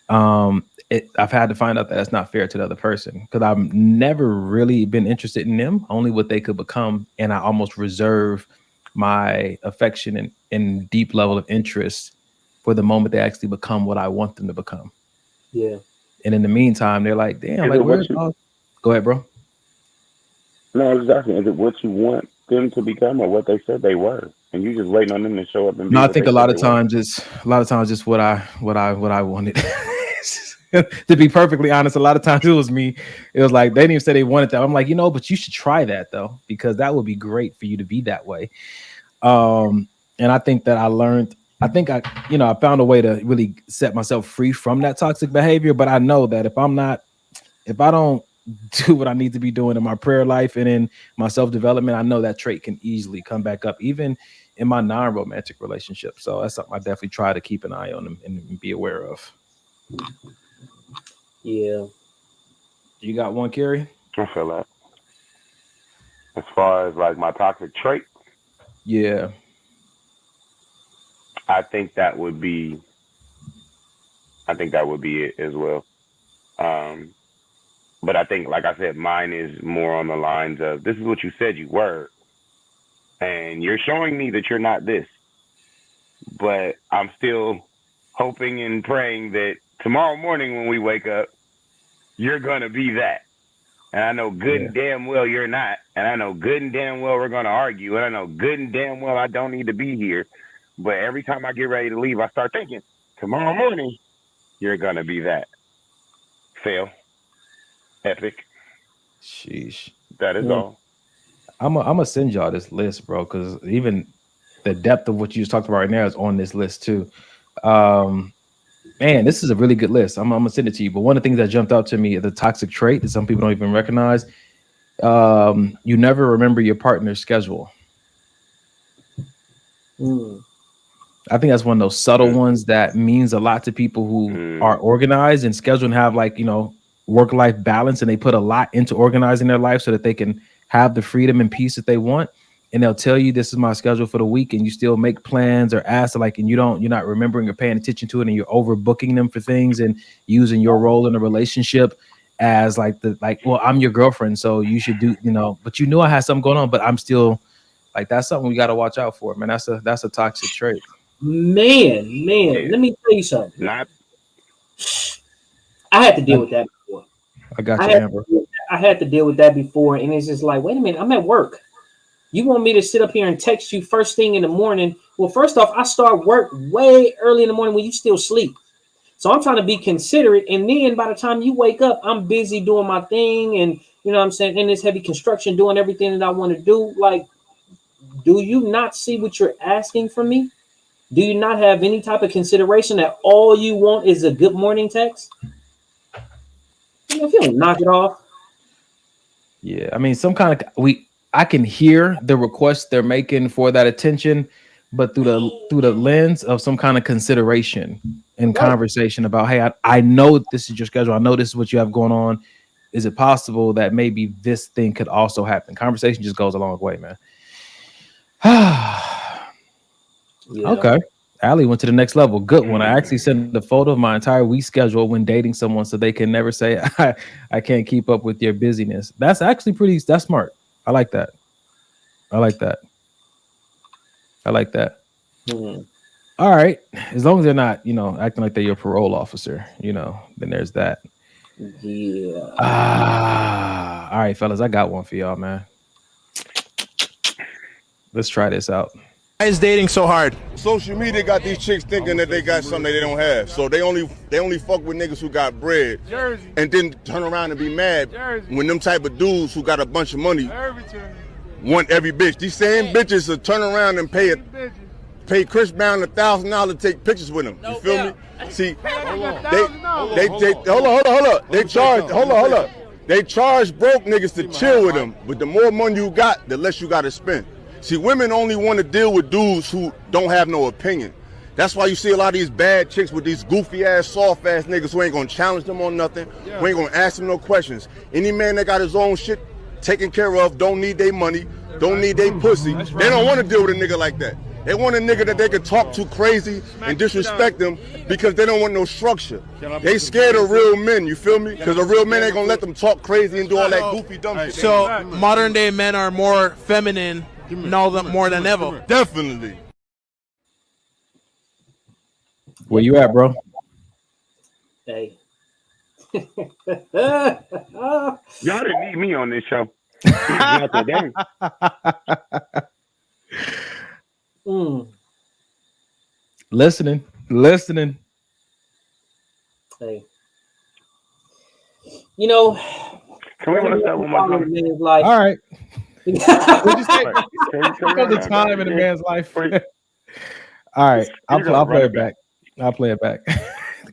Speaker 1: I've had to find out that that's not fair to the other person, because I've never really been interested in them, only what they could become. And I almost reserve my affection and deep level of interest for the moment they actually become what I want them to become.
Speaker 2: Yeah.
Speaker 1: And in the meantime, they're like, damn, like, where's Go ahead, bro.
Speaker 3: No, exactly. Is it what you want them to become or what they said they were? And you just waiting on them to show up and be.
Speaker 1: No, I think a lot of times it's what I wanted. To be perfectly honest, a lot of times it was me. It was like they didn't even say they wanted that. I'm like, but you should try that though, because that would be great for you to be that way. And I think that I found a way to really set myself free from that toxic behavior. But I know that if I don't do what I need to be doing in my prayer life and in my self-development, I know that trait can easily come back up, even in my non-romantic relationship. So that's something I definitely try to keep an eye on and be aware of.
Speaker 2: Yeah.
Speaker 1: You got one, Kerry?
Speaker 3: I feel that. As far as like my toxic trait.
Speaker 1: Yeah.
Speaker 3: I think that would be it as well. But I think, like I said, mine is more on the lines of, this is what you said you were, and you're showing me that you're not this, but I'm still hoping and praying that tomorrow morning when we wake up, you're going to be that. And I know good and damn well you're not. And I know good and damn well we're going to argue. And I know good and damn well I don't need to be here. But every time I get ready to leave, I start thinking, tomorrow morning, you're going to be that. Fail. Epic.
Speaker 1: Sheesh.
Speaker 3: That is all.
Speaker 1: I'm gonna send y'all this list, bro, because even the depth of what you just talked about right now is on this list too. Man, this is a really good list. I'm gonna send it to you. But one of the things that jumped out to me, the toxic trait that some people don't even recognize. You never remember your partner's schedule. I think that's one of those subtle ones that means a lot to people who are organized and scheduled and have, like, you know, work-life balance, and they put a lot into organizing their life so that they can have the freedom and peace that they want. And they'll tell you, this is my schedule for the week, and you still make plans or ask, like, and you're not remembering or paying attention to it, and you're overbooking them for things and using your role in a relationship as well, I'm your girlfriend, so you should do, you know, but you knew I had something going on, but I'm still like, that's something we got to watch out for, man. That's a toxic trait. Man, let me tell you something. I had to deal with that before. I got you, Amber. I had to deal with that before, and it's just like, wait a minute, I'm at work. You want me to sit up here and text you first thing in the morning? Well, first off, I start work way early in the morning when you still sleep. So I'm trying to be considerate. And then by the time you wake up, I'm busy doing my thing. And you know what I'm saying? In this heavy construction, doing everything that I want to do. Like, do you not see what you're asking from me? Do you not have any type of consideration that all you want is a good morning text? You know, if you don't knock it off. Yeah, I mean, I can hear the request they're making for that attention, but through the lens of some kind of consideration and conversation about, hey, I know this is your schedule. I know this is what you have going on. Is it possible that maybe this thing could also happen? Conversation just goes a long way, man. Okay. Allie went to the next level. Good one. I actually sent the photo of my entire week schedule when dating someone so they can never say, I can't keep up with your busyness. That's actually that's smart. I like that. All right. As long as they're not, you know, acting like they're your parole officer, you know, then there's that. Yeah. All right, fellas. I got one for y'all, man. Let's try this out.
Speaker 9: Why is dating so hard?
Speaker 10: Social media got these chicks thinking that they got something they don't have. So they only fuck with niggas who got bread. Jersey. And then turn around and be mad when them type of dudes who got a bunch of money want every bitch. These same bitches will turn around and pay Chris Brown $1,000 to take pictures with him. You feel me? See, hold up. They charge broke niggas to chill with them. But the more money you got, the less you got to spend. See, women only want to deal with dudes who don't have no opinion. That's why you see a lot of these bad chicks with these goofy ass, soft ass niggas who ain't gonna challenge them on nothing, who ain't gonna ask them no questions. Any man that got his own shit taken care of, don't need their money, don't need their pussy. They don't want to deal with a nigga like that. They want a nigga that they can talk to crazy and disrespect them because they don't want no structure. They scared of real men, you feel me? Because a real man ain't gonna let them talk crazy and do all that goofy dumb shit.
Speaker 9: So modern day men are more feminine more than ever.
Speaker 10: Definitely.
Speaker 1: Where you at, bro?
Speaker 2: Hey.
Speaker 3: Y'all didn't need me on this show.
Speaker 1: Listening.
Speaker 2: Hey. You know,
Speaker 3: can we want to start with my
Speaker 2: life?
Speaker 1: All right. What'd you say? The time in a man's life. All right, I'll play it back.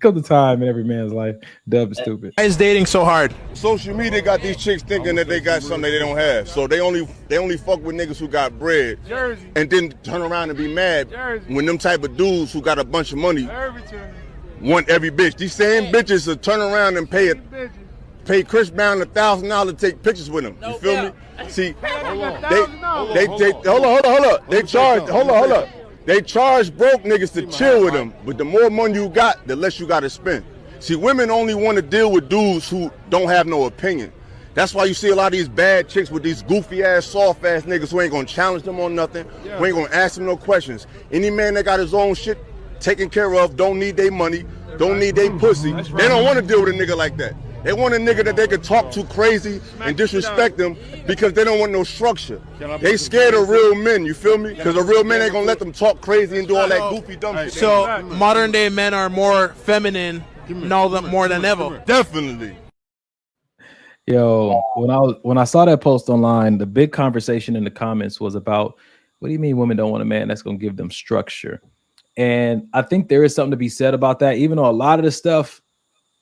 Speaker 1: Comes the time in every man's life. Dub is stupid.
Speaker 9: Why is dating so hard?
Speaker 10: Social media got these chicks thinking that they got something they don't have. So they only fuck with niggas who got bread. Jersey. And then turn around and be mad when them type of dudes who got a bunch of money want every bitch. These same bitches will turn around and pay Chris Brown $1,000 to take pictures with him. You feel me? See, hold up. They charge broke niggas to chill with them. But the more money you got, the less you got to spend. See, women only want to deal with dudes who don't have no opinion. That's why you see a lot of these bad chicks with these goofy ass, soft ass niggas who ain't gonna challenge them on nothing, who ain't gonna ask them no questions. Any man that got his own shit taken care of, don't need their money, don't need their pussy. They don't want to deal with a nigga like that. They want a nigga that they can talk to crazy and disrespect them because they don't want no structure. They scared of real men, you feel me? Because a real man ain't gonna let them talk crazy and do all that goofy dumb shit.
Speaker 9: So modern day men are more feminine more than ever.
Speaker 10: Definitely.
Speaker 1: Yo, when I saw that post online, the big conversation in the comments was about What do you mean women don't want a man that's going to give them structure? And I think there is something to be said about that, even though a lot of the stuff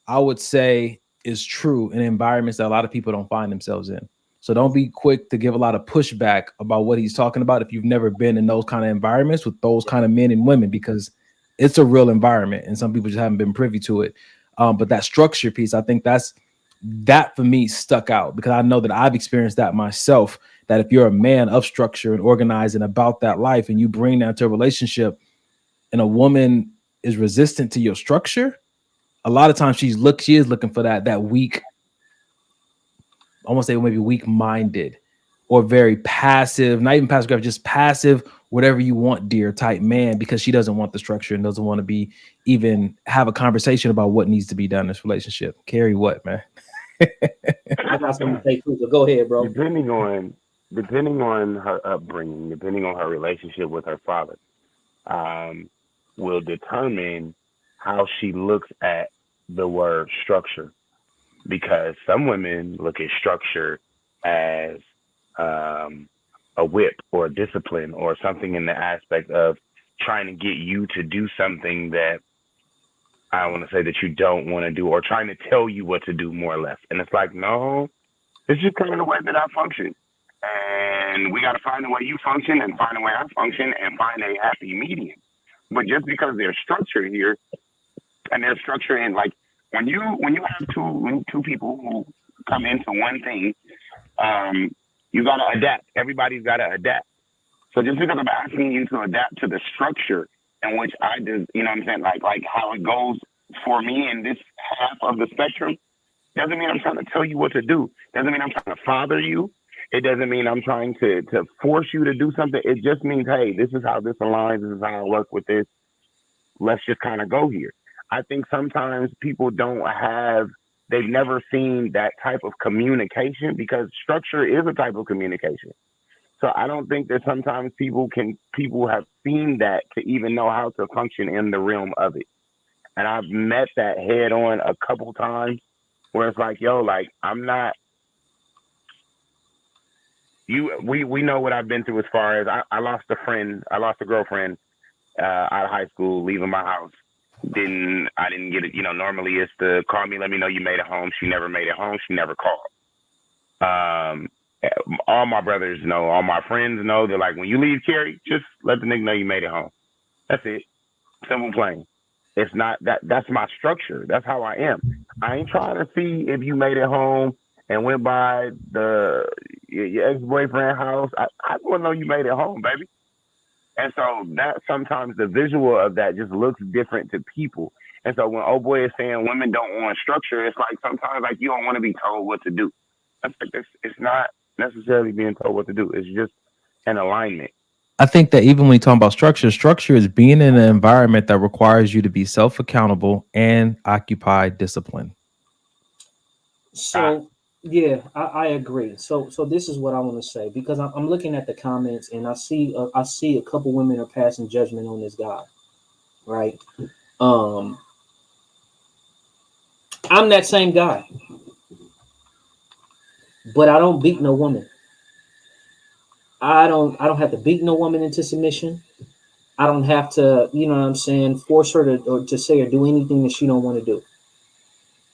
Speaker 1: I would say is true in environments that a lot of people don't find themselves in. So don't be quick to give a lot of pushback about what he's talking about if you've never been in those kind of environments with those kind of men and women, because it's a real environment and some people just haven't been privy to it. But that structure piece, I think that for me stuck out, because I know that I've experienced that myself, that if you're a man of structure and organized and about that life and you bring that to a relationship and a woman is resistant to your structure, a lot of times she is looking for that weak, I want to say maybe weak-minded or very passive, not even passive, just passive, whatever you want, dear type man, because she doesn't want the structure and doesn't want to even have a conversation about what needs to be done in this relationship. Carry what, man?
Speaker 2: I got something to say too, so go ahead, bro.
Speaker 3: Depending on her upbringing, depending on her relationship with her father, will determine how she looks at the word structure. Because some women look at structure as a whip or a discipline or something in the aspect of trying to get you to do something that I want to say that you don't want to do, or trying to tell you what to do, more or less. And it's like, no, it's just kind of the way that I function. And we got to find the way you function and find the way I function and find a happy medium. But just because there's structure here, and there's structure in, like, when you have two people who come into one thing, you got to adapt. Everybody's got to adapt. So just because I'm asking you to adapt to the structure in which I do, you know what I'm saying, like how it goes for me in this half of the spectrum, doesn't mean I'm trying to tell you what to do. Doesn't mean I'm trying to father you. It doesn't mean I'm trying to force you to do something. It just means, hey, this is how this aligns. This is how I work with this. Let's just kind of go here. I think sometimes people they've never seen that type of communication, because structure is a type of communication. So I don't think that sometimes people have seen that to even know how to function in the realm of it. And I've met that head on a couple times where it's like, yo, like, I'm not, we know what I've been through as far as I lost a girlfriend out of high school, leaving my house. I didn't get it. You know, normally it's to call me, let me know you made it home. She never made it home. She never called. All my brothers know, all my friends know. They're like, when you leave Carrie, just let the nigga know you made it home. That's it. Simple, plain. It's not that's my structure. That's how I am. I ain't trying to see if you made it home and went by your ex-boyfriend's house. I want to know you made it home, baby. And so that sometimes the visual of that just looks different to people. And so when old boy is saying women don't want structure, it's like sometimes like you don't want to be told what to do. It's not necessarily being told what to do. It's just an alignment.
Speaker 1: I think that even when you talk about structure is being in an environment that requires you to be self-accountable and occupy discipline.
Speaker 2: So yeah, I agree. So this is what I want to say, because I'm looking at the comments and I see a couple women are passing judgment on this guy, right? I'm that same guy, but I don't beat no woman. I don't have to beat no woman into submission. I don't have to, you know what I'm saying, force her to say or do anything that she don't want to do,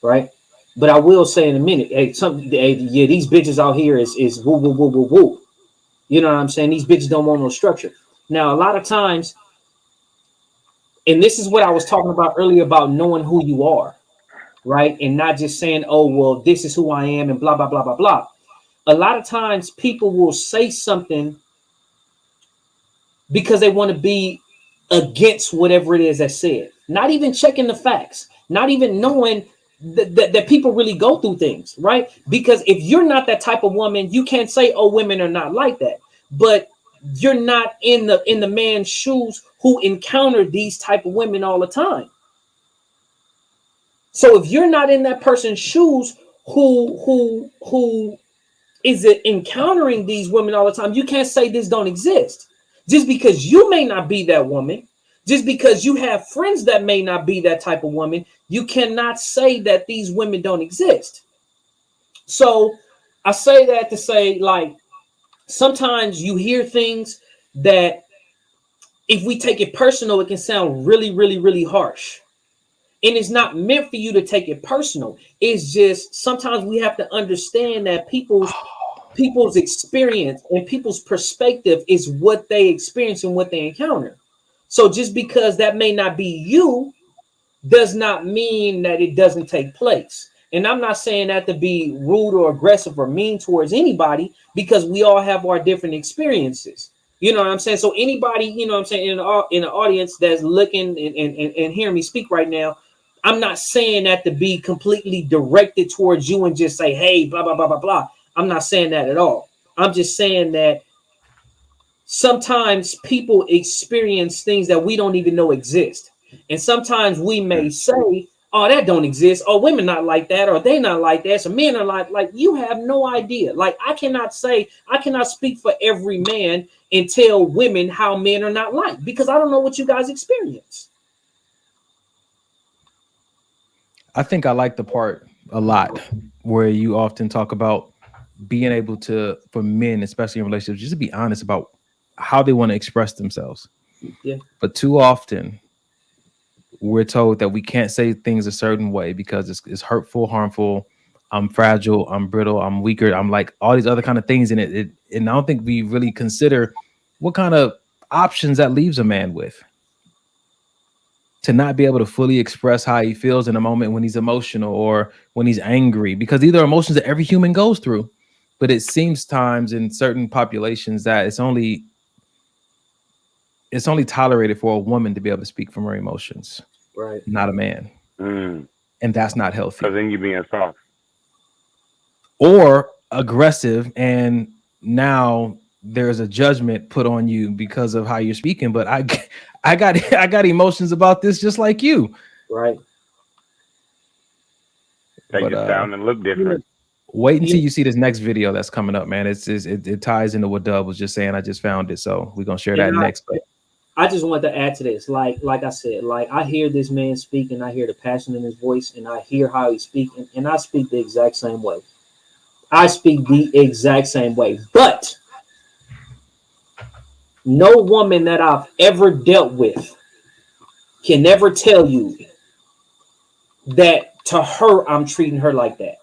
Speaker 2: right? But I will say in a minute, these bitches out here is woo, woo, woo, woo, woo. You know what I'm saying? These bitches don't want no structure. Now, a lot of times, and this is what I was talking about earlier about knowing who you are, right? And not just saying, oh, well, this is who I am and blah, blah, blah, blah, blah. A lot of times people will say something because they want to be against whatever it is that's said, not even checking the facts, not even knowing that people really go through things, right? Because if you're not that type of woman, you can't say, oh, women are not like that. But you're not in the man's shoes who encounter these type of women all the time. So if you're not in that person's shoes who is it encountering these women all the time, you can't say this don't exist. Just because you may not be that woman, just because you have friends that may not be that type of woman, you cannot say that these women don't exist. So I say that to say, like, sometimes you hear things that if we take it personal, it can sound really, really, really harsh. And it's not meant for you to take it personal. It's just sometimes we have to understand that people's experience and people's perspective is what they experience and what they encounter. So just because that may not be you does not mean that it doesn't take place. And I'm not saying that to be rude or aggressive or mean towards anybody, because we all have our different experiences. You know what I'm saying? So anybody, you know what I'm saying, in the audience that's looking and hearing me speak right now, I'm not saying that to be completely directed towards you and just say, hey, blah, blah, blah, blah, blah. I'm not saying that at all. I'm just saying that sometimes people experience things that we don't even know exist. And sometimes we may say, oh, that don't exist. Oh, women not like that, or they not like that. So men are like you have no idea. Like I cannot speak for every man and tell women how men are not like, because I don't know what you guys experience.
Speaker 1: I think I like the part a lot where you often talk about being able to, for men, especially in relationships, just to be honest about how they want to express themselves.
Speaker 2: Yeah.
Speaker 1: But too often we're told that we can't say things a certain way because it's hurtful, harmful. I'm fragile, I'm brittle, I'm weaker. I'm like all these other kind of things in it. And I don't think we really consider what kind of options that leaves a man with. To not be able to fully express how he feels in a moment when he's emotional or when he's angry, because these are emotions that every human goes through. But it seems times in certain populations that it's only tolerated for a woman to be able to speak from her emotions,
Speaker 2: right?
Speaker 1: Not a man. And that's not healthy.
Speaker 3: Because then you're being soft.
Speaker 1: Or aggressive, and now there's a judgment put on you because of how you're speaking. But I got emotions about this just like you.
Speaker 2: Right.
Speaker 3: They just sound and look different.
Speaker 1: Wait until you see this next video that's coming up, man. It ties into what Dub was just saying. I just found it, so we're gonna share that next. But
Speaker 2: I just want to add to this. Like I said, like I hear this man speak and I hear the passion in his voice and I hear how he's speaking, and I speak the exact same way. But no woman that I've ever dealt with can never tell you that to her I'm treating her like that.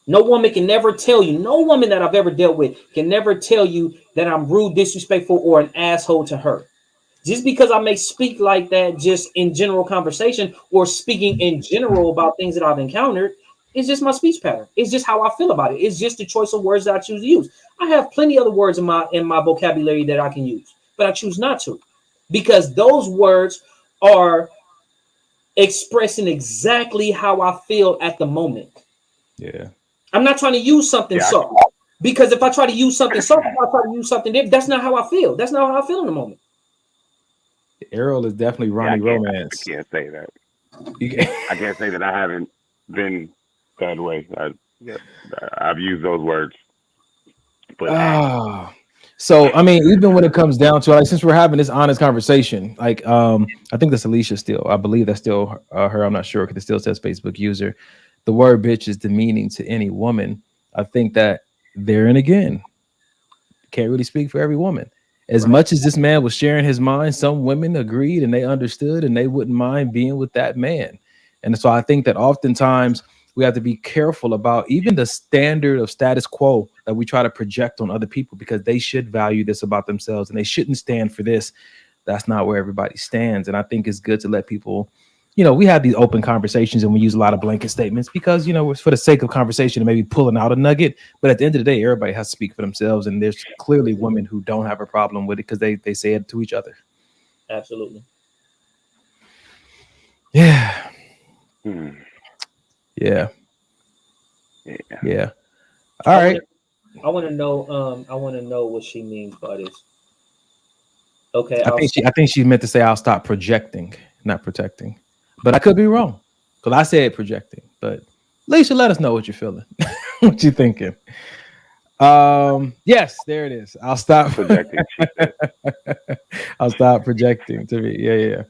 Speaker 2: No woman can never tell you, no woman that I've ever dealt with can never tell you that I'm rude, disrespectful, or an asshole to her. Just because I may speak like that just in general conversation or speaking in general about things that I've encountered, it's just my speech pattern. It's just how I feel about it. It's just the choice of words that I choose to use. I have plenty of other words in my vocabulary that I can use, but I choose not to, because those words are expressing exactly how I feel at the moment.
Speaker 1: Yeah.
Speaker 2: I'm not trying to use something soft, because if I try to use something soft, if I try to use something different, that's not how I feel. That's not how I feel in the moment.
Speaker 1: Errol is definitely Ronnie Romance.
Speaker 3: I can't say that. I can't say that I haven't been that way. I've used those words. But
Speaker 1: so I mean, even when it comes down to, like, since we're having this honest conversation, like I think that's Alicia still. I believe that's still her. I'm not sure because it still says Facebook user. The word bitch is demeaning to any woman. I think that there and again, can't really speak for every woman. As much as this man was sharing his mind, some women agreed and they understood and they wouldn't mind being with that man. And so I think that oftentimes we have to be careful about even the standard of status quo that we try to project on other people, because they should value this about themselves and they shouldn't stand for this. That's not where everybody stands. And I think it's good to let people, we have these open conversations and we use a lot of blanket statements because, it's for the sake of conversation and maybe pulling out a nugget. But at the end of the day, everybody has to speak for themselves. And there's clearly women who don't have a problem with it because they say it to each other.
Speaker 2: Absolutely.
Speaker 1: Yeah.
Speaker 3: Yeah.
Speaker 1: All right.
Speaker 2: I want to know what she means by this. Okay.
Speaker 1: I think she meant to say I'll stop projecting, not protecting. But I could be wrong because I said projecting. But Lisa, let us know what you're feeling, what you're thinking. Yes, there it is. I'll stop projecting. I'll stop projecting to me. Yeah.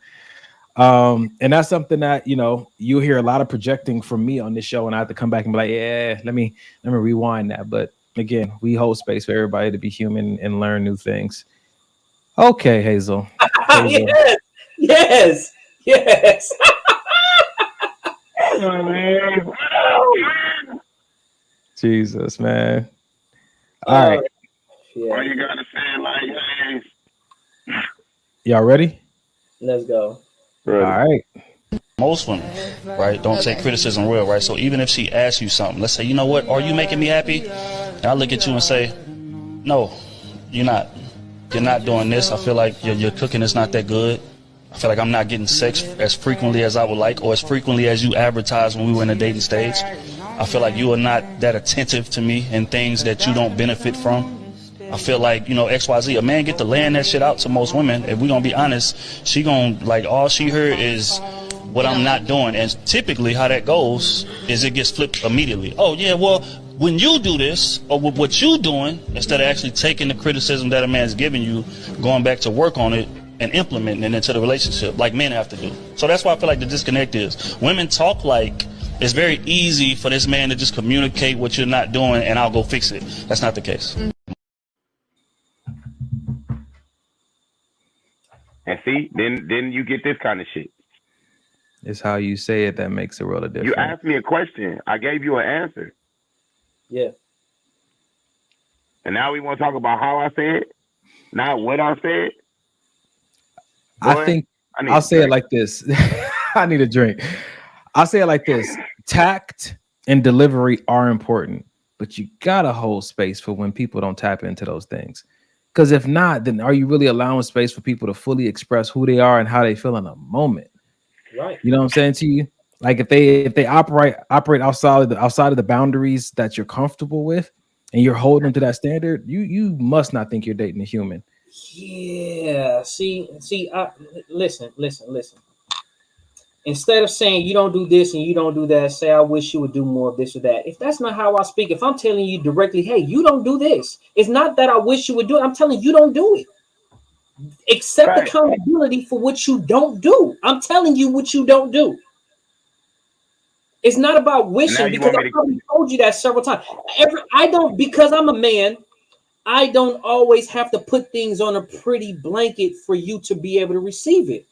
Speaker 1: And that's something that you hear a lot of projecting from me on this show, and I have to come back and be like, yeah, let me rewind that. But again, we hold space for everybody to be human and learn new things. Okay, Hazel.
Speaker 2: Yes.
Speaker 1: Jesus, man. All right.
Speaker 3: Why you gotta say it like, hey?
Speaker 1: Y'all ready?
Speaker 2: Let's go.
Speaker 1: All right.
Speaker 11: Most women, right, don't take criticism real, right? So even if she asks you something, let's say, you know what, are you making me happy? And I look at you and say, no, you're not. You're not doing this. I feel like your cooking is not that good. I feel like I'm not getting sex as frequently as I would like, or as frequently as you advertised when we were in the dating stage. I feel like you are not that attentive to me and things that you don't benefit from. I feel like, you know, XYZ, a man get to laying that shit out to most women. If we're gonna be honest, she gonna, like, all she heard is what I'm not doing. And typically how that goes is it gets flipped immediately. Oh yeah, well, when you do this, or with what you doing, instead of actually taking the criticism that a man's giving you, going back to work on it and implementing it into the relationship, like men have to do. So that's why I feel like the disconnect is, women talk like it's very easy for this man to just communicate what you're not doing and I'll go fix it. That's not the case.
Speaker 3: And see, then you get this kind of shit.
Speaker 1: It's how you say it that makes a world of difference.
Speaker 3: You asked me a question. I gave you an answer.
Speaker 2: Yeah.
Speaker 3: And now we want to talk about how I said it, not what I said.
Speaker 1: I think I'll say it like this. I need a drink. I'll say it like this. Tact and delivery are important, but you gotta hold space for when people don't tap into those things. Because if not, then are you really allowing space for people to fully express who they are and how they feel in a moment?
Speaker 2: Right.
Speaker 1: You know what I'm saying to you? Like if they operate outside of the boundaries that you're comfortable with, and you're holding them to that standard, you must not think you're dating a human.
Speaker 2: Yeah. See. Listen. Instead of saying you don't do this and you don't do that, say I wish you would do more of this or that. If that's not how I speak, if I'm telling you directly, hey, you don't do this, it's not that I wish you would do it. I'm telling you don't do it. Accept accountability for what you don't do. I'm telling you what you don't do. It's not about wishing, because I probably told you that several times. Because I'm a man, I don't always have to put things on a pretty blanket for you to be able to receive it.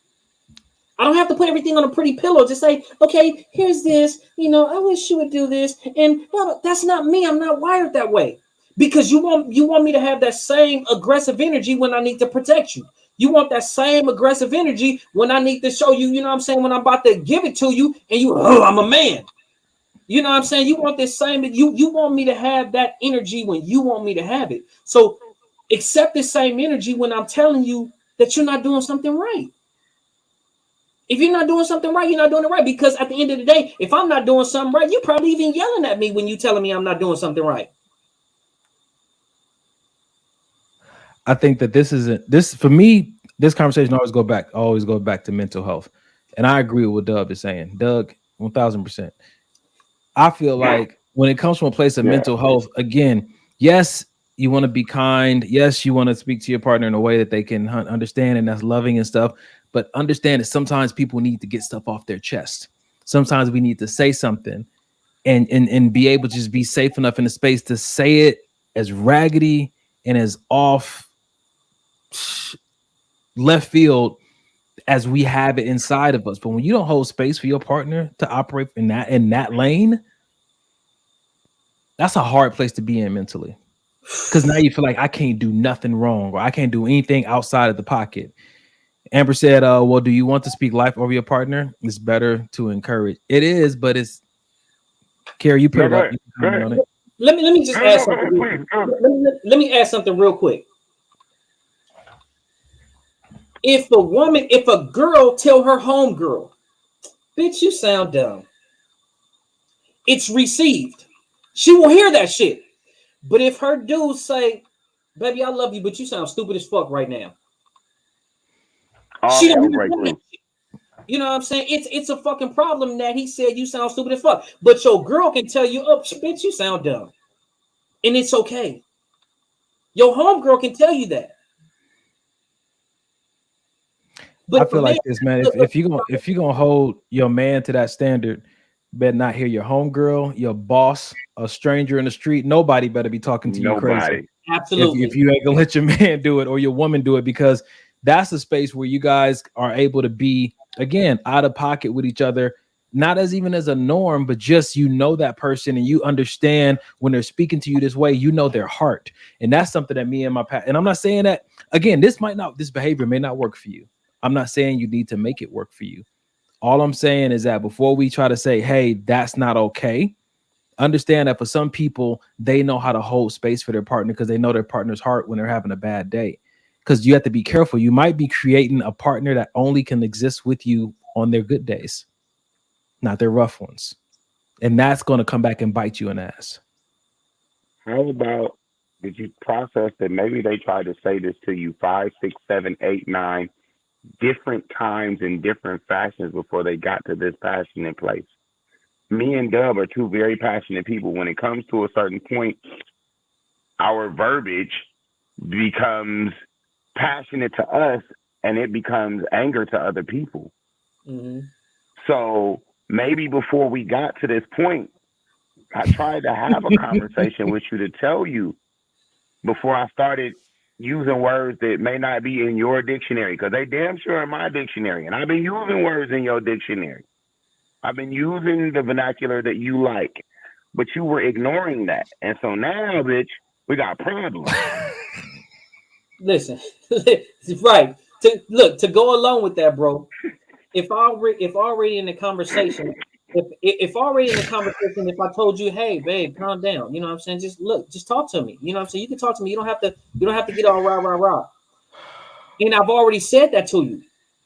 Speaker 2: I don't have to put everything on a pretty pillow to say, okay, here's this, I wish you would do this. And well, that's not me. I'm not wired that way. Because you want me to have that same aggressive energy when I need to protect you. You want that same aggressive energy when I need to show you, when I'm about to give it to you and you, I'm a man. You know what I'm saying? You want this same, you want me to have that energy when you want me to have it. So accept the same energy when I'm telling you that you're not doing something right. If you're not doing something right, you're not doing it right. Because at the end of the day, if I'm not doing something right, you're probably even yelling at me when you're telling me I'm not doing something right.
Speaker 1: I think that this for me, this conversation always go back to mental health. And I agree with what Doug is saying. Doug, 1000%. I feel like when it comes from a place of mental health, again, yes, you want to be kind. Yes, you want to speak to your partner in a way that they can understand and that's loving and stuff. But understand that sometimes people need to get stuff off their chest. Sometimes we need to say something and be able to just be safe enough in the space to say it as raggedy and as off left field as we have it inside of us. But when you don't hold space for your partner to operate in that lane, that's a hard place to be in mentally. Because now you feel like I can't do nothing wrong or I can't do anything outside of the pocket. Amber said, well, do you want to speak life over your partner? It's better to encourage. It is, but it's Carrie, you put it up. On it.
Speaker 2: Let me just add something. Let me add something real quick. If a girl tell her homegirl, bitch, you sound dumb, it's received. She will hear that shit. But if her dude say, baby, I love you, but you sound stupid as fuck right now. She don't hear that shit. You know what I'm saying? It's a fucking problem that he said you sound stupid as fuck. But your girl can tell you, oh, bitch, you sound dumb. And it's okay. Your homegirl can tell you that.
Speaker 1: But I feel like this, man. If you're gonna hold your man to that standard, better not hear your homegirl, your boss, a stranger in the street. Nobody better be talking to you crazy.
Speaker 2: Absolutely.
Speaker 1: If you ain't gonna let your man do it or your woman do it, because that's the space where you guys are able to be, again, out of pocket with each other, not as even as a norm, but just that person and you understand when they're speaking to you this way, their heart. And that's something that me and my past, and I'm not saying that, again, this behavior may not work for you. I'm not saying you need to make it work for you. All I'm saying is that before we try to say, hey, that's not okay, understand that for some people, they know how to hold space for their partner because they know their partner's heart when they're having a bad day. Because you have to be careful. You might be creating a partner that only can exist with you on their good days, not their rough ones. And that's going to come back and bite you in the ass.
Speaker 3: How about, did you process that maybe they tried to say this to you 5, 6, 7, 8, 9 different times in different fashions before they got to this passionate place? Me and Dub are two very passionate people. When it comes to a certain point, our verbiage becomes passionate to us and it becomes anger to other people.
Speaker 2: Mm-hmm.
Speaker 3: So maybe before we got to this point, I tried to have a conversation with you to tell you before I started using words that may not be in your dictionary, because they damn sure in my dictionary. And I've been using words in your dictionary. I've been using the vernacular that you like, but you were ignoring that. And so now, bitch, we got problems.
Speaker 2: Listen, right. To go along with that, bro. If already in the conversation, if already in the conversation, if I told you, hey, babe, calm down, you know what I'm saying? Just talk to me. You know what I'm saying? You can talk to me. You don't have to get all rah. And I've already said that to you,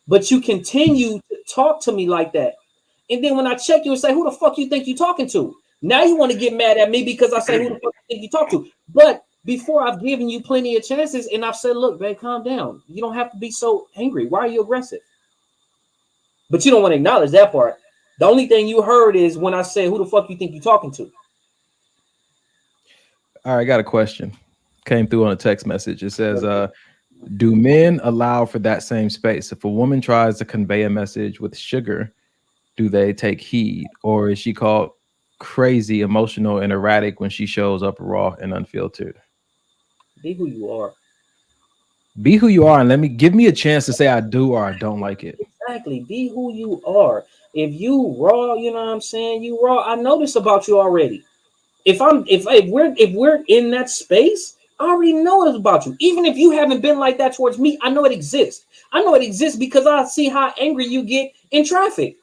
Speaker 2: but you continue to talk to me like that. And then when I check you and say, who the fuck you think you talking to? Now you want to get mad at me because I say, who the fuck you think you talk to? But before I've given you plenty of chances and I've said, look, babe, calm down. You don't have to be so angry. Why are you aggressive? But you don't want to acknowledge that part. The only thing you heard is when I said, who the fuck you think you talking to?
Speaker 1: All right, I got a question. Came through on a text message. It says, do men allow for that same space? If a woman tries to convey a message with sugar, do they take heed? Or is she called crazy, emotional, and erratic when she shows up raw and unfiltered?
Speaker 2: Be who you are.
Speaker 1: Be who you are, and give me a chance to say I do or I don't like it.
Speaker 2: Exactly. Be who you are. If you raw, you know what I'm saying? You raw. I know this about you already. If we're in that space, I already know it about you. Even if you haven't been like that towards me, I know it exists. I know it exists because I see how angry you get in traffic.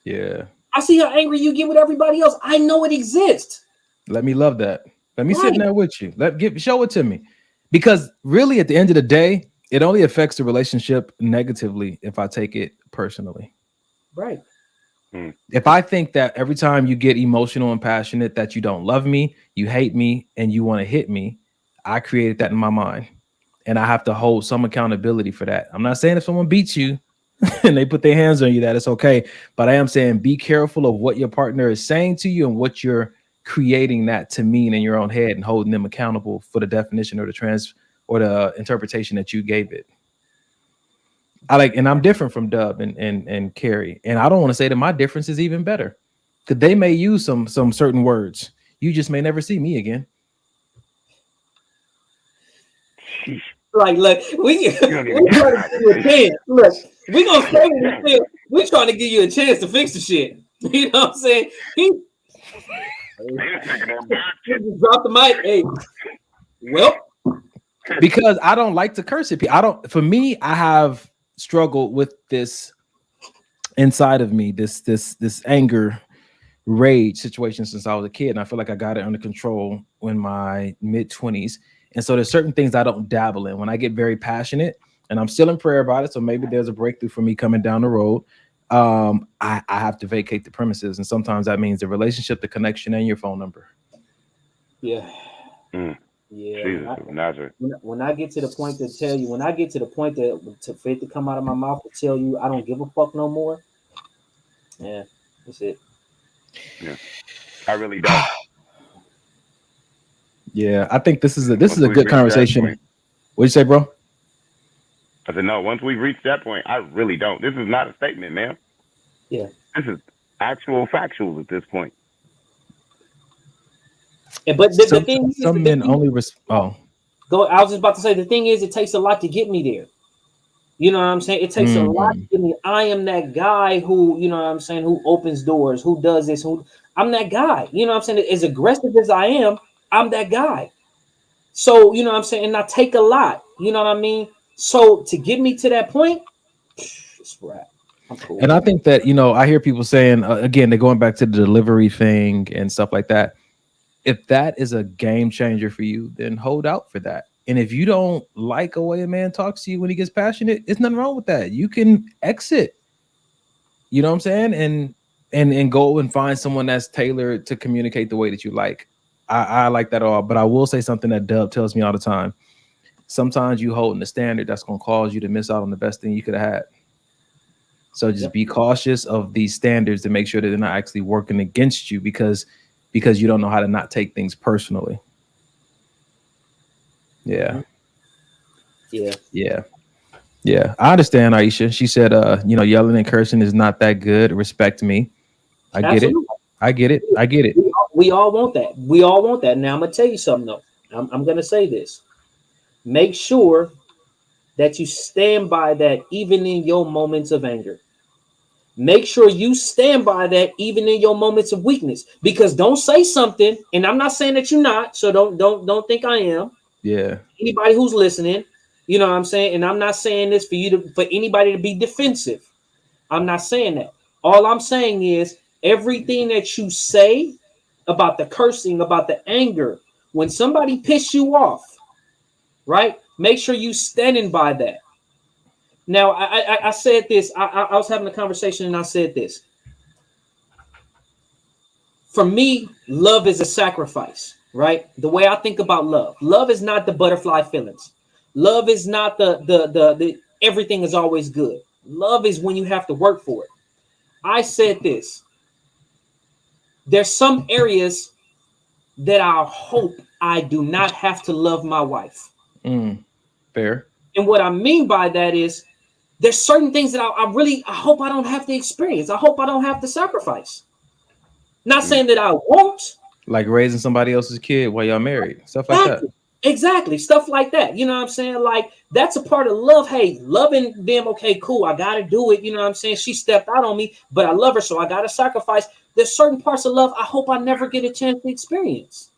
Speaker 1: Yeah.
Speaker 2: I see how angry you get with everybody else. I know it exists.
Speaker 1: Let me love that. Let me sit in there with you. Show it to me. Because really, at the end of the day, it only affects the relationship negatively if I take it personally.
Speaker 2: Right.
Speaker 1: If I think that every time you get emotional and passionate that you don't love me, you hate me, and you want to hit me, I created that in my mind. And I have to hold some accountability for that. I'm not saying if someone beats you and they put their hands on you that it's okay. But I am saying be careful of what your partner is saying to you and what you're creating that to mean in your own head and holding them accountable for the definition or the interpretation that you gave it. And I'm different from Dub and Carrie. And I don't want to say that my difference is even better because they may use some certain words. You just may never see me again.
Speaker 2: Like, look, we trying to give you a chance. Look, we gonna say what we feel. We're trying to give you a chance to fix the shit. You know what I'm saying? Drop the mic. Hey, well,
Speaker 1: because I don't like to curse at people. For me, I have struggled with this inside of me, this anger, rage situation since I was a kid. And I feel like I got it under control in my mid-20s. And so there's certain things I don't dabble in. When I get very passionate, and I'm still in prayer about it, so maybe there's a breakthrough for me coming down the road, I have to vacate the premises. And sometimes that means the relationship, the connection, and your phone number.
Speaker 2: Yeah.
Speaker 3: Yeah.
Speaker 2: Jesus, when I get to the point to tell you, when I get to the point for it to come out of my mouth to tell you I don't give a fuck no more. Yeah, that's it.
Speaker 3: Yeah, I really don't.
Speaker 1: Yeah, I think this is a good conversation. What'd you say, bro?
Speaker 3: I said no. Once we reach that point, I really don't. This is not a statement, man.
Speaker 2: Yeah.
Speaker 3: actual factuals at this point.
Speaker 2: But the thing is,
Speaker 1: some men only
Speaker 2: I was just about to say, the thing is, it takes a lot to get me there. You know what I'm saying? It takes a lot to get me. I am that guy who, you know what I'm saying, who opens doors, who does this, I'm that guy. You know what I'm saying? As aggressive as I am, I'm that guy. So, you know what I'm saying? And I take a lot. You know what I mean? So to get me to that point, it's rap. I'm cool.
Speaker 1: And I think that, you know, I hear people saying, again, they're going back to the delivery thing and stuff like that. If that is a game changer for you, then hold out for that. And if you don't like a way a man talks to you when he gets passionate, there's nothing wrong with that. You can exit. You know what I'm saying? And go and find someone that's tailored to communicate the way that you like. I like that all. But I will say something that Dub tells me all the time. Sometimes you holding the standard that's going to cause you to miss out on the best thing you could have had. So just be cautious of these standards to make sure that they're not actually working against you because you don't know how to not take things personally. Yeah. I understand, Aisha. She said, you know, yelling and cursing is not that good. Respect me. I get it.
Speaker 2: We all want that. Now I'm gonna tell you something though. I'm gonna say this. Make sure that you stand by that even in your moments of anger. Make sure you stand by that even in your moments of weakness. Because don't say something, and I'm not saying that you're not, so don't think I am.
Speaker 1: Yeah.
Speaker 2: Anybody who's listening, you know what I'm saying? And I'm not saying this for anybody to be defensive. I'm not saying that. All I'm saying is everything that you say about the cursing, about the anger, when somebody piss you off, right? Make sure you standing by that. Now, I said this. I was having a conversation and I said this. For me, love is a sacrifice, right? The way I think about love. Love is not the butterfly feelings. Love is not the everything is always good. Love is when you have to work for it. I said this. There's some areas that I hope I do not have to love my wife.
Speaker 1: Fair.
Speaker 2: And what I mean by that is there's certain things that I hope I don't have to experience. I hope I don't have to sacrifice. Not saying that I won't.
Speaker 1: Like raising somebody else's kid while y'all married. Stuff like that.
Speaker 2: Exactly. Stuff like that. You know what I'm saying? Like that's a part of love. Hey, loving them. Okay, cool. I got to do it. You know what I'm saying? She stepped out on me, but I love her. So I got to sacrifice. There's certain parts of love I hope I never get a chance to experience.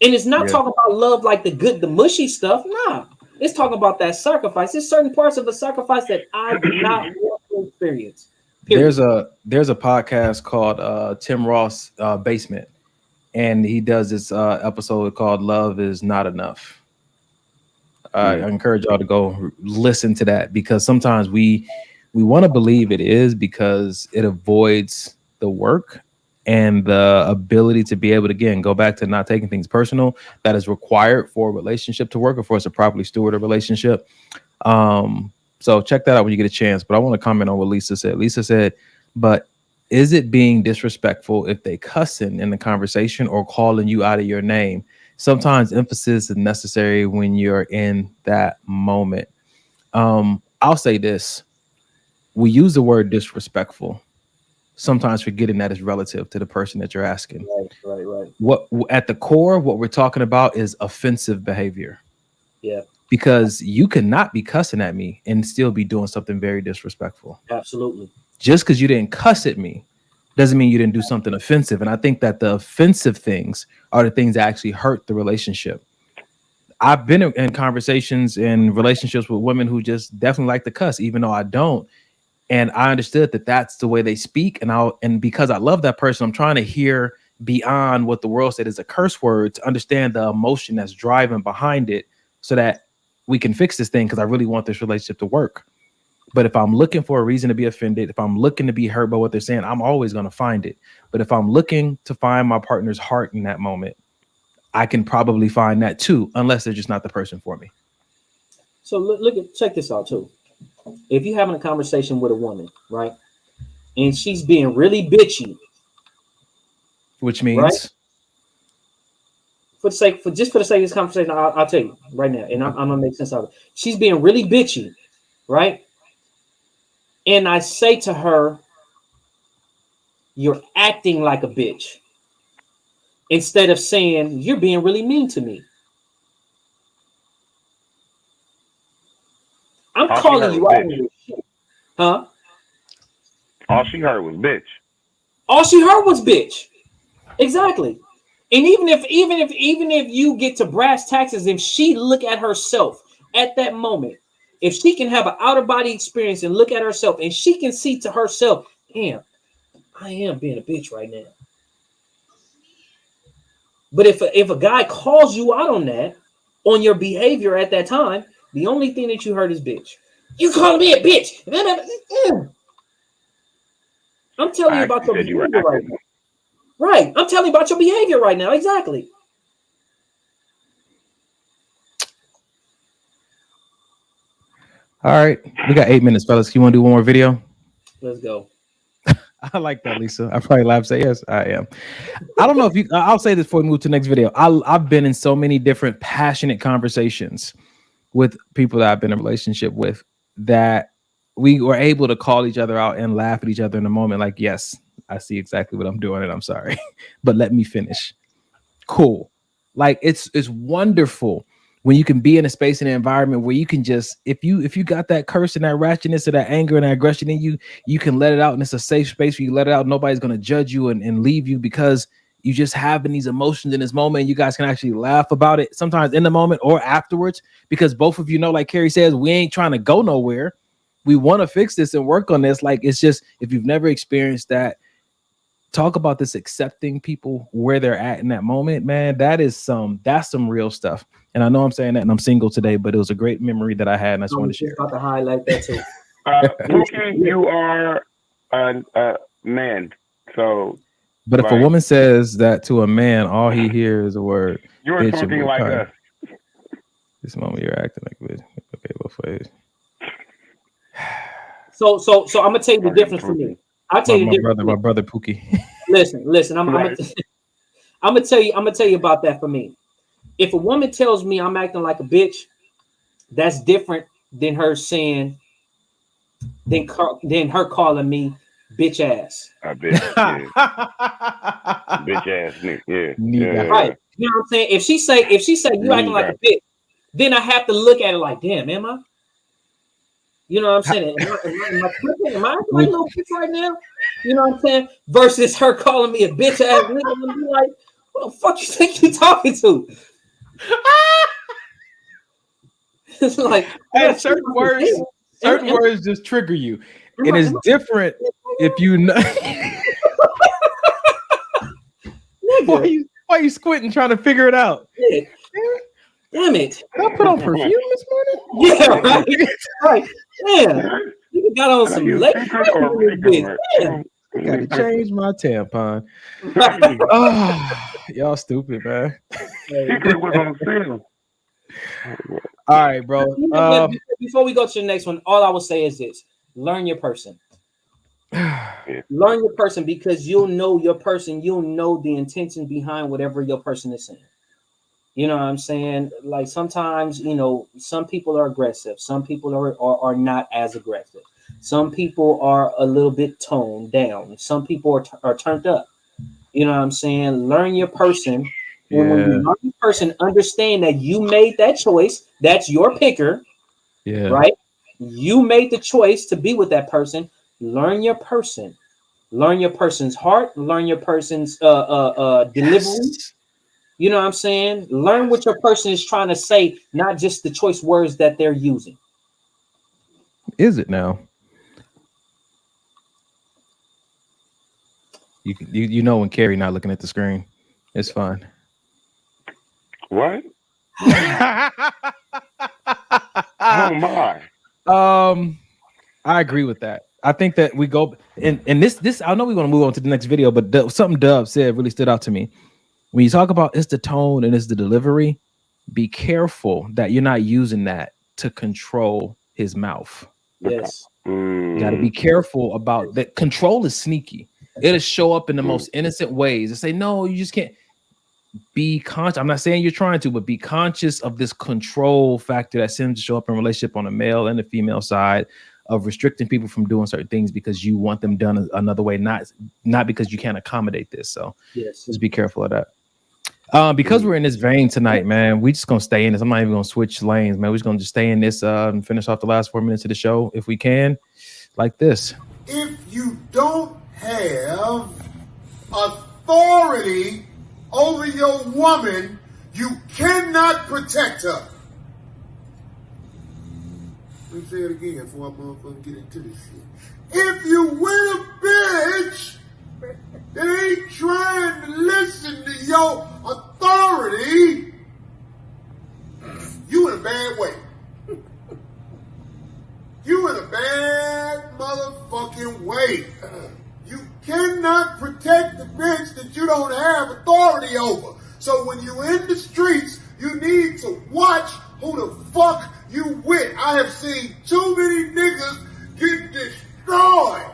Speaker 2: And it's not talking about love like the mushy stuff. Nah, it's talking about that sacrifice. There's certain parts of a sacrifice that I do not want to experience. Period.
Speaker 1: There's a podcast called Tim Ross Basement, and he does this episode called Love Is Not Enough. I encourage y'all to go listen to that because sometimes we want to believe it is because it avoids the work and the ability to be able to, again, go back to not taking things personal that is required for a relationship to work or for us to properly steward a relationship. So check that out when you get a chance. But I want to comment on what Lisa said. Lisa said, but is it being disrespectful if they cussing in the conversation or calling you out of your name? Sometimes emphasis is necessary when you're in that moment. I'll say this. We use the word disrespectful, sometimes forgetting that it's relative to the person that you're asking.
Speaker 2: Right.
Speaker 1: What at the core, what we're talking about is offensive behavior.
Speaker 2: Yeah.
Speaker 1: Because you cannot be cussing at me and still be doing something very disrespectful.
Speaker 2: Absolutely.
Speaker 1: Just because you didn't cuss at me doesn't mean you didn't do something offensive. And I think that the offensive things are the things that actually hurt the relationship. I've been in conversations and relationships with women who just definitely like to cuss, even though I don't. And I understood that that's the way they speak. And because I love that person, I'm trying to hear beyond what the world said is a curse word to understand the emotion that's driving behind it so that we can fix this thing because I really want this relationship to work. But if I'm looking for a reason to be offended, if I'm looking to be hurt by what they're saying, I'm always going to find it. But if I'm looking to find my partner's heart in that moment, I can probably find that too, unless they're just not the person for me.
Speaker 2: So check this out too. If you're having a conversation with a woman, right, and she's being really bitchy,
Speaker 1: which means,
Speaker 2: right? For the sake of this conversation, I'll tell you right now, and I'm gonna make sense out of it. She's being really bitchy, right? And I say to her, you're acting like a bitch. Instead of saying, you're being really mean to me. I'm calling you out on this shit. Huh?
Speaker 3: All she heard was bitch.
Speaker 2: All she heard was bitch. Exactly. And even if you get to brass taxes, if she look at herself at that moment, if she can have an outer body experience and look at herself and she can see to herself, damn, I am being a bitch right now. But if a guy calls you out on that, on your behavior at that time, the only thing that you heard is bitch. You calling me a bitch. I'm telling you about your behavior right now. Right. I'm telling you about your behavior right now. Exactly.
Speaker 1: All right. We got 8 minutes, fellas. You want to do one more video?
Speaker 2: Let's go.
Speaker 1: I like that, Lisa. I probably laugh. Say yes, I am. I don't know if you. I'll say this before we move to the next video. I've been in so many different passionate conversations with people that I've been in a relationship with that we were able to call each other out and laugh at each other in a moment. Like, yes, I see exactly what I'm doing, and I'm sorry, but let me finish. Cool. Like it's wonderful when you can be in a space and an environment where you can just, if you got that curse and that ratchetness or that anger and that aggression in you, you can let it out, and it's a safe space where you let it out. Nobody's going to judge you and leave you because you just having these emotions in this moment. You guys can actually laugh about it sometimes in the moment or afterwards, because both of you know, like Carrie says, we ain't trying to go nowhere. We want to fix this and work on this. Like, it's just, if you've never experienced that, talk about this, accepting people where they're at in that moment, man. That's some real stuff. And I know I'm saying that and I'm single today, but it was a great memory that I had, and I just wanted to share.
Speaker 2: About to highlight that too.
Speaker 3: Pookie, you are a man. So,
Speaker 1: but if a woman says that to a man, all he hears is a word.
Speaker 3: You're talking like us.
Speaker 1: This moment you're acting like bitch. Okay, both ways.
Speaker 2: So I'm gonna tell you the difference for me. I'll tell you the difference.
Speaker 1: My brother Pookie.
Speaker 2: Listen. I'm gonna tell you about that for me. If a woman tells me I'm acting like a bitch, that's different than her saying, than her calling me bitch ass.
Speaker 3: A bitch, yeah. Bitch ass nigga, yeah.
Speaker 2: Right. You know what I'm saying? If she say you acting like a bitch, then I have to look at it like, damn, am I? You know what I'm saying? Am I acting like a little bitch right now? You know what I'm saying? Versus her calling me a bitch ass nigga, and be like, what the fuck you think you talking to? It's like,
Speaker 1: hey, certain words just trigger you, and it's different if you know. why you squinting trying to figure it out?
Speaker 2: Yeah. Damn it!
Speaker 1: Did I put on perfume this morning?
Speaker 2: Yeah, right. Right. Yeah, you got on some late.
Speaker 1: I gotta change my tampon. Y'all stupid, man. All right, bro.
Speaker 2: Before we go to the next one, all I will say is this: learn your person. Learn your person, because you'll know your person. You'll know the intention behind whatever your person is saying. You know what I'm saying? Like, sometimes, you know, some people are aggressive. Some people are not as aggressive. Some people are a little bit toned down. Some people are turned up. You know what I'm saying? Learn your person. Yeah. When you learn your person, understand that you made that choice. That's your picker.
Speaker 1: Yeah.
Speaker 2: Right? You made the choice to be with that person. Learn your person. Learn your person's heart. Learn your person's delivery. Yes. You know what I'm saying? Learn what your person is trying to say, not just the choice words that they're using.
Speaker 1: Is it now? You know when Carrie not looking at the screen, it's fine.
Speaker 3: What? Oh my.
Speaker 1: I agree with that. I think that we go and this. I know we're gonna move on to the next video, but something Dub said really stood out to me. When you talk about it's the tone and it's the delivery, be careful that you're not using that to control his mouth.
Speaker 2: Yes.
Speaker 1: You got to be careful about that. Control is sneaky. It'll show up in the most innocent ways and say, no, you just can't. Be conscious. I'm not saying you're trying to, but be conscious of this control factor that seems to show up in relationship on the male and the female side of restricting people from doing certain things because you want them done another way, not because you can't accommodate this. So
Speaker 2: yes,
Speaker 1: just be careful of that. Because we're in this vein tonight, man, we just gonna stay in this. I'm not even gonna switch lanes, man. We're just gonna just stay in this and finish off the last 4 minutes of the show if we can, like this.
Speaker 12: If you don't have authority over your woman, you cannot protect her. Let me say it again before I motherfucking get into this shit. If you with a bitch that ain't trying to listen to your authority, you in a bad way. You in a bad motherfucking way. You cannot protect the bitch that you don't have authority over. So when you in the streets, you need to watch who the fuck you with. I have seen too many niggas get destroyed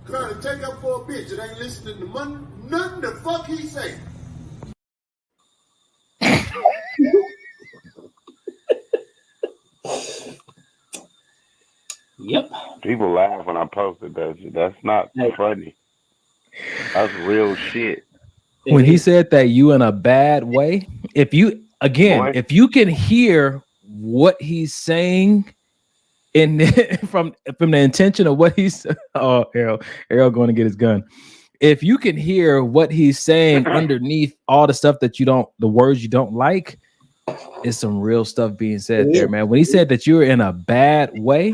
Speaker 12: trying to take up for a bitch that ain't listening to nothing the fuck he say.
Speaker 2: Yep.
Speaker 3: People laugh when I posted that. That's not funny. That's real shit.
Speaker 1: When he said that you in a bad way, if you can hear what he's saying from the intention of what he's Errol going to get his gun. If you can hear what he's saying underneath all the stuff that the words you don't like, it's some real stuff being said there, man. When he said that you're in a bad way,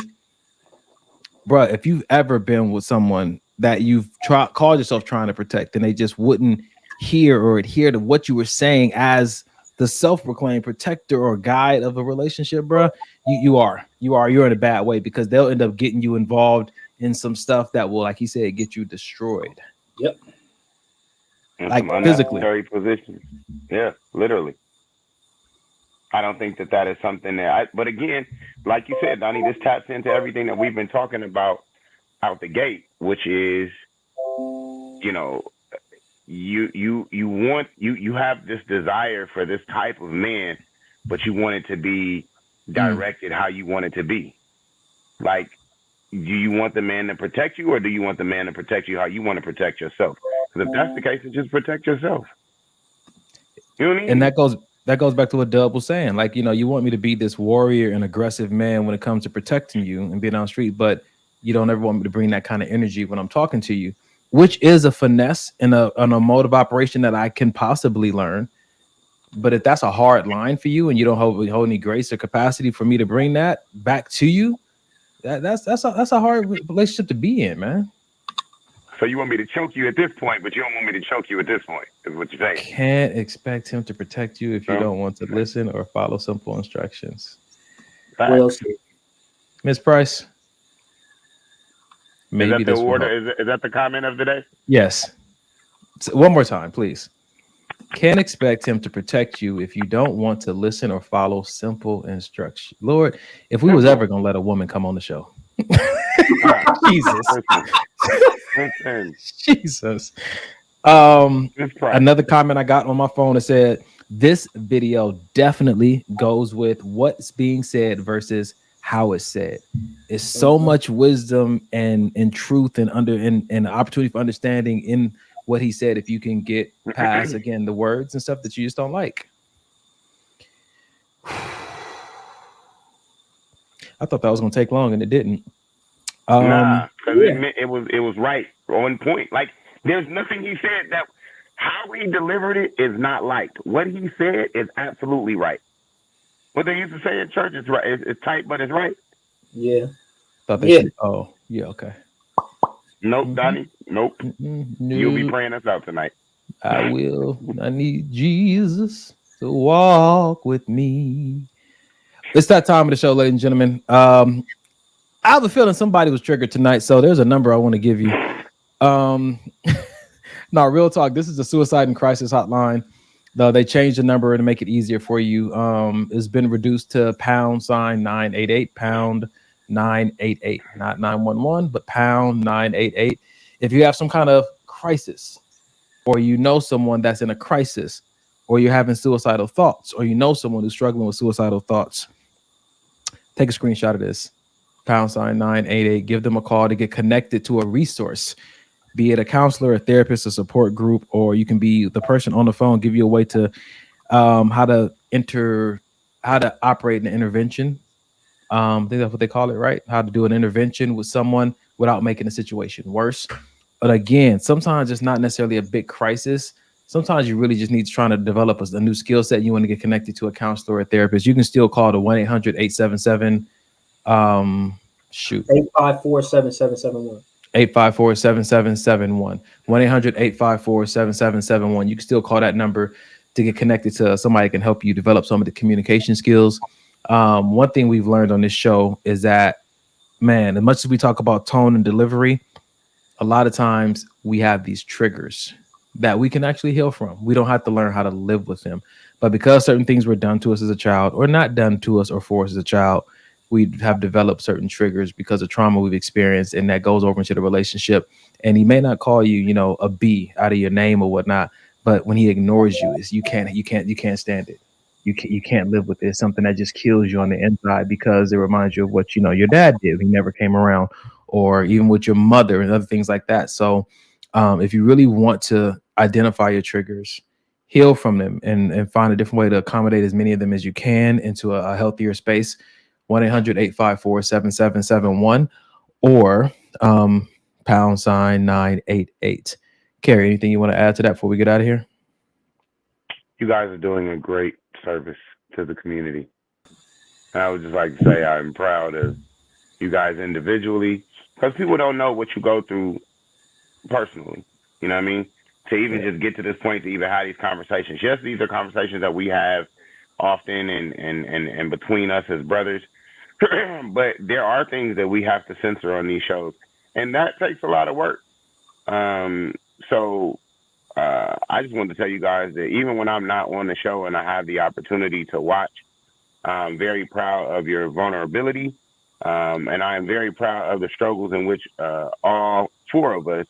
Speaker 1: bro, if you've ever been with someone that you've called yourself trying to protect and they just wouldn't hear or adhere to what you were saying as the self-proclaimed protector or guide of a relationship, bro, you're in a bad way because they'll end up getting you involved in some stuff that will, like he said, get you destroyed.
Speaker 2: Yep.
Speaker 3: And
Speaker 1: like
Speaker 3: some
Speaker 1: physically.
Speaker 3: Positions. Yeah, literally. I don't think that is something that but again, like you said, Donnie, this taps into everything that we've been talking about out the gate, which is, you have this desire for this type of man, but you want it to be directed how you want it to be. Like, do you want the man to protect you, or do you want the man to protect you how you want to protect yourself? Because if that's the case, then just protect yourself. You know what I mean?
Speaker 1: And that goes back to what Dub was saying. Like, you want me to be this warrior and aggressive man when it comes to protecting you and being on the street, but you don't ever want me to bring that kind of energy when I'm talking to you, which is a finesse and a mode of operation that I can possibly learn. But if that's a hard line for you and you don't hold any grace or capacity for me to bring that back to you, that's a hard relationship to be in, man.
Speaker 3: So you want me to choke you at this point, but you don't want me to choke you at this point, is what you're saying.
Speaker 1: Can't expect him to protect you if you don't want to listen or follow simple instructions.
Speaker 2: Well,
Speaker 1: Ms. Price. Maybe
Speaker 3: is that the order? Is that the comment of the day?
Speaker 1: Yes. So one more time, please. Can't expect him to protect you if you don't want to listen or follow simple instructions. Lord, if we was ever going to let a woman come on the show. Jesus. Another comment I got on my phone that said, this video definitely goes with what's being said versus how it's said. It's so much wisdom and truth and opportunity for understanding in what he said. If you can get past again the words and stuff that you just don't like. I thought that was gonna take long and it didn't.
Speaker 3: Nah, because it was right on point. Like, there's nothing he said that how he delivered it is not liked. What he said is absolutely right. What they used to say in church is right. It's tight, but it's right.
Speaker 2: Yeah.
Speaker 1: Oh, yeah. Okay.
Speaker 3: Nope, Donnie. Nope. You'll be praying us out tonight.
Speaker 1: I will. I need Jesus to walk with me. It's that time of the show, ladies and gentlemen. I have a feeling somebody was triggered tonight, so there's a number I want to give you. No, real talk. This is the Suicide and Crisis Hotline. Though they changed the number to make it easier for you. It's been reduced to #988, #988, not 911, but #988. If you have some kind of crisis, or you know someone that's in a crisis, or you're having suicidal thoughts, or you know someone who's struggling with suicidal thoughts, take a screenshot of this #988. Give them a call to get connected to a resource, be it a counselor, a therapist, a support group, or you can be the person on the phone, give you a way to how to operate an intervention. I think that's what they call it, right? How to do an intervention with someone without making the situation worse. But again, sometimes it's not necessarily a big crisis. Sometimes you really just need to try to develop a new skill set. You want to get connected to a counselor or a therapist. You can still call the 1-800-877
Speaker 2: 854-7771.
Speaker 1: 854-7771. 1-800-854-7771. You can still call that number to get connected to somebody that can help you develop some of the communication skills. One thing we've learned on this show is that, man, as much as we talk about tone and delivery, a lot of times we have these triggers that we can actually heal from. We don't have to learn how to live with them. But because certain things were done to us as a child, or not done to us or for us as a child, we have developed certain triggers because of trauma we've experienced, and that goes over into the relationship. And he may not call you, a B out of your name or whatnot, but when he ignores you, you can't stand it. You can't live with it. It's something that just kills you on the inside because it reminds you of what your dad did. He never came around, or even with your mother and other things like that. So if you really want to identify your triggers, heal from them, and find a different way to accommodate as many of them as you can into a healthier space, 1-800-854-7771 or #988. Carrie, anything you want to add to that before we get out of here?
Speaker 3: You guys are doing a great service to the community. And I would just like to say I'm proud of you guys individually, because people don't know what you go through personally. You know what I mean? To even just get to this point, to even have these conversations. Yes, these are conversations that we have often and between us as brothers. But there are things that we have to censor on these shows, and that takes a lot of work. So I just wanted to tell you guys that even when I'm not on the show and I have the opportunity to watch, I'm very proud of your vulnerability, and I am very proud of the struggles in which all four of us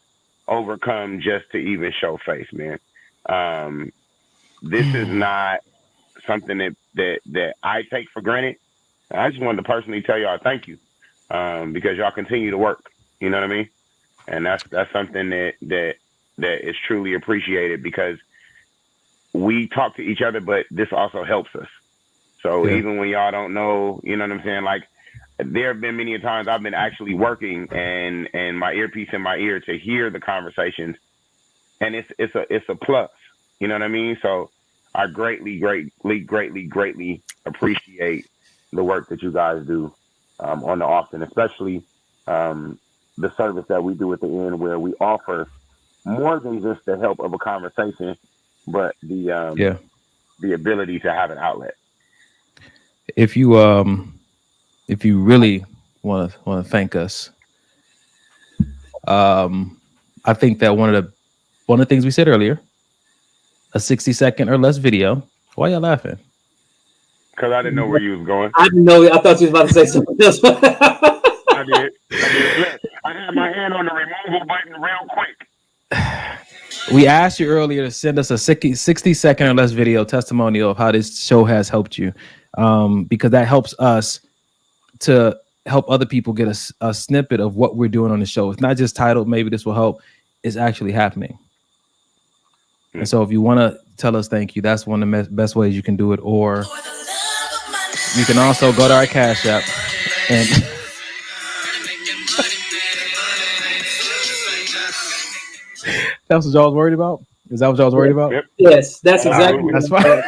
Speaker 3: overcome just to even show face, man. This is not something that I take for granted. I just wanted to personally tell y'all thank you, because y'all continue to work. You know what I mean? And that's something that is truly appreciated, because we talk to each other, but this also helps us. So even when y'all don't know, you know what I'm saying? Like, there have been many times I've been actually working and my earpiece in my ear to hear the conversations, and it's a plus. You know what I mean? So I greatly appreciate the work that you guys do on the Often, especially the service that we do at the end, where we offer more than just the help of a conversation, but the ability to have an outlet.
Speaker 1: If you really want to thank us, I think that one of the things we said earlier, a 60-second or less video. Why y'all laughing?
Speaker 3: Because I didn't know where you was going.
Speaker 2: I didn't know. I thought you was about to say something else.
Speaker 3: I did. Look, I had my hand on the removal button real quick.
Speaker 1: We asked you earlier to send us a 60-second or less video testimonial of how this show has helped you, because that helps us to help other people get a snippet of what we're doing on the show. It's not just titled, maybe this will help. It's actually happening. And so if you want to tell us thank you, that's one of the best ways you can do it. Or you can also go to our Cash App and that's what y'all was worried about? Is that what y'all was worried about?
Speaker 3: Yep.
Speaker 2: Yes, that's exactly.
Speaker 1: That's fine.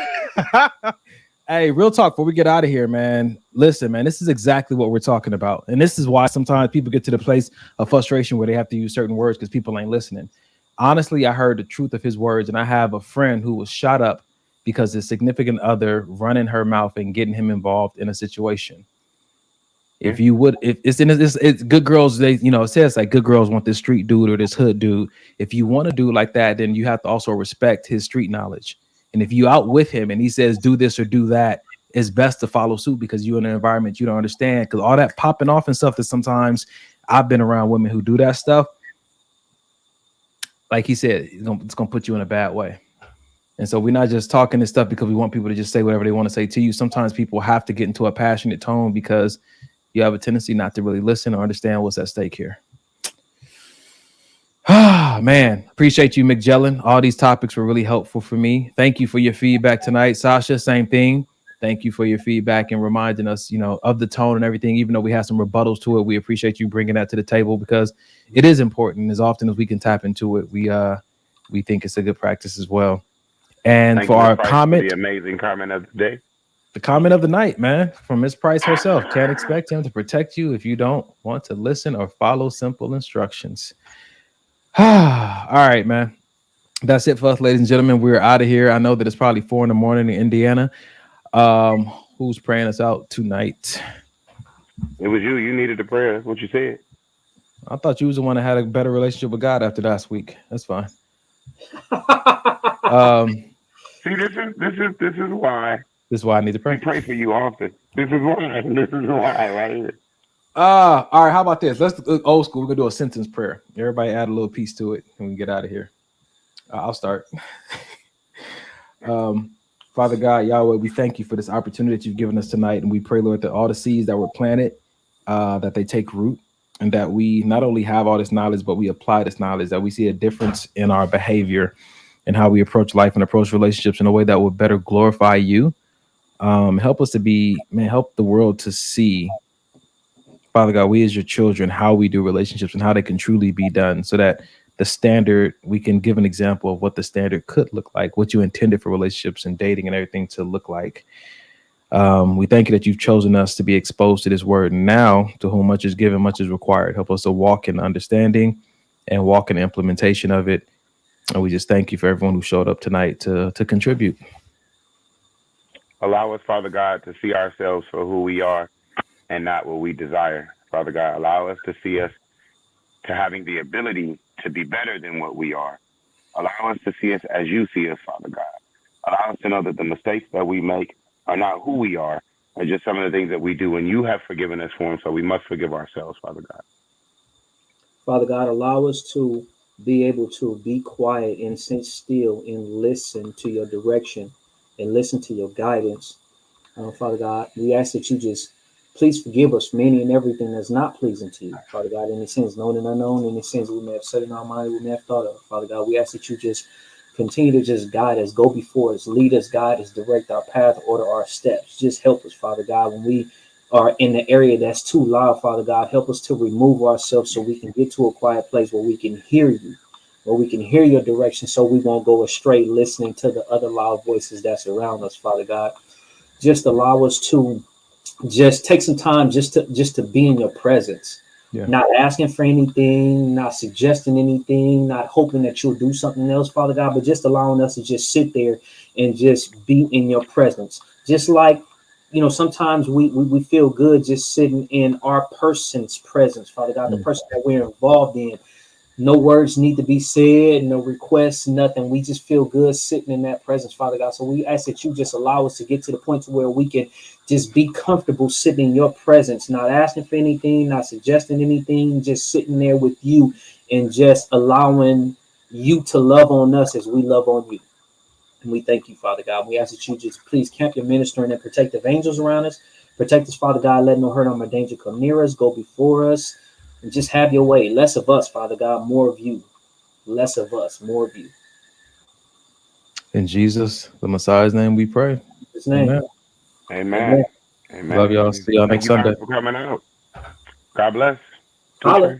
Speaker 1: Hey, real talk, before we get out of here, man, listen, man, this is exactly what we're talking about. And this is why sometimes people get to the place of frustration where they have to use certain words because people ain't listening. Honestly, I heard the truth of his words, and I have a friend who was shot up because his significant other running her mouth and getting him involved in a situation. If you would, if it's good girls, it says like good girls want this street dude or this hood dude. If you want to do like that, then you have to also respect his street knowledge. And if you out with him and he says do this or do that, it's best to follow suit, because you're in an environment you don't understand. Because all that popping off and stuff that sometimes I've been around women who do that stuff. Like he said, it's gonna put you in a bad way. And so we're not just talking this stuff because we want people to just say whatever they want to say to you. Sometimes people have to get into a passionate tone because you have a tendency not to really listen or understand what's at stake here. Man, appreciate you, McJellin. All these topics were really helpful for me. Thank you for your feedback tonight. Sasha, same thing. Thank you for your feedback and reminding us, of the tone and everything. Even though we have some rebuttals to it, we appreciate you bringing that to the table because it is important. As often as we can tap into it, we think it's a good practice as well. And
Speaker 3: Thank
Speaker 1: for
Speaker 3: you,
Speaker 1: our
Speaker 3: Price,
Speaker 1: comment,
Speaker 3: for the amazing comment of the day.
Speaker 1: the comment of the night, man, from Miss Price herself. Can't expect him to protect you if you don't want to listen or follow simple instructions. All right, man. That's it for us, ladies and gentlemen. We're out of here. I know that it's probably 4 a.m. in Indiana. Who's praying us out tonight?
Speaker 3: It was you. You needed a prayer. That's what you said.
Speaker 1: I thought you was the one that had a better relationship with God after last week. That's fine.
Speaker 3: See, this is why.
Speaker 1: This is why I need to pray.
Speaker 3: I pray for you often. This is why. This is why, right here. All
Speaker 1: right. How about this? Let's do old school. We're gonna do a sentence prayer. Everybody add a little piece to it, and we can get out of here. I'll start. Father God, Yahweh, we thank you for this opportunity that you've given us tonight, and we pray, Lord, that all the seeds that were planted, that they take root, and that we not only have all this knowledge, but we apply this knowledge, that we see a difference in our behavior and how we approach life and approach relationships in a way that will better glorify you. Help us to help the world to see, Father God, we as your children, how we do relationships and how they can truly be done, so that the standard, we can give an example of what the standard could look like, what you intended for relationships and dating and everything to look like. We thank you that you've chosen us to be exposed to this word. Now, to whom much is given, much is required. Help us to walk in understanding and walk in implementation of it. And we just thank you for everyone who showed up tonight to contribute.
Speaker 3: Allow us, Father God, to see ourselves for who we are and not what we desire. Father God, allow us to see us to having the ability to be better than what we are. Allow us to see us as you see us, Father God. Allow us to know that the mistakes that we make are not who we are just some of the things that we do, and you have forgiven us for them, so we must forgive ourselves, Father God.
Speaker 2: Father God, allow us to be able to be quiet and sit still and listen to your direction and listen to your guidance. Father God, we ask that you just please forgive us for any and everything that's not pleasing to you, Father God, any sins known and unknown, any sins we may have said in our mind, we may have thought of. Father God, we ask that you just continue to just guide us, go before us, lead us, guide us, direct our path, order our steps. Just help us, Father God, when we are in the area that's too loud, Father God, help us to remove ourselves so we can get to a quiet place where we can hear you, where we can hear your direction, so we won't go astray listening to the other loud voices that's around us, Father God. Just allow us to just take some time just to be in your presence, not asking for anything, not suggesting anything, not hoping that you'll do something else, Father God, but just allowing us to just sit there and just be in your presence. Just like, sometimes we feel good just sitting in our person's presence, Father God, the person that we're involved in. No words need to be said, no requests, nothing. We just feel good sitting in that presence, Father God. So we ask that you just allow us to get to the point to where we can just be comfortable sitting in your presence, not asking for anything, not suggesting anything, just sitting there with you and just allowing you to love on us as we love on you. And we thank you, Father God. We ask that you just please camp your ministering and protective angels around us. Protect us, Father God. Let no hurt, harm, or danger come near us. Go before us. And just have your way. Less of us, Father God, more of you. Less of us, more of you.
Speaker 1: In Jesus, the Messiah's name, we pray.
Speaker 2: In his name.
Speaker 3: Amen. Amen. Amen.
Speaker 1: Love y'all. See y'all next Sunday.
Speaker 3: Thank you guys for coming out. God bless.
Speaker 2: Holla.